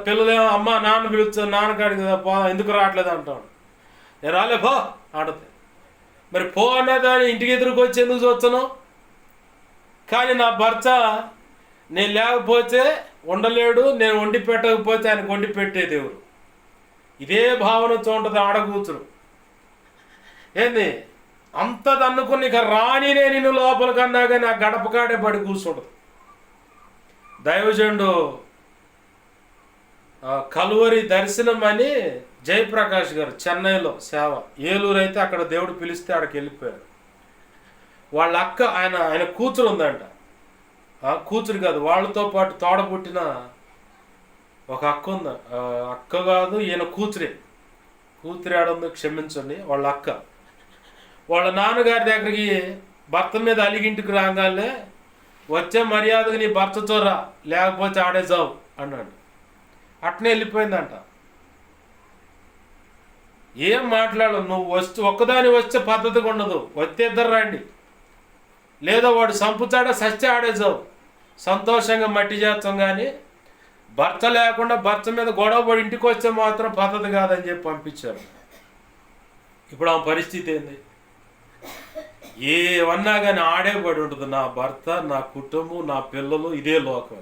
పిల్లలేమో అమ్మ నాన్న పిలుస్తుంది, నాన్నకాడికి పో, ఎందుకు రావట్లేదు అంటాడు. నేను రాలే పో ఆడుతుంది. మరి పో అన్నదాన్ని ఇంటికి ఎదురుకు వచ్చి ఎందుకు చూస్తున్నావు? కానీ నా భర్త నేను లేకపోతే ఉండలేడు, నేను వండి పెట్టకపోతే ఆయనకు వండి పెట్టేది ఎవరు? ఇదే భావనతో ఉంటుంది ఆడ కూతురు. ఏంది అంత దన్నుకుని ఇక రానినే నిన్ను లోపలికన్నా కానీ ఆ గడప కాడే పడి కూర్చుంటుంది. దైవజనుడు కలువరి దర్శనం అని జయప్రకాష్ గారు చెన్నైలో సేవ, ఏలూరు అయితే అక్కడ దేవుడు పిలిస్తే అక్కడికి వెళ్ళిపోయారు. వాళ్ళ అక్క ఆయన కూతురు ఉందంట. కూతురు కాదు, వాళ్ళతో పాటు తోడబుట్టిన ఒక అక్క ఉంది. అక్క కాదు, ఈయన కూతురే. కూతురు ఆడుందో క్షమించండి. వాళ్ళ అక్క వాళ్ళ నాన్నగారి దగ్గరికి భర్త మీద అలిగింటికి రాగానే వచ్చే మర్యాదగా నీ భర్తతో రా, లేకపోతే ఆడే జావు అన్నాడు. అట్నే వెళ్ళిపోయిందంట. ఏం మాట్లాడవు నువ్వు, ఒక్కదాని వచ్చే పద్ధతిగా ఉండదు. వచ్చే ఇద్దరు రండి, లేదా వాడు సంపుతాడా సస్తే ఆడేసావు, సంతోషంగా మట్టి చేస్తాం. కానీ భర్త లేకుండా భర్త మీద గొడవ పడి ఇంటికి వస్తే మాత్రం పద్ధతి కాదని చెప్పి పంపించారు. ఇప్పుడు ఆ పరిస్థితి ఏంది? ఏమన్నా కానీ ఆడే పడి ఉంటుంది. నా భర్త, నా కుటుంబం, నా పిల్లలు, ఇదే లోకం.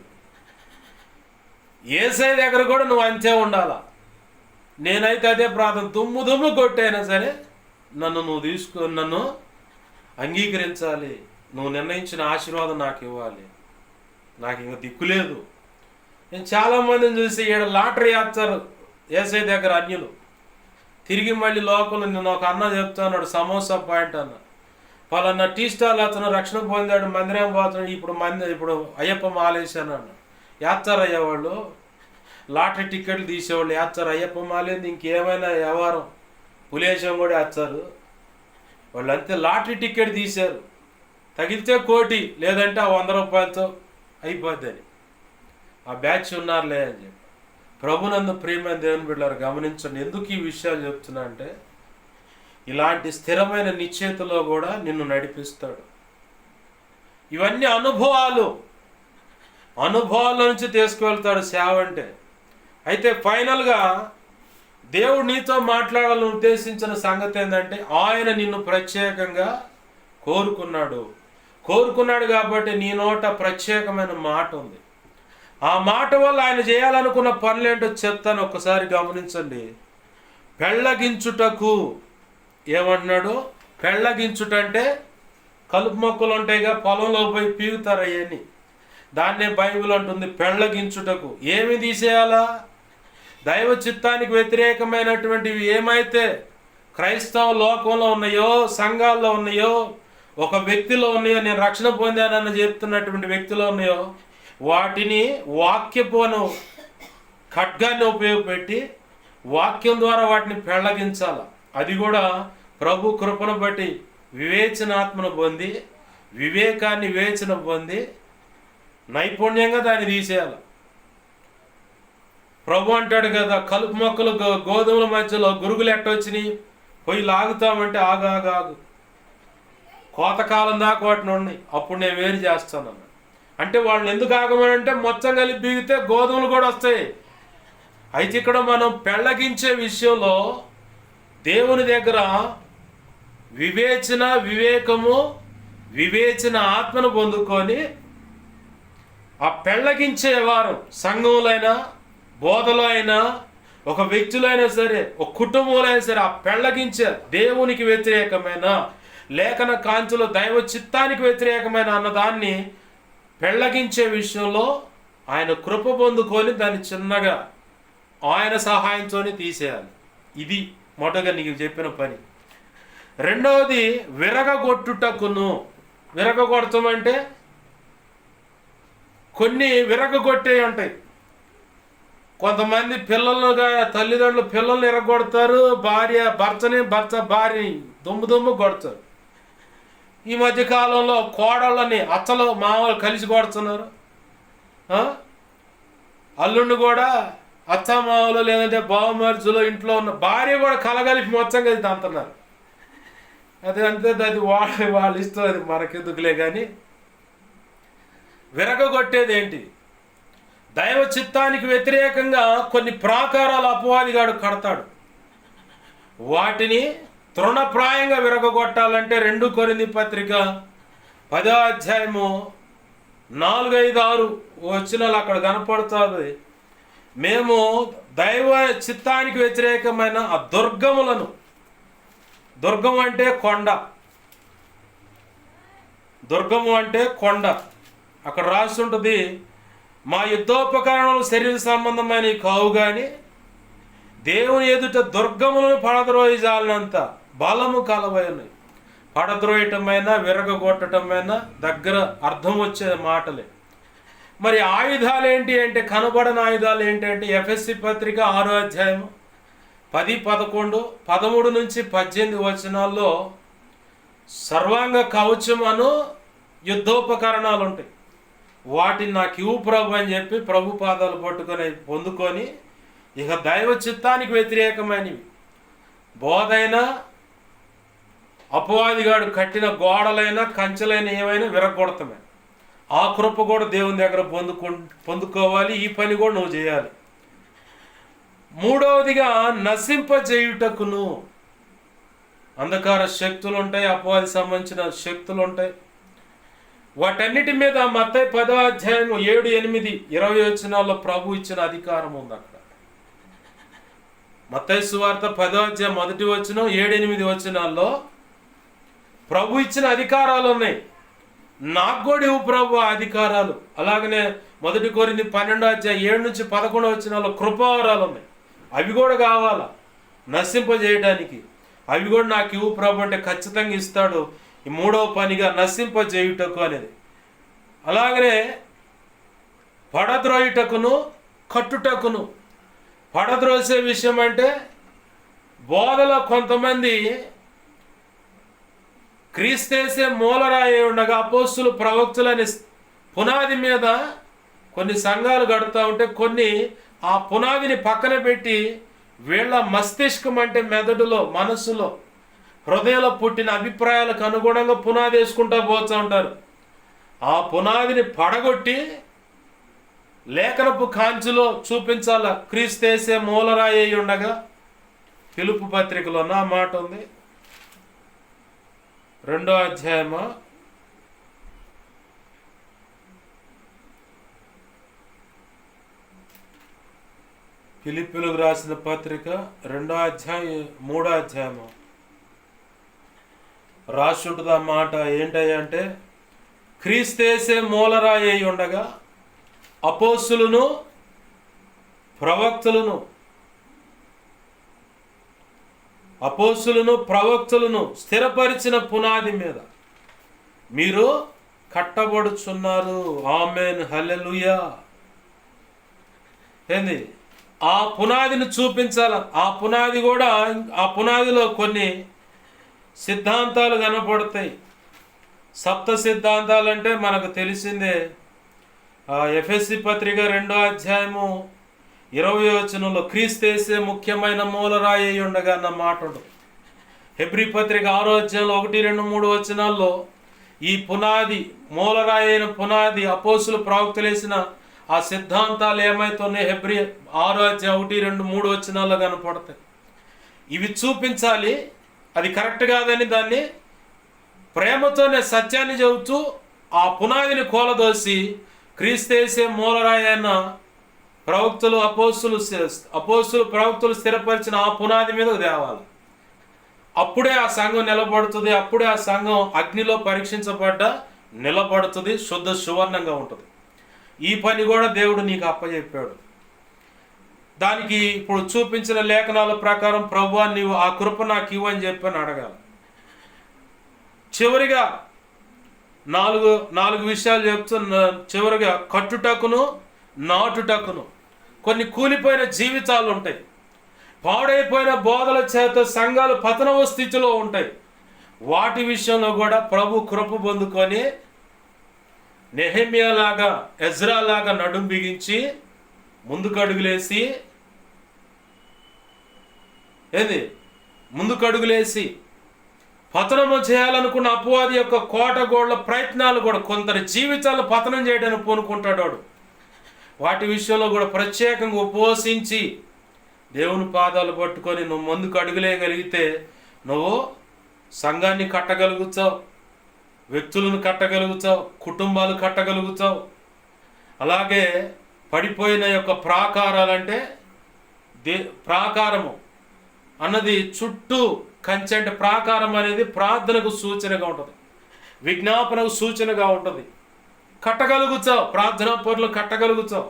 ఏసై దగ్గర కూడా నువ్వు అంతే ఉండాలా. నేనైతే అదే ప్రార్థన, దుమ్ము కొట్టైనా సరే నన్ను అంగీకరించాలి, నువ్వు నిర్ణయించిన ఆశీర్వాదం నాకు ఇవ్వాలి, నాకు ఇంకా దిక్కులేదు. నేను చాలామందిని చూసి ఈడ లాటరీ వేస్తారు ఏసై దగ్గర అన్యులు, తిరిగి మళ్ళీ లోకల్. నేను ఒక అన్న చెప్తాన్నాడు, సమోసా పాయింట్ అన్న, పలానా టీ స్టాల్ అతను రక్షణ పొందాడు, మందిరం పోతున్నాడు, ఇప్పుడు అయ్యప్ప మాలేశాను అన్న. వేస్తారయ్యా వాళ్ళు, లాటరీ టికెట్లు తీసేవాళ్ళు వేస్తారు. అయ్యప్ప మాలేంది ఇంకేమైనా వ్యవహారం, పులేశం కూడా వేస్తారు. వాళ్ళు అంతే లాటరీ టికెట్ తీశారు, తగిలితే 1 కోటి, లేదంటే 100 రూపాయలతో అయిపోద్దని. ఆ బ్యాచ్ ఉన్నారులే అని చెప్పి. ప్రభునందు ప్రియమైన దేవుని బిడ్డలారా గమనించండి. ఎందుకు ఈ విషయాలు చెప్తున్నా అంటే, ఇలాంటి స్థిరమైన నిశ్చయితలో కూడా నిన్ను నడిపిస్తాడు. ఇవన్నీ అనుభవాల నుంచి తీసుకువెళ్తాడు సేవ అంటే. అయితే ఫైనల్గా దేవుడు నీతో మాట్లాడాలని ఉద్దేశించిన సంగతి ఏంటంటే, ఆయన నిన్ను ప్రత్యేకంగా కోరుకున్నాడు కాబట్టి నీ నోట ప్రత్యేకమైన మాట ఉంది. ఆ మాట వల్ల ఆయన చేయాలనుకున్న పనులేంటో చెప్తాను, ఒక్కసారి గమనించండి. పెళ్ళగించుటకు ఏమంటున్నాడు? పెళ్ళగించుటంటే కలుపు మొక్కలు ఉంటాయిగా, పొలంలో పోయి పీగుతారు అవన్నీ, దాన్నే బైబిల్ అంటుంది పెళ్ళగించుటకు. ఏమి తీసేయాలా? దైవ చిత్తానికి వ్యతిరేకమైనటువంటివి ఏమైతే క్రైస్తవ లోకంలో ఉన్నాయో, సంఘాల్లో ఉన్నాయో, ఒక వ్యక్తిలో ఉన్నాయో, నేను రక్షణ పొందానని చెప్తున్నటువంటి వ్యక్తిలో ఉన్నాయో, వాటిని వాక్యపోను ఖడ్గాన్ని ఉపయోగపెట్టి వాక్యం ద్వారా వాటిని పెళ్ళగించాల. అది కూడా ప్రభు కృపను బట్టి వివేచనాత్మను పొంది, వివేచన పొంది నైపుణ్యంగా దాన్ని తీసేయాలి. ప్రభు అంటాడు కదా, కలుపు మొక్కలు గోధుమల మధ్యలో గురుగులు ఎట్టొచ్చినాయి, పోయి లాగుతామంటే ఆగు, కోతకాలం దాకా వాటిని ఉన్నాయి, అప్పుడు నేను వేరు చేస్తాను. అంటే వాళ్ళని ఎందుకు ఆగమనంటే మొత్తం కలిపి బీగితే గోధుమలు కూడా వస్తాయి. అయితే ఇక్కడ మనం పెళ్ళగించే విషయంలో దేవుని దగ్గర వివేచన ఆత్మను పొందుకొని ఆ పెళ్ళగించే వారం సంఘంలో అయినా, బోధలో అయినా, ఒక వ్యక్తులు అయినా సరే, ఒక కుటుంబంలో అయినా సరే, ఆ పెళ్ళగించే దేవునికి వ్యతిరేకమైన, లేఖన కాంతిలో దైవ చిత్తానికి వ్యతిరేకమైన అన్నదాన్ని పెళ్ళగించే విషయంలో ఆయన కృప పొందుకొని దాన్ని చిన్నగా ఆయన సహాయంతోనే తీసేయాలి. ఇది మొదటగా నీకు చెప్పిన పని. రెండవది విరగగొట్టుటకును. విరగొడతామంటే కొన్ని విరగొట్టే ఉంటాయి. కొంతమంది తల్లిదండ్రులు పిల్లల్ని ఎరగొడతారు, భర్త భార్యని దుమ్ము కొడతారు. ఈ మధ్యకాలంలో కోడళ్ళని అత్తలు మామూలు కలిసి కొడుతున్నారు. అల్లుండి కూడా అత్త మామూలు, లేదంటే బావమరుచులో ఇంట్లో ఉన్న భార్య కూడా కలగలిపి మొత్తం కలిసి అంటున్నారు. అది అంతే, అది వాళ్ళ ఇష్టం, అది మనకెందుకులే. కానీ విరగొట్టేది ఏంటి? దైవ చిత్తానికి వ్యతిరేకంగా కొన్ని ప్రాకారాల అపవాదిగాడు కడతాడు. వాటిని తృణప్రాయంగా విరగొట్టాలంటే 2 కొరింథీ పత్రిక 10వ అధ్యాయము 4, 5, 6 వచనాలు అక్కడ కనపడుతుంది. మేము దైవ చిత్తానికి వ్యతిరేకమైన ఆ దుర్గములను, దుర్గం అంటే కొండ, దుర్గము అంటే కొండ, అక్కడ రాసి ఉంటుంది, మా యుద్ధోపకరణలు శరీర సంబంధమైనవి కావు కానీ దేవుని ఎదుట దుర్గములను పడద్రోయజాలినంత బలము కలవై ఉన్నాయి. పడద్రోయటమైనా విరగొట్టటమైనా దగ్గర అర్థం వచ్చే మాటలే. మరి ఆయుధాలు ఏంటి అంటే, కనబడని ఆయుధాలు ఏంటి అంటే, ఎఫెసీ పత్రిక 6వ అధ్యాయం 10, 11, 13 నుంచి 18 వచనాల్లో సర్వాంగ కవచం అను యుద్ధోపకరణాలు ఉంటాయి. వాటిని నాకు ఇవ్వు ప్రభు అని చెప్పి ప్రభు పాదాలు పట్టుకొని పొందుకొని, ఇక దైవ చిత్తానికి వ్యతిరేకమైనవి బోధైనా, అపవాదిగాడు కట్టిన గోడలైనా కంచెలైనా ఏమైనా విరగొడతామే. ఆ కృప కూడా దేవుని దగ్గర పొందుకోవాలి. ఈ పని కూడా నువ్వు చేయాలి. 3వదిగా నశింపజేయుటకును. అంధకార శక్తులు ఉంటాయి, అపవాది సంబంధించిన శక్తులు ఉంటాయి. వాటన్నిటి మీద మత్తయి 10వ అధ్యాయం 7, 8, 20 వచనాల్లో ప్రభు ఇచ్చిన అధికారం ఉంది. అక్కడ మత్తయి సువార్త 10వ అధ్యాయం 1వ వచనం 7, 8 వచనాల్లో ప్రభు ఇచ్చిన అధికారాలు ఉన్నాయి. నాకు కూడా ఇవ్వు ప్రభు ఆ అధికారాలు. అలాగనే 1 కొరింథీ 12వ అధ్యాయం 7 నుంచి 11 వచనాల్లో కృపావరాలు ఉన్నాయి. అవి కూడా కావాలా నశింపజేయడానికి. అవి కూడా నాకు ఇవ్వు ప్రభు అంటే ఖచ్చితంగా ఇస్తాడు. ఈ 3వ పనిగా నశింపజేయుటకు అనేది. అలాగనే పడద్రోయుటకును కట్టుటకును. పడద్రోసే విషయం అంటే, బోధలో కొంతమంది క్రీస్తేసే మూలరాయి ఉండగా అపోస్తులు ప్రవక్తులని పునాది మీద కొన్ని సంఘాలు గడుతూ ఉంటే, కొన్ని ఆ పునాదిని పక్కన పెట్టి వీళ్ళ మస్తిష్కం అంటే మెదడులో, మనస్సులో, హృదయంలో పుట్టిన అభిప్రాయాలకు అనుగుణంగా పునాది వేసుకుంటూ పోతూ ఉంటారు. ఆ పునాదిని పడగొట్టి లేఖనపు కాంచులో చూపించాల. క్రీస్తేసే మూలరాయి ఉండగా పిలుపు పత్రికలో నా మాట ఉంది, 2వ అధ్యాయము 'ఫిలిప్పీలకు రాసిన పత్రిక 2వ అధ్యాయం 3వ అధ్యాయము రాసి ఉంటుంది. ఆ మాట ఏంటంటే, క్రీస్తేసే మూలరాయి ఉండగా అపోస్తులను ప్రవక్తలను స్థిరపరిచిన పునాది మీద మీరు కట్టబడుచున్నారు. ఆమేన్, హల్లెలూయా. ఏంది? ఆ పునాదిని చూపించాల. ఆ పునాది కూడా, ఆ పునాదిలో కొన్ని సిద్ధాంతాలు కనపడతాయి. సప్త సిద్ధాంతాలు అంటే మనకు తెలిసిందే. ఎఫెసీ పత్రిక 2వ అధ్యాయము 20వ వచనంలో క్రీస్తేసే ముఖ్యమైన మూలరాయి ఉండగా అన్న మాట ఉంటుంది. హెబ్రీ పత్రిక 6వ అధ్యాయంలో 1, 2, 3 వచనాల్లో ఈ పునాది, మూలరాయి అయిన పునాది, అపోస్తులు ప్రవక్తలేసిన ఆ సిద్ధాంతాలు ఏమైతున్నాయి హెబ్రీ 6వ అధ్యాయం 1, 2, 3 వచనాల్లో కనపడతాయి. ఇవి చూపించాలి. అది కరెక్ట్ కాదని దాన్ని ప్రేమతోనే సత్యాన్ని చెబుతూ ఆ పునాదిని కూలదోసి క్రీస్తేసే మూలరాయి అయిన అపోస్తులు ప్రవక్తలు స్థిరపరిచిన ఆ పునాది మీద తేవాలి. అప్పుడే ఆ సంఘం నిలబడుతుంది. అప్పుడే ఆ సంఘం అగ్నిలో పరీక్షించబడ్డ నిలబడుతుంది, శుద్ధ సువర్ణంగా ఉంటుంది. ఈ పని కూడా దేవుడు నీకు అప్పచెప్పాడు. దానికి ఇప్పుడు చూపించిన లేఖనాల ప్రకారం ప్రభువా నీవు ఆ కృప నాకు ఇవ్వని చెప్పని అడగాలి. చివరిగా నాలుగు విషయాలు చెప్తున్నా. చివరిగా కట్టుటకును నాటుటకును. కొన్ని కూలిపోయిన జీవితాలు ఉంటాయి. పాడైపోయిన బోధల చేత సంఘాలు పతనవ స్థితిలో ఉంటాయి. వాటి విషయంలో కూడా ప్రభు కృప పొందుకొని నెహెమ్యాలాగా, ఎజ్రాలాగా నడుం బిగించి ముందుకడుగులేసి పతనము చేయాలనుకున్న అపవాది యొక్క కోటగోళ్ల ప్రయత్నాలు కూడా కొందరి జీవితాలను పతనం చేయడానికి పూనుకుంటాడు వాడు. వాటి విషయంలో కూడా ప్రత్యేకంగా ఉపవసించి దేవుని పాదాలు పట్టుకొని నువ్వు ముందుకు అడుగులేయగలిగితే నువ్వు సంఘాన్ని కట్టగలుగుతావు, వ్యక్తులను కట్టగలుగుతావు, కుటుంబాలు కట్టగలుగుతావు. అలాగే పడిపోయిన యొక్క ప్రాకారాలంటే ప్రాకారము అన్నది చుట్టూ కంచె, అంటే ప్రాకారం అనేది ప్రార్థనకు సూచనగా ఉంటుంది, విజ్ఞాపనకు సూచనగా ఉంటుంది. కట్టగలుగుతావు, ప్రార్థనా పనులు కట్టగలుగుతావు.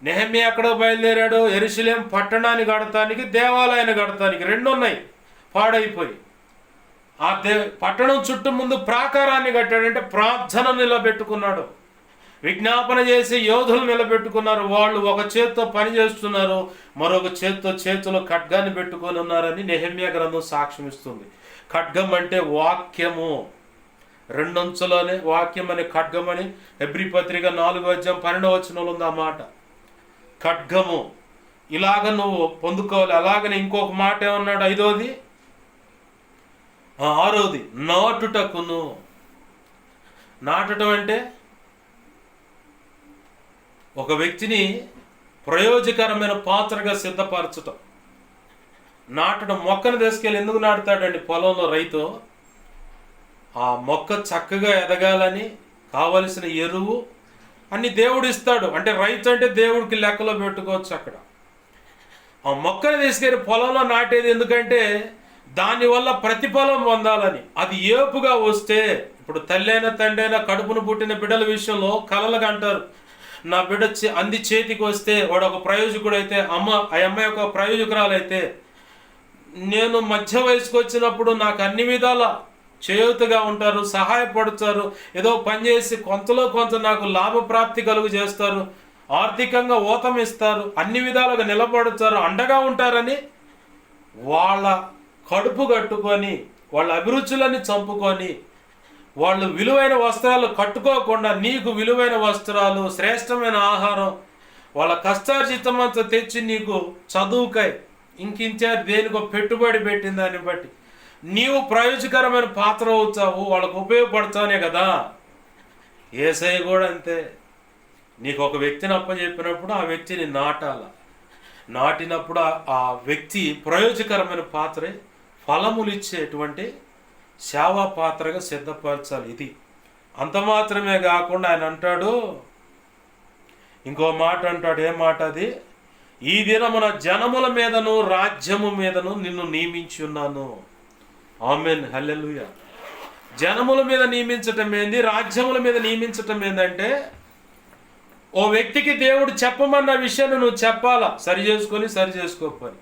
నెహెమ్యా ఎక్కడో బయలుదేరాడు, యెరూషలేం పట్టణాన్ని కడతానికి, దేవాలయాన్ని కడతానికి, రెండు ఉన్నాయి పాడైపోయి. ఆ పట్టణం చుట్టూ ముందు ప్రాకారాన్ని కట్టాడంటే ప్రార్థన నిలబెట్టుకున్నాడు, విజ్ఞాపన చేసి యోధులు నిలబెట్టుకున్నారు. వాళ్ళు ఒక చేత్తో పని చేస్తున్నారు, మరొక చేతిలో ఖడ్గాన్ని పెట్టుకొని ఉన్నారని నెహెమ్యా గ్రంథం సాక్ష్యం ఇస్తుంది. ఖడ్గం అంటే వాక్యము, రెండంచులోనే వాక్యం అనే ఖడ్గం అని హెబ్రీ పత్రిక 4:12 ఉంది ఆ మాట. ఖడ్గము ఇలాగ నువ్వు పొందుకోవాలి. అలాగనే ఇంకొక మాట ఏమన్నాడు, 5వది 6వది నాటుటకును. నాటటం అంటే ఒక వ్యక్తిని ప్రయోజకరమైన పాత్రగా సిద్ధపరచటం. నాటడం, మొక్కను తీసుకెళ్ళి ఎందుకు నాటుతాడండి పొలంలో రైతు? ఆ మొక్క చక్కగా ఎదగాలని కావలసిన ఎరువు అన్ని దేవుడు ఇస్తాడు. అంటే రైతు అంటే దేవుడికి లెక్కలో పెట్టుకోవచ్చు. అక్కడ ఆ మొక్కను తీసుకెళ్ళి పొలంలో నాటేది ఎందుకంటే దానివల్ల ప్రతిఫలం పొందాలని. అది ఏపుగా వస్తే, ఇప్పుడు తల్లైన తండ్రైనా కడుపును పుట్టిన బిడ్డల విషయంలో కలలుగా అంటారు, నా బిడ్డ అంది చేతికి వస్తే వాడు ఒక ప్రయోజకుడు అయితే, ఆ అమ్మాయి ఒక ప్రయోజకురాలైతే, నేను మధ్య వయసుకు వచ్చినప్పుడు నాకు అన్ని విధాల చేయూతగా ఉంటారు, సహాయపడతారు, ఏదో పనిచేసి కొంతలో కొంత నాకు లాభప్రాప్తి కలుగు చేస్తారు, ఆర్థికంగా ఊతం ఇస్తారు, అన్ని విధాలుగా నిలబడతారు, అండగా ఉంటారని వాళ్ళ కడుపు కట్టుకొని వాళ్ళ అభిరుచులని చంపుకొని వాళ్ళు విలువైన వస్త్రాలు కట్టుకోకుండా నీకు విలువైన వస్త్రాలు, శ్రేష్టమైన ఆహారం, వాళ్ళ కష్టార్జితమంతా తెచ్చి నీకు చదువుకై ఇంకించా దేనికో పెట్టుబడి పెట్టిన దాన్ని బట్టి నీవు ప్రయోజకరమైన పాత్ర అవుతావు, వాళ్ళకు ఉపయోగపడతానే కదా. యేసయ్య కూడా అంతే. నీకు ఒక వ్యక్తిని అప్పచెప్పినప్పుడు ఆ వ్యక్తిని నాటాల. నాటినప్పుడు ఆ వ్యక్తి ప్రయోజకరమైన పాత్రే, ఫలములు ఇచ్చేటువంటి సేవా పాత్రగా సిద్ధపరచాలి. ఇది అంత మాత్రమే కాకుండా ఆయన అంటాడు, ఇంకో మాట అంటాడు. ఏ మాట అది? ఈ దినమున జనముల మీదను రాజ్యము మీదను నిన్ను నియమించి ఉన్నాను. ఆమెన్, హల్లెలూయా. జనముల మీద నియమించటం ఏంది, రాజ్యముల మీద నియమించటం ఏందంటే ఓ వ్యక్తికి దేవుడు చెప్పమన్న విషయాన్ని నువ్వు చెప్పాలా, సరి చేసుకోకపోని.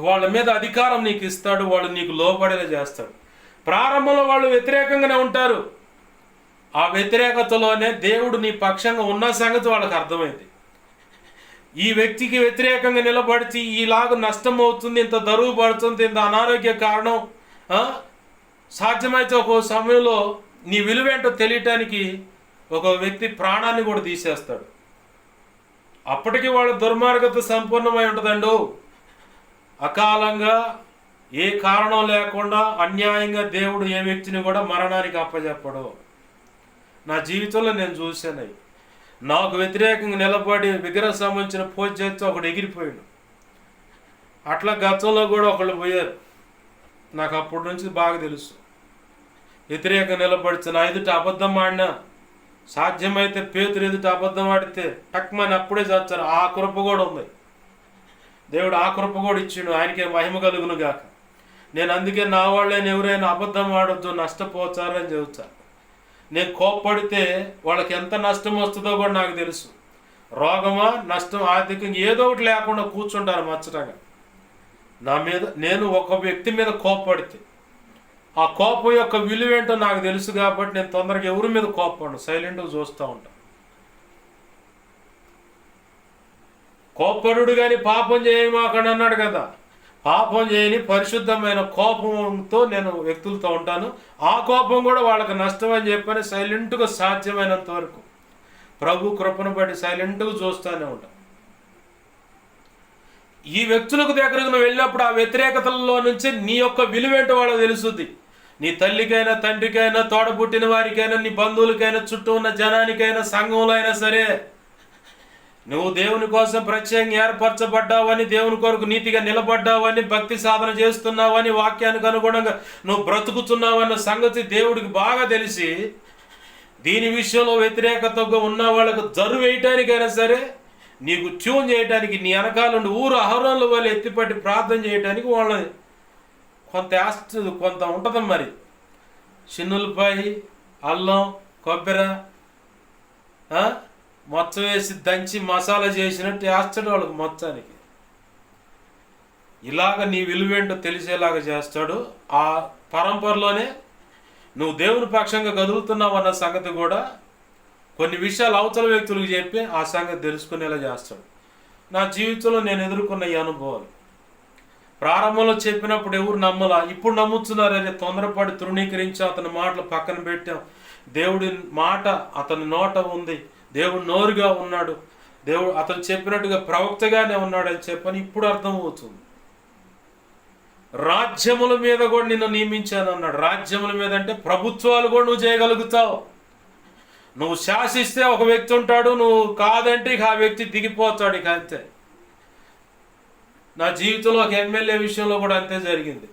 వాళ్ళ మీద అధికారం నీకు ఇస్తాడు, వాళ్ళు నీకు లోబడేలా చేస్తాడు. ప్రారంభంలో వాళ్ళు వ్యతిరేకంగానే ఉంటారు. ఆ వ్యతిరేకతలోనే దేవుడు నీ పక్షంగా ఉన్న సంగతి వాళ్ళకి అర్థమైంది. ఈ వ్యక్తికి వ్యతిరేకంగా నిలబడితే ఈలాగా నష్టం అవుతుంది, ఇంత దరువు పడుతుంది, ఇంత అనారోగ్య కారణం, సాధ్యమైతే ఒక సమయంలో నీ విలువేంటో తెలియటానికి ఒక వ్యక్తి ప్రాణాన్ని కూడా తీసేస్తాడు. అప్పటికి వాళ్ళ దుర్మార్గత సంపూర్ణమై ఉంటుందండు. అకాలంగా ఏ కారణం లేకుండా అన్యాయంగా దేవుడు ఏ వ్యక్తిని కూడా మరణానికి అప్పచెప్పడు. నా జీవితంలో నేను చూశాను. నాకు వ్యతిరేకంగా నిలబడి విగ్రహం సంబంధించిన పూజ చేస్తే ఒకడు ఎగిరిపోయాడు. అట్లా గతంలో కూడా ఒకళ్ళు పోయారు. నాకు అప్పటి నుంచి బాగా తెలుసు. వ్యతిరేకంగా నిలబడితే నా ఎదుట అబద్ధం ఆడినా, సాధ్యమైతే పేతురు ఎదుట అబద్ధం ఆడితే టక్మని అప్పుడే చేస్తారు. ఆ కృప కూడా ఉంది. దేవుడు ఆ కృప కూడా ఇచ్చిండు, ఆయనకే మహిమ కలుగును గాక. నేను అందుకే నా వాళ్ళని ఎవరైనా అబద్ధం ఆడొద్దు, నష్టపోతారని చెబుతా. నేను కోప్పడితే వాళ్ళకి ఎంత నష్టం వస్తుందో కూడా నాకు తెలుసు. రోగమా, నష్టం, ఆర్థికంగా ఏదో ఒకటి లేకుండా కూర్చుంటారు మచ్చటగా. నా మీద నేను ఒక వ్యక్తి మీద కోప్పడితే ఆ కోపం యొక్క విలువేంటో నాకు తెలుసు కాబట్టి నేను తొందరగా ఎవరి మీద కోప్పను, సైలెంట్గా చూస్తూ ఉంటాను. కోప్పడు కానీ పాపం చేయమాకండి అన్నాడు కదా. పాపం చేయని పరిశుద్ధమైన కోపంతో నేను వ్యక్తులతో ఉంటాను. ఆ కోపం కూడా వాళ్ళకి నష్టం అని చెప్పని సైలెంట్గా సాధ్యమైనంత వరకు ప్రభు కృపను బట్టి సైలెంట్గా చూస్తూనే ఉంటాను. ఈ వ్యక్తులకు దగ్గరకు నువ్వు వెళ్ళినప్పుడు ఆ వ్యతిరేకతలలో నుంచి నీ యొక్క విలువేంటో వాళ్ళకి తెలుస్తుంది. నీ తల్లికైనా, తండ్రికైనా, తోడబుట్టిన వారికైనా, నీ బంధువులకైనా, చుట్టూ ఉన్న జనానికైనా, సంఘంలో అయినా సరే నువ్వు దేవుని కోసం ప్రత్యేకంగా ఏర్పరచబడ్డావని, దేవుని కొరకు నీతిగా నిలబడ్డావని, భక్తి సాధన చేస్తున్నావని, వాక్యానికి అనుగుణంగా నువ్వు బ్రతుకుతున్నావన్న సంగతి దేవుడికి బాగా తెలిసి, దీని విషయంలో వ్యతిరేకతగా ఉన్న వాళ్ళకు జరు వేయటానికైనా సరే, నీకు ట్యూన్ చేయడానికి, నీ వెనకాల ఊరు అహరోన్ల వాళ్ళు ఎత్తిపట్టి ప్రార్థన చేయడానికి వాళ్ళని కొంత ఉంటుంది. మరి చిన్నులపాయి, అల్లం, కొబ్బరి మొత్తం వేసి దంచి మసాలా చేసినట్టు వేస్తాడు వాళ్ళకి మొత్తానికి. ఇలాగ నీ విలువేంటో తెలిసేలాగా చేస్తాడు. ఆ పరంపరలోనే నువ్వు దేవుని పక్షంగా కదులుతున్నావు అన్న సంగతి కూడా కొన్ని విషయాలు అవతల వ్యక్తులకు చెప్పి ఆ సంగతి తెలుసుకునేలా చేస్తాడు. నా జీవితంలో నేను ఎదుర్కొన్న ఈ అనుభవాలు ప్రారంభంలో చెప్పినప్పుడు ఎవరు నమ్మలా, ఇప్పుడు నమ్ముతున్నారని తొందరపడి తృణీకరించి అతని మాటలు పక్కన పెట్టాం. దేవుడి మాట అతని నోట ఉంది, దేవుడు నోరుగా ఉన్నాడు, దేవుడు అతను చెప్పినట్టుగా ప్రవక్తగానే ఉన్నాడు అని చెప్పని ఇప్పుడు అర్థమవుతుంది. రాజ్యముల మీద కూడా నిన్ను నియమించాను అన్నాడు. రాజ్యముల మీద అంటే ప్రభుత్వాలు కూడా నువ్వు చేయగలుగుతావు. నువ్వు శాసిస్తే ఒక వ్యక్తి ఉంటాడు, నువ్వు కాదంటే ఇక ఆ వ్యక్తి దిగిపోతాడు. ఇక అంతే. నా జీవితంలో ఒక ఎమ్మెల్యే విషయంలో కూడా అంతే జరిగింది.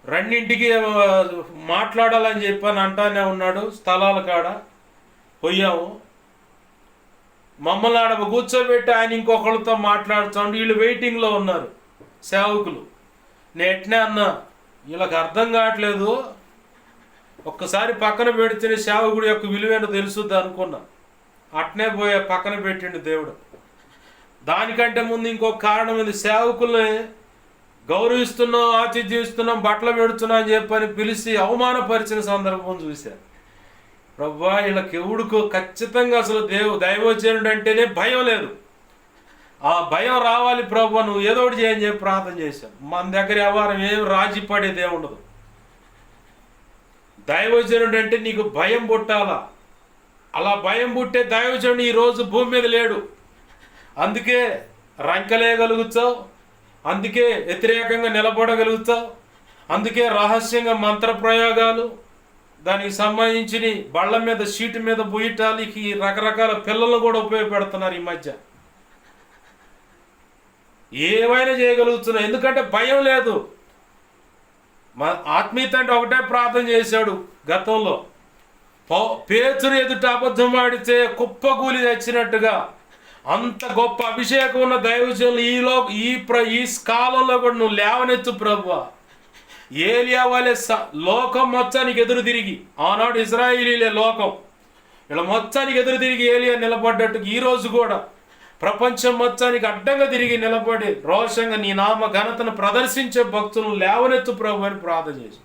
రెండింటికి మాట్లాడాలని చెప్పని అంటానే ఉన్నాడు. స్థలాల కాడ పోయాము, మమ్మల్ని ఆడ కూర్చోబెట్టి ఆయన ఇంకొకళ్ళతో మాట్లాడుతాడు. వీళ్ళు వెయిటింగ్లో ఉన్నారు సేవకులు. నేట్నే అన్నా, వీళ్ళకి అర్థం కావట్లేదు, ఒక్కసారి పక్కన పెడితేనే సేవకుడి యొక్క విలువేంటో తెలుసుద్ది అనుకున్నా. అట్నే పోయా, పక్కన పెట్టిండు దేవుడు. దానికంటే ముందు ఇంకొక కారణం ఉంది. సేవకుల్ని గౌరవిస్తున్నాం, ఆతిథ్యం ఇస్తున్నాం, బట్టలు పెడుతున్నాం అని చెప్పని పిలిచి అవమానపరిచిన సందర్భం చూశాను. ప్రభా, వీళ్ళకి ఎవడుకో ఖచ్చితంగా అసలు దైవజనుడు అంటేనే భయం లేదు. ఆ భయం రావాలి ప్రభా, నువ్వు ఏదో ఒకటి చేయని చెప్పి ప్రార్థన చేశాను. మన దగ్గర వ్యవహారం ఏం రాజీ పడేదే ఉండదు. దైవజనుడు అంటే నీకు భయం పుట్టాలా. అలా భయం పుట్టే దైవజనుడు ఈరోజు భూమి మీద లేడు. అందుకే రంకలేయగలుగుతావు, అందుకే వ్యతిరేకంగా నిలబడగలుగుతావు, అందుకే రహస్యంగా మంత్ర ప్రయోగాలు, దానికి సంబంధించి బళ్ళ మీద షీటు మీద బుయ్యటానికి రకరకాల పిల్లలు కూడా ఉపయోగపెడుతున్నారు ఈ మధ్య. ఏమైనా చేయగలుగుతున్నావు, ఎందుకంటే భయం లేదు. ఆత్మీయత అంటే ఒకటే ప్రార్థన చేశాడు గతంలో. పేతురు ఎదుట అబద్ధం ఆడితే కుప్పకూలి తెచ్చినట్టుగా అంత గొప్ప అభిషేకం ఉన్న దైవజనులు ఈ కాలంలో కూడా నువ్వు లేవనెత్తు ప్రభువా. ఏలియా వాళ్ళే లోకం మొత్తానికి ఎదురు తిరిగి, ఆనాడు ఇజ్రాయిలీలే లోకం, ఇలా మొత్తానికి ఎదురు తిరిగి ఏలియా నిలబడ్డట్టు ఈరోజు కూడా ప్రపంచం మొత్తానికి అడ్డంగా తిరిగి నిలబడి రోషంగా నీ నామ ఘనతను ప్రదర్శించే భక్తులను లేవనెత్తు ప్రభు అని ప్రార్థన చేసి,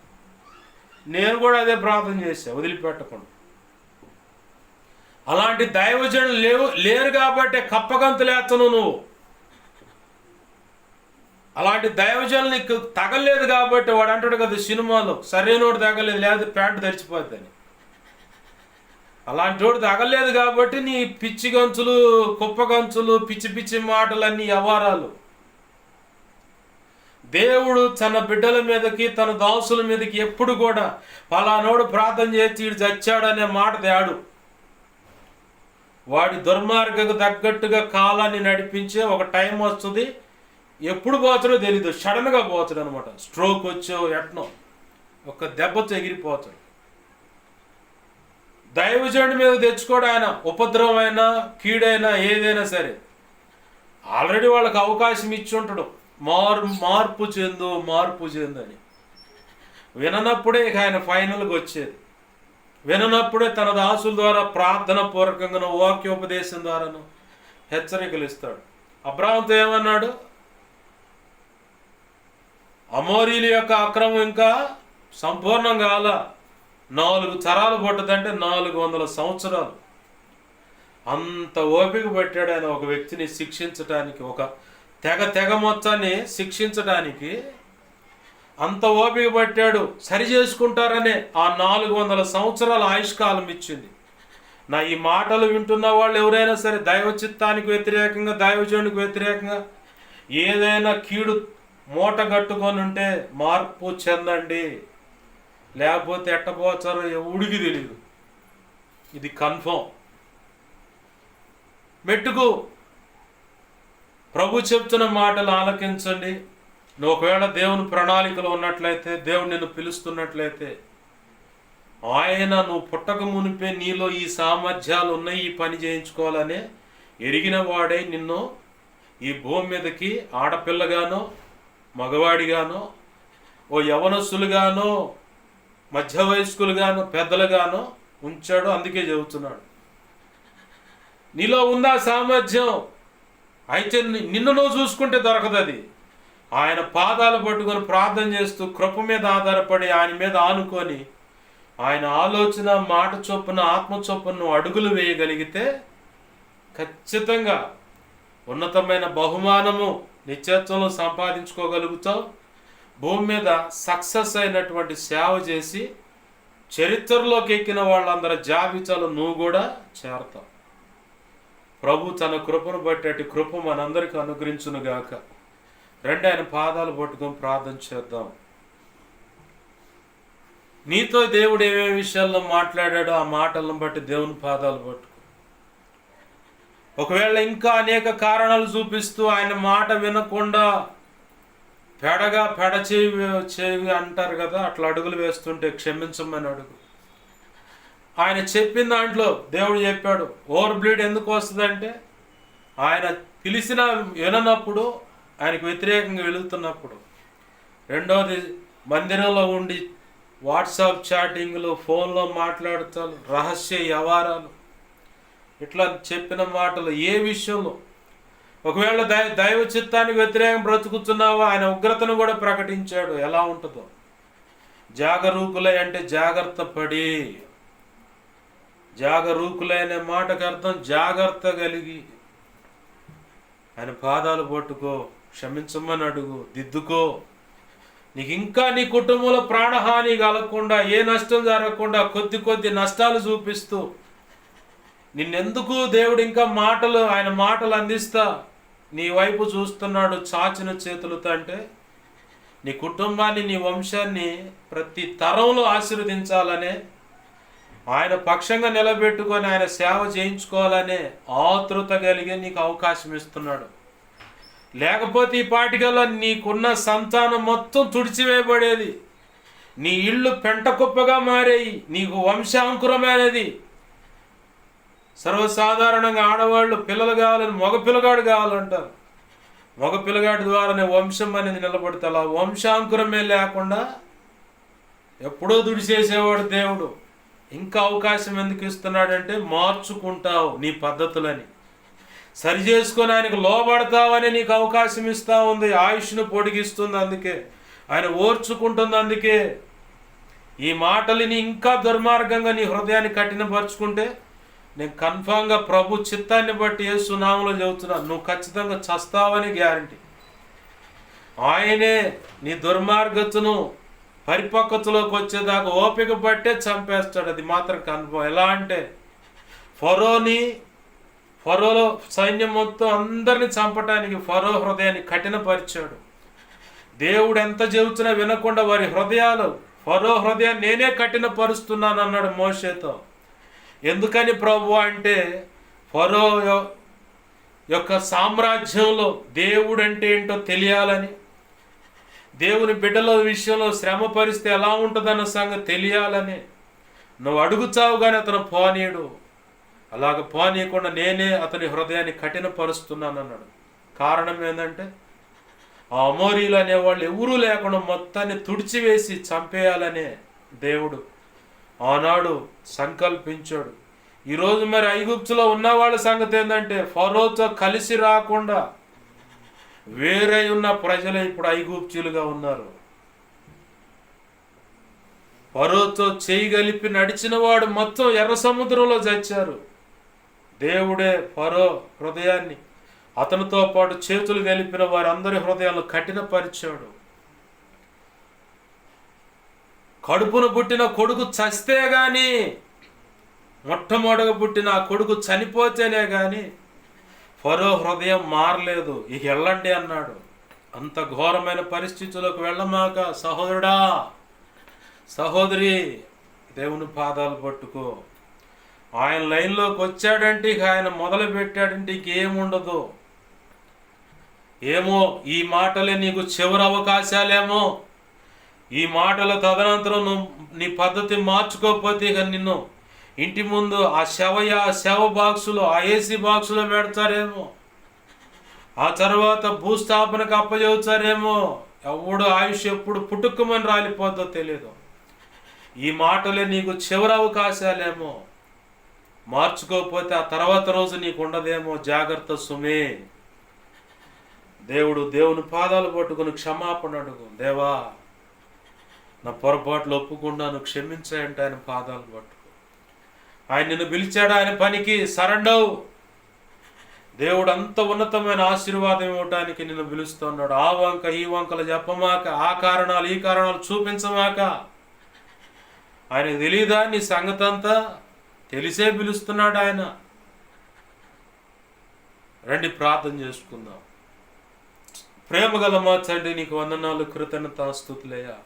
నేను కూడా అదే ప్రార్థన చేశా వదిలిపెట్టకుండా. అలాంటి దైవజనులు లేరు కాబట్టి కప్పగంతులేత్తను నువ్వు. అలాంటి దైవజనులు నీకు తగలేదు కాబట్టి వాడు అంటాడు కదా సినిమాలో, సరైనోడు తగలేదు లేదా ప్యాంటు తెరిచిపోద్దని. అలాంటి వాడు తగలేదు కాబట్టి నీ పిచ్చి గంచులు, కుప్పగంచులు, పిచ్చి పిచ్చి మాటలన్నీ వ్యవహారాలు. దేవుడు తన బిడ్డల మీదకి, తన దాసుల మీదకి ఎప్పుడు కూడా పలానోడు ప్రార్థన చేసి వీడు చచ్చాడనే మాట తేడు. వాడి దుర్మార్గకు తగ్గట్టుగా కాలాన్ని నడిపించే ఒక టైం వస్తుంది. ఎప్పుడు పోతాడో తెలీదు, సడన్గా పోతాడు అనమాట. స్ట్రోక్ వచ్చో ఎట్నో ఒక దెబ్బతో ఎగిరిపోతాడు. దైవజనుడి మీద తెచ్చుకోడు ఆయన. ఉపద్రవమైనా కీడైనా ఏదైనా సరే ఆల్రెడీ వాళ్ళకి అవకాశం ఇచ్చి ఉంటాడు. మార్పు చెందు అని విననప్పుడే ఇక ఆయన ఫైనల్గా వచ్చేది. విననప్పుడే తన దాసుల ద్వారా ప్రార్థన పూర్వకంగానో వాక్యోపదేశం ద్వారానో హెచ్చరికలు ఇస్తాడు. అబ్రాహాముతో ఏమన్నాడు? అమోరీల యొక్క అక్రమం ఇంకా సంపూర్ణం కాల, 4 తరాలు పట్టదంటే 400 సంవత్సరాలు. అంత ఓపిక పట్టాడు ఆయన ఒక వ్యక్తిని శిక్షించటానికి, ఒక తెగ మొత్తాన్ని శిక్షించడానికి అంత ఓపిక పట్టాడు. సరి చేసుకుంటారనే ఆ 400 సంవత్సరాల ఆయుష్కాలం ఇచ్చింది. నా ఈ మాటలు వింటున్న వాళ్ళు ఎవరైనా సరే దైవ చిత్తానికి వ్యతిరేకంగా, దైవజనుడికి వ్యతిరేకంగా ఏదైనా కీడు మూట కట్టుకొని ఉంటే మార్పు చెందండి, లేకపోతే ఎట్టపోతారో ఎవడికి తెలియదు. ఇది కన్ఫర్మ్. మెట్టుకు. ప్రభు చెప్తున్న మాటలు ఆలకించండి. నువ్వు ఒకవేళ దేవుని ప్రణాళికలో ఉన్నట్లయితే, దేవుడు నిన్ను పిలుస్తున్నట్లయితే, ఆయన నువ్వు పుట్టక మునిపే నీలో ఈ సామర్థ్యాలు ఉన్నాయి, ఈ పని చేయించుకోవాలనే ఎరిగిన వాడై నిన్ను ఈ భూమి మీదకి ఆడపిల్లగానో మగవాడిగానో ఓ యవనస్తులుగానో మధ్య వయస్కులుగానో పెద్దలుగానో ఉంచాడు. అందుకే చెబుతున్నాడు, నీలో ఉందా సామర్థ్యం. అయితే నిన్ను నువ్వు చూసుకుంటే దొరకదు అది. ఆయన పాదాలు పట్టుకొని ప్రార్థన చేస్తూ కృప మీద ఆధారపడి ఆయన మీద ఆనుకొని ఆయన ఆలోచన మాట చొప్పున ఆత్మ చొప్పున నువ్వు అడుగులు వేయగలిగితే ఖచ్చితంగా ఉన్నతమైన బహుమానము నిత్యత్వంలో సంపాదించుకోగలుగుతావు. భూమి మీద సక్సెస్ అయినటువంటి సేవ చేసి చరిత్రలోకి ఎక్కిన వాళ్ళందరి జాబితాలో నువ్వు కూడా చేరతావు. ప్రభు తన కృపను బట్టి కృప మనందరికీ అనుగ్రహించునుగాక. రండి ఆయన పాదాలు పట్టుకొని ప్రార్థన చేద్దాం. నీతో దేవుడు ఏమేమి విషయాల్లో మాట్లాడాడో ఆ మాటలను బట్టి దేవుని పాదాలు పట్టుకో. ఒకవేళ ఇంకా అనేక కారణాలు చూపిస్తూ ఆయన మాట వినకుండా పెడచేవి అంటారు కదా, అట్లా అడుగులు వేస్తుంటే క్షమించమని అడుగు. ఆయన చెప్పిన దాంట్లో దేవుడు చెప్పాడు, ఓవర్ బ్లీడ్ ఎందుకు వస్తుందంటే ఆయన పిలిచిన విననప్పుడు, ఆయనకు వ్యతిరేకంగా వెళుతున్నప్పుడు. రెండోది, మందిరంలో ఉండి వాట్సాప్ చాటింగ్లు, ఫోన్లో మాట్లాడతారు, రహస్య వ్యవహారాలు, ఇట్లా చెప్పిన మాటలు ఏ విషయంలో ఒకవేళ దైవ చిత్తానికి వ్యతిరేకం బ్రతుకుతున్నావో ఆయన ఉగ్రతను కూడా ప్రకటించాడు. ఎలా ఉంటుందో జాగరూకులై అంటే జాగ్రత్త పడి. జాగరూకులై అనే మాటకు అర్థం జాగ్రత్త కలిగి. ఆయన పాదాలు పట్టుకో, క్షమించమని అడుగు, దిద్దుకో. నీకు ఇంకా నీ కుటుంబంలో ప్రాణహాని కలగకుండా, ఏ నష్టం జరగకుండా కొద్ది నష్టాలు చూపిస్తూ నిన్నెందుకు దేవుడు ఇంకా ఆయన మాటలు అందిస్తా నీ వైపు చూస్తున్నాడు చాచిన చేతులతో. అంటే నీ కుటుంబాన్ని, నీ వంశాన్ని ప్రతి తరంలో ఆశీర్వదించాలనే, ఆయన పక్షంగా నిలబెట్టుకొని ఆయన సేవ చేయించుకోవాలనే ఆతృత కలిగే నీకు అవకాశం ఇస్తున్నాడు. లేకపోతే ఈ పాటికల్లో నీకున్న సంతానం మొత్తం తుడిచివేయబడేది, నీ ఇళ్ళు పెంట కుప్పగా మారేయి, నీకు వంశాంకురమైనది. సర్వసాధారణంగా ఆడవాళ్ళు పిల్లలు కావాలని మగ పిల్లగాడు కావాలంటారు. మగ పిల్లగాడి ద్వారానే వంశం అనేది నిలబడితే అలా వంశాంకురమే లేకుండా ఎప్పుడో దుడిచేసేవాడు దేవుడు. ఇంకా అవకాశం ఎందుకు ఇస్తున్నాడంటే మార్చుకుంటావు నీ పద్ధతులని, సరి చేసుకొని ఆయనకు లోబడతావని నీకు అవకాశం ఇస్తూ ఉంది. ఆయుష్ను పొడిగిస్తుంది, అందుకే ఆయన ఓర్చుకుంటుంది. అందుకే ఈ మాటలని ఇంకా దుర్మార్గంగా నీ హృదయాన్ని కఠినపరుచుకుంటే నేను కన్ఫామ్గా ప్రభు చిత్తాన్ని బట్టి యేసు నామములో చెబుతున్నాను, నువ్వు ఖచ్చితంగా చస్తావని గ్యారంటీ. ఆయనే నీ దుర్మార్గతను పరిపక్వతలోకి వచ్చేదాకా ఓపిక పట్టే చంపేస్తాడు. అది మాత్రం కన్ఫామ్. ఎలా అంటే ఫరోలో సైన్యం మొత్తం అందరిని చంపటానికి ఫరో హృదయాన్ని కఠినపరిచాడు. దేవుడు ఎంత చెబుతున్నా వినకుండా వారి ఫరో హృదయాన్ని నేనే కఠినపరుస్తున్నాను అన్నాడు మోషేతో. ఎందుకని ప్రభు అంటే ఫరో యొక్క సామ్రాజ్యంలో దేవుడు అంటే ఏంటో తెలియాలని, దేవుని బిడ్డల విషయంలో శ్రమ పరిస్థితి ఎలా ఉంటుందన్న సంగతి తెలియాలని. నువ్వు అడుగుతావు కానీ అతను పోనీయుడు. అలాగ పోనీయకుండా నేనే అతని హృదయాన్ని కఠినపరుస్తున్నాను అన్నాడు. కారణం ఏంటంటే ఆ అమోరీలు అనేవాళ్ళు ఎవరూ లేకుండా మొత్తాన్ని తుడిచివేసి చంపేయాలనే దేవుడు ఆనాడు సంకల్పించాడు. ఈరోజు మరి ఐగుప్తులో ఉన్న వాళ్ళ సంగతి ఏంటంటే ఫరోతో కలిసి రాకుండా వేరే ఉన్న ప్రజలే ఇప్పుడు ఐగుప్తులుగా ఉన్నారు. ఫరోతో చేయగలిపి నడిచిన వాడు మొత్తం ఎర్ర సముద్రంలో చచ్చారు. దేవుడే ఫరో హృదయాన్ని, అతనితో పాటు చేతులు కలిపిన వారందరి హృదయాలను కఠినపరిచాడు. కడుపును పుట్టిన కొడుకు చస్తే గాని, మొట్టమొదటిగా పుట్టిన ఆ కొడుకు చనిపోతేనే కానీ ఫరో హృదయం మారలేదు. ఇక వెళ్ళండి అన్నాడు. అంత ఘోరమైన పరిస్థితులకు వెళ్ళమాక సహోదరుడా, సహోదరి, దేవుని పాదాలు పట్టుకో. ఆయన లైన్లోకి వచ్చాడంటే ఇక ఆయన మొదలు పెట్టాడంటే ఇంకేముండదు. ఏమో ఈ మాటలే నీకు చివరి అవకాశాలేమో, ఈ మాటల తదనంతరం నువ్వు నీ పద్ధతి మార్చుకోకపోతే ఇక నిన్ను ఇంటి ముందు ఆ శవ బాక్సులో, ఆ ఏసీ బాక్సులో పెడతారేమో, ఆ తర్వాత భూస్థాపనకు అప్పచెబుతారేమో. ఎవడు ఆయుష్ ఎప్పుడు పుట్టుక్కమని రాలిపోద్దో తెలియదు. ఈ మాటలే నీకు చివరి అవకాశాలేమో, మార్చుకోకపోతే ఆ తర్వాత రోజు నీకు ఉండదేమో. జాగ్రత్త సుమే. దేవుని పాదాలు పట్టుకుని క్షమాపణ అడుగు. దేవా, నా పొరపాట్లు ఒప్పుకున్నాను, క్షమించాయంటే ఆయన పాదాలు పట్టుకో. ఆయన నిన్ను పిలిచాడు, ఆయన పనికి సరెండర్. దేవుడు అంత ఉన్నతమైన ఆశీర్వాదం ఇవ్వడానికి నిన్ను పిలుస్తున్నాడు. ఆ వంక ఈ వంకలు చెప్పమాక, ఆ కారణాలు ఈ కారణాలు చూపించమాక. ఆయనకు తెలియదా నీ సంగతి అంతా? తెలిసే పిలుస్తున్నాడు ఆయన. రండి ప్రార్థన చేసుకుందాం. ప్రేమగల మా తండ్రి, నీకు వందనాలు, కృతజ్ఞతాస్తుతులయ్యా.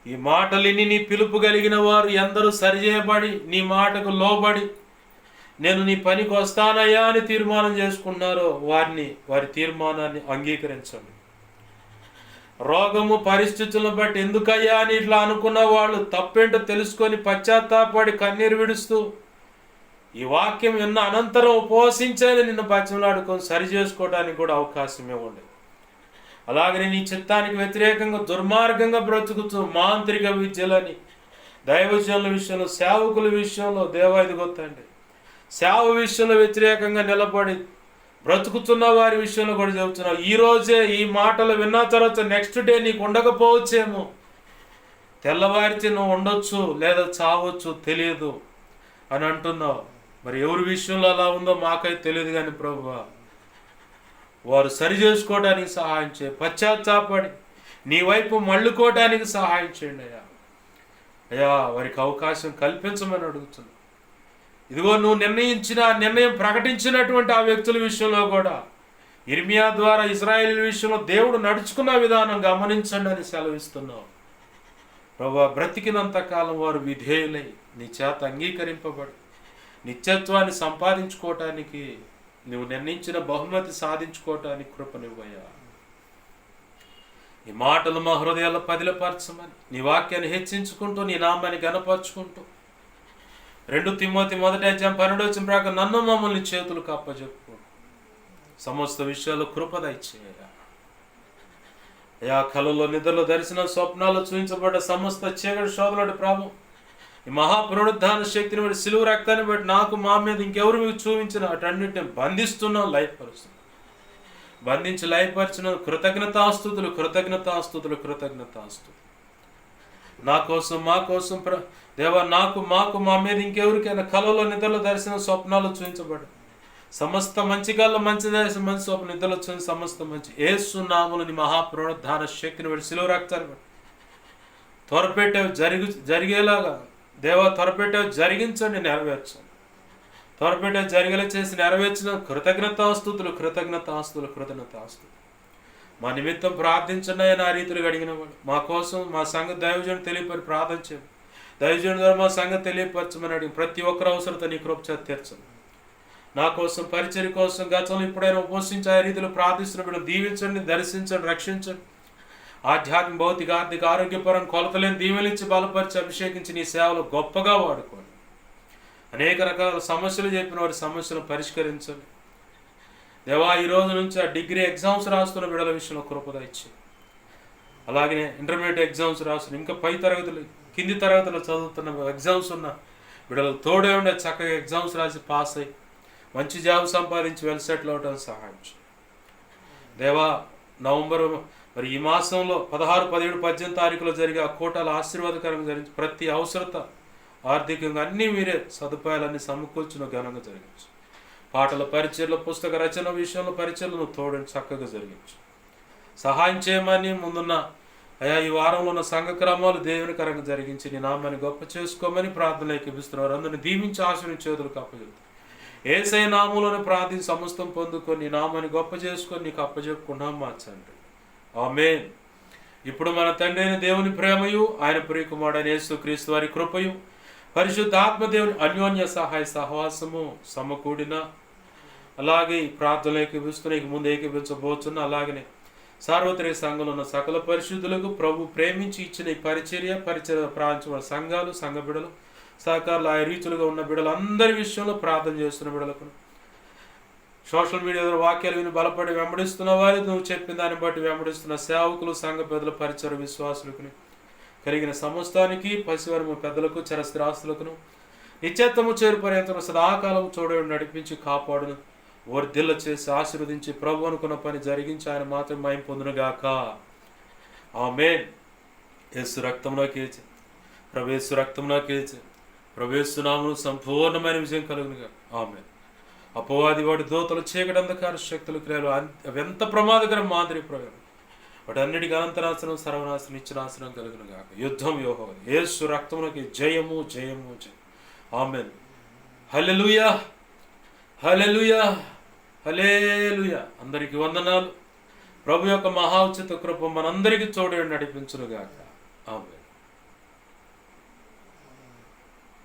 ఈ మాటలిని నీ పిలుపు కలిగిన వారు ఎందరూ సరిచేయబడి నీ మాటకు లోబడి నేను నీ పనికి వస్తానయ్యా అని తీర్మానం చేసుకున్నారో వారి తీర్మానాన్ని అంగీకరించండి. రోగము పరిస్థితులను బట్టి ఎందుకయ్యా అని ఇట్లా అనుకున్న వాళ్ళు తప్పేంటో తెలుసుకొని పశ్చాత్తాపడి కన్నీరు విడుస్తూ ఈ వాక్యం విన్న అనంతరం ఉపవసించని నిన్ను బతిమలాడుకొని సరి చేసుకోవడానికి కూడా అవకాశం ఇవ్వండి. అలాగనే నీ చిత్తానికి వ్యతిరేకంగా దుర్మార్గంగా బ్రతుకుతూ మాంత్రిక విద్యలని, దైవజనుల విషయంలో, సేవకుల విషయంలో దేవా ఇదిగొత్తండి, సేవ విషయంలో వ్యతిరేకంగా నిలబడి బ్రతుకుతున్న వారి విషయంలో కూడా చెబుతున్నావు. ఈరోజే ఈ మాటలు విన్న తర్వాత నెక్స్ట్ డే నీకు ఉండకపోవచ్చేమో, తెల్లవారితే నువ్వు ఉండొచ్చు లేదా చావచ్చు, తెలియదు అని అంటున్నావు. మరి ఎవరి విషయంలో అలా ఉందో మాకైతే తెలియదు. కానీ ప్రభువా, వారు సరి చేసుకోవడానికి సహాయం చేయి. పశ్చాత్తాపడి నీ వైపు మళ్ళుకోవడానికి సహాయం చేయండి అయ్యా. అయ్యా, వారికి అవకాశం కల్పించమని అడుగుతున్నావు. ఇదిగో నువ్వు నిర్ణయించిన నిర్ణయం ప్రకటించినటువంటి ఆ వ్యక్తుల విషయంలో కూడా ఇర్మియా ద్వారా ఇజ్రాయేల్ విషయంలో దేవుడు నడుచుకున్న విధానం గమనించండి అని సెలవిస్తున్నావు. ప్రభువా, బ్రతికినంత కాలం వారు విధేయులై నీ చేత అంగీకరింపబడి నిత్యత్వాన్ని సంపాదించుకోవటానికి, నువ్వు నిర్ణయించిన బహుమతి సాధించుకోవటానికి కృపనివ్వయ్యా. ఈ మాటలు మా హృదయాల్లో పదిలపరచమని, నీ వాక్యాన్ని హెచ్చించుకుంటూ నీ నామాన్ని గణపరుచుకుంటూ 2 తిమోతి 1:12 ప్రకారం నన్ను మమ్మల్ని చేతులకు అప్పచెప్పు. సమస్త విషయాలు కృప దయచేయ. అయా, కలలో నిద్రలో దర్శన స్వప్నాలు చూపించబడ్డ సమస్త చీకటి శోధనటి ప్రభు, ఈ మహాపునరుద్ధాన శక్తిని బట్టి, సిలువ రక్తాన్ని బట్టి నాకు మా మీద ఇంకెవరు మీకు చూపించిన అటన్నిటిని బంధిస్తున్నాం, లయపరుస్తున్నాం. బంధించి లయపరిచిన కృతజ్ఞతాస్తుతులు, కృతజ్ఞతాస్తుతులు, కృతజ్ఞతాస్తుతులు. నా కోసం, మా కోసం దేవా, నాకు మాకు మా మీద ఇంకెవరికైనా కలలో నిద్రలో దర్శన స్వప్నాలు చూపించబడ్డ సమస్త మంచి కళ్ళు, మంచి దర్శనం, మంచి స్వప్న నిద్రలో చూసిన సమస్త మంచి యేసు నామములోని మహాపునరుద్ధాన శక్తిని బట్టి, సిలువ రక్తాన్ని బట్టి త్వరపెట్టావు జరిగేలాగా దేవా, త్వరపెట్టావు జరిగించండి, నెరవేర్చండి. త్వరపెట్టావు జరిగేలా చేసి నెరవేర్చిన కృతజ్ఞతాస్తుతులు, కృతజ్ఞతాస్తుతులు, కృతజ్ఞతాస్తుతులు. మా నిమిత్తం ప్రార్థించండి అని ఆ రీతిలో అడిగిన వాడు. మా కోసం మా సంగతి దైవజనుడు తెలియపరి ప్రార్థన చేయండి. దైవజనుడు ద్వారా మా సంగతి తెలియపరచమని అడిగి ప్రతి ఒక్కరు అవసరత నీ కృప చేత తీర్చండి. నా కోసం, పరిచర్య కోసం గతంలో ఇప్పుడైనా ఉపవసించి ఆ రీతిలో ప్రార్థిస్తున్న బిడ్డలు దీవించండి, దర్శించండి, రక్షించండి. ఆధ్యాత్మిక, భౌతిక, ఆర్థిక, ఆరోగ్యపరం కొలతలేని దీవెలించి బలపరిచి అభిషేకించి నీ సేవలు గొప్పగా వాడుకోండి. అనేక రకాల సమస్యలు చెప్పిన వారి సమస్యలను పరిష్కరించండి. దేవా, ఈ రోజు నుంచి ఆ డిగ్రీ ఎగ్జామ్స్ రాస్తున్న బిడ్డల విషయంలో కృపద ఇచ్చి, అలాగే ఇంటర్మీడియట్ ఎగ్జామ్స్ రాస్తున్న, ఇంకా పై తరగతులు, కింది తరగతులు చదువుతున్న ఎగ్జామ్స్ ఉన్న బిడ్డలు తోడే ఉండే చక్కగా ఎగ్జామ్స్ రాసి పాస్ అయ్యి మంచి జాబ్ సంపాదించి వెల్ సెటిల్ అవడానికి సహాయం చేయండి. దేవా, నవంబర్ మరి ఈ మాసంలో 16, 17, 18 తారీఖులో జరిగే ఆ కూటాలు ఆశీర్వాదకరంగా జరిగించి ప్రతి అవసరత ఆర్థికంగా అన్నీ మీరే సదుపాయాలన్నీ సమకూర్చిన ఘనంగా జరిగించు. పాటల పరిచయలు, పుస్తక రచన విషయంలో పరిచయలు నువ్వు తోడని చక్కగా జరిగించు. సహాయం చేయమని ముందున్న అయా ఈ వారంలో ఉన్న సంఘక్రమాలు దేవునికరంగా జరిగించి నీ నామాన్ని గొప్ప చేసుకోమని ప్రార్థనలు ఏకీపిస్తున్నారు. అందరిని దీవించి ఆశీర్వదించి చేతులకు అప్పచెప్తారు. యేసయ్య నామములోనే ప్రార్థించి సమస్తం పొందుకొని నీ నామాన్ని గొప్ప చేసుకొని నీకు అప్పచెప్పుకున్నాం మా తండ్రి. ఆమేన్. ఇప్పుడు మన తండ్రి అయిన దేవుని ప్రేమయు, ఆయన ప్రియకుమారుడైన యేసుక్రీస్తు వారి కృపయు, పరిశుద్ధాత్మదేవుని అన్యోన్య సహాయ సహవాసము సమకూడిన, అలాగే ఈ ప్రార్థనలు ఏకీపిస్తున్న, ఇక ముందు ఏకీపించబోతున్న, అలాగనే సార్వత్రిక సంఘంలో ఉన్న సకల పరిశుద్ధులకు ప్రభు ప్రేమించి ఇచ్చిన ఈ పరిచర్య ప్రాంతం సంఘాలు, సంఘ బిడలు, సహకారులు, ఆయా రీతులుగా ఉన్న బిడలు అందరి విషయంలో ప్రార్థన చేస్తున్న బిడలకు, సోషల్ మీడియా ద్వారా వాక్యాలు విని బలపడి వెంబడిస్తున్న వారి, నువ్వు చెప్పిన దాన్ని బట్టి వెంబడిస్తున్న సేవకులు, సంఘ పెద్దల, పరిచయ విశ్వాసులకు, కలిగిన సమస్తానికి, పసివారి పెద్దలకు, చరస్థిరాస్తులకును నిత్యత్వము చేరు పర్యంతం సదాకాలం చూడని నడిపించి కాపాడును, వర్ధిల్ల చేసి ఆశీర్వదించి ప్రభు అనుకున్న పని జరిగించి ఆయన మాత్రం మహిమ పొందునుగాక. ఆమేన్. యేసు రక్తంలోకి ప్రవేశ రక్తంలోకి ప్రవేశనామను సంపూర్ణమైన విజయం కలుగునుగా. ఆమేన్. అపవాది వాడి దోతలు, చీకటి, అంధకార శక్తులు, క్రియలు అవెంత ప్రమాదకరం మాదిరి ప్రయోగం, వాటి అన్నిటికీ అనంతనాశనం, సర్వనాశనం, నిత్యనాశనం కలుగునుగాక. యుద్ధం యెహోవాది. యేసు రక్తమునకి జయము, జయము, జయం. ఆమేన్. హల్లెలూయా, హల్లెలూయా, హల్లెలూయా. అందరికీ వందనాలు. ప్రభు యొక్క మహా ఉచిత కృప మనందరికీ తోడే నడిపించునుగాక. ఆమేన్.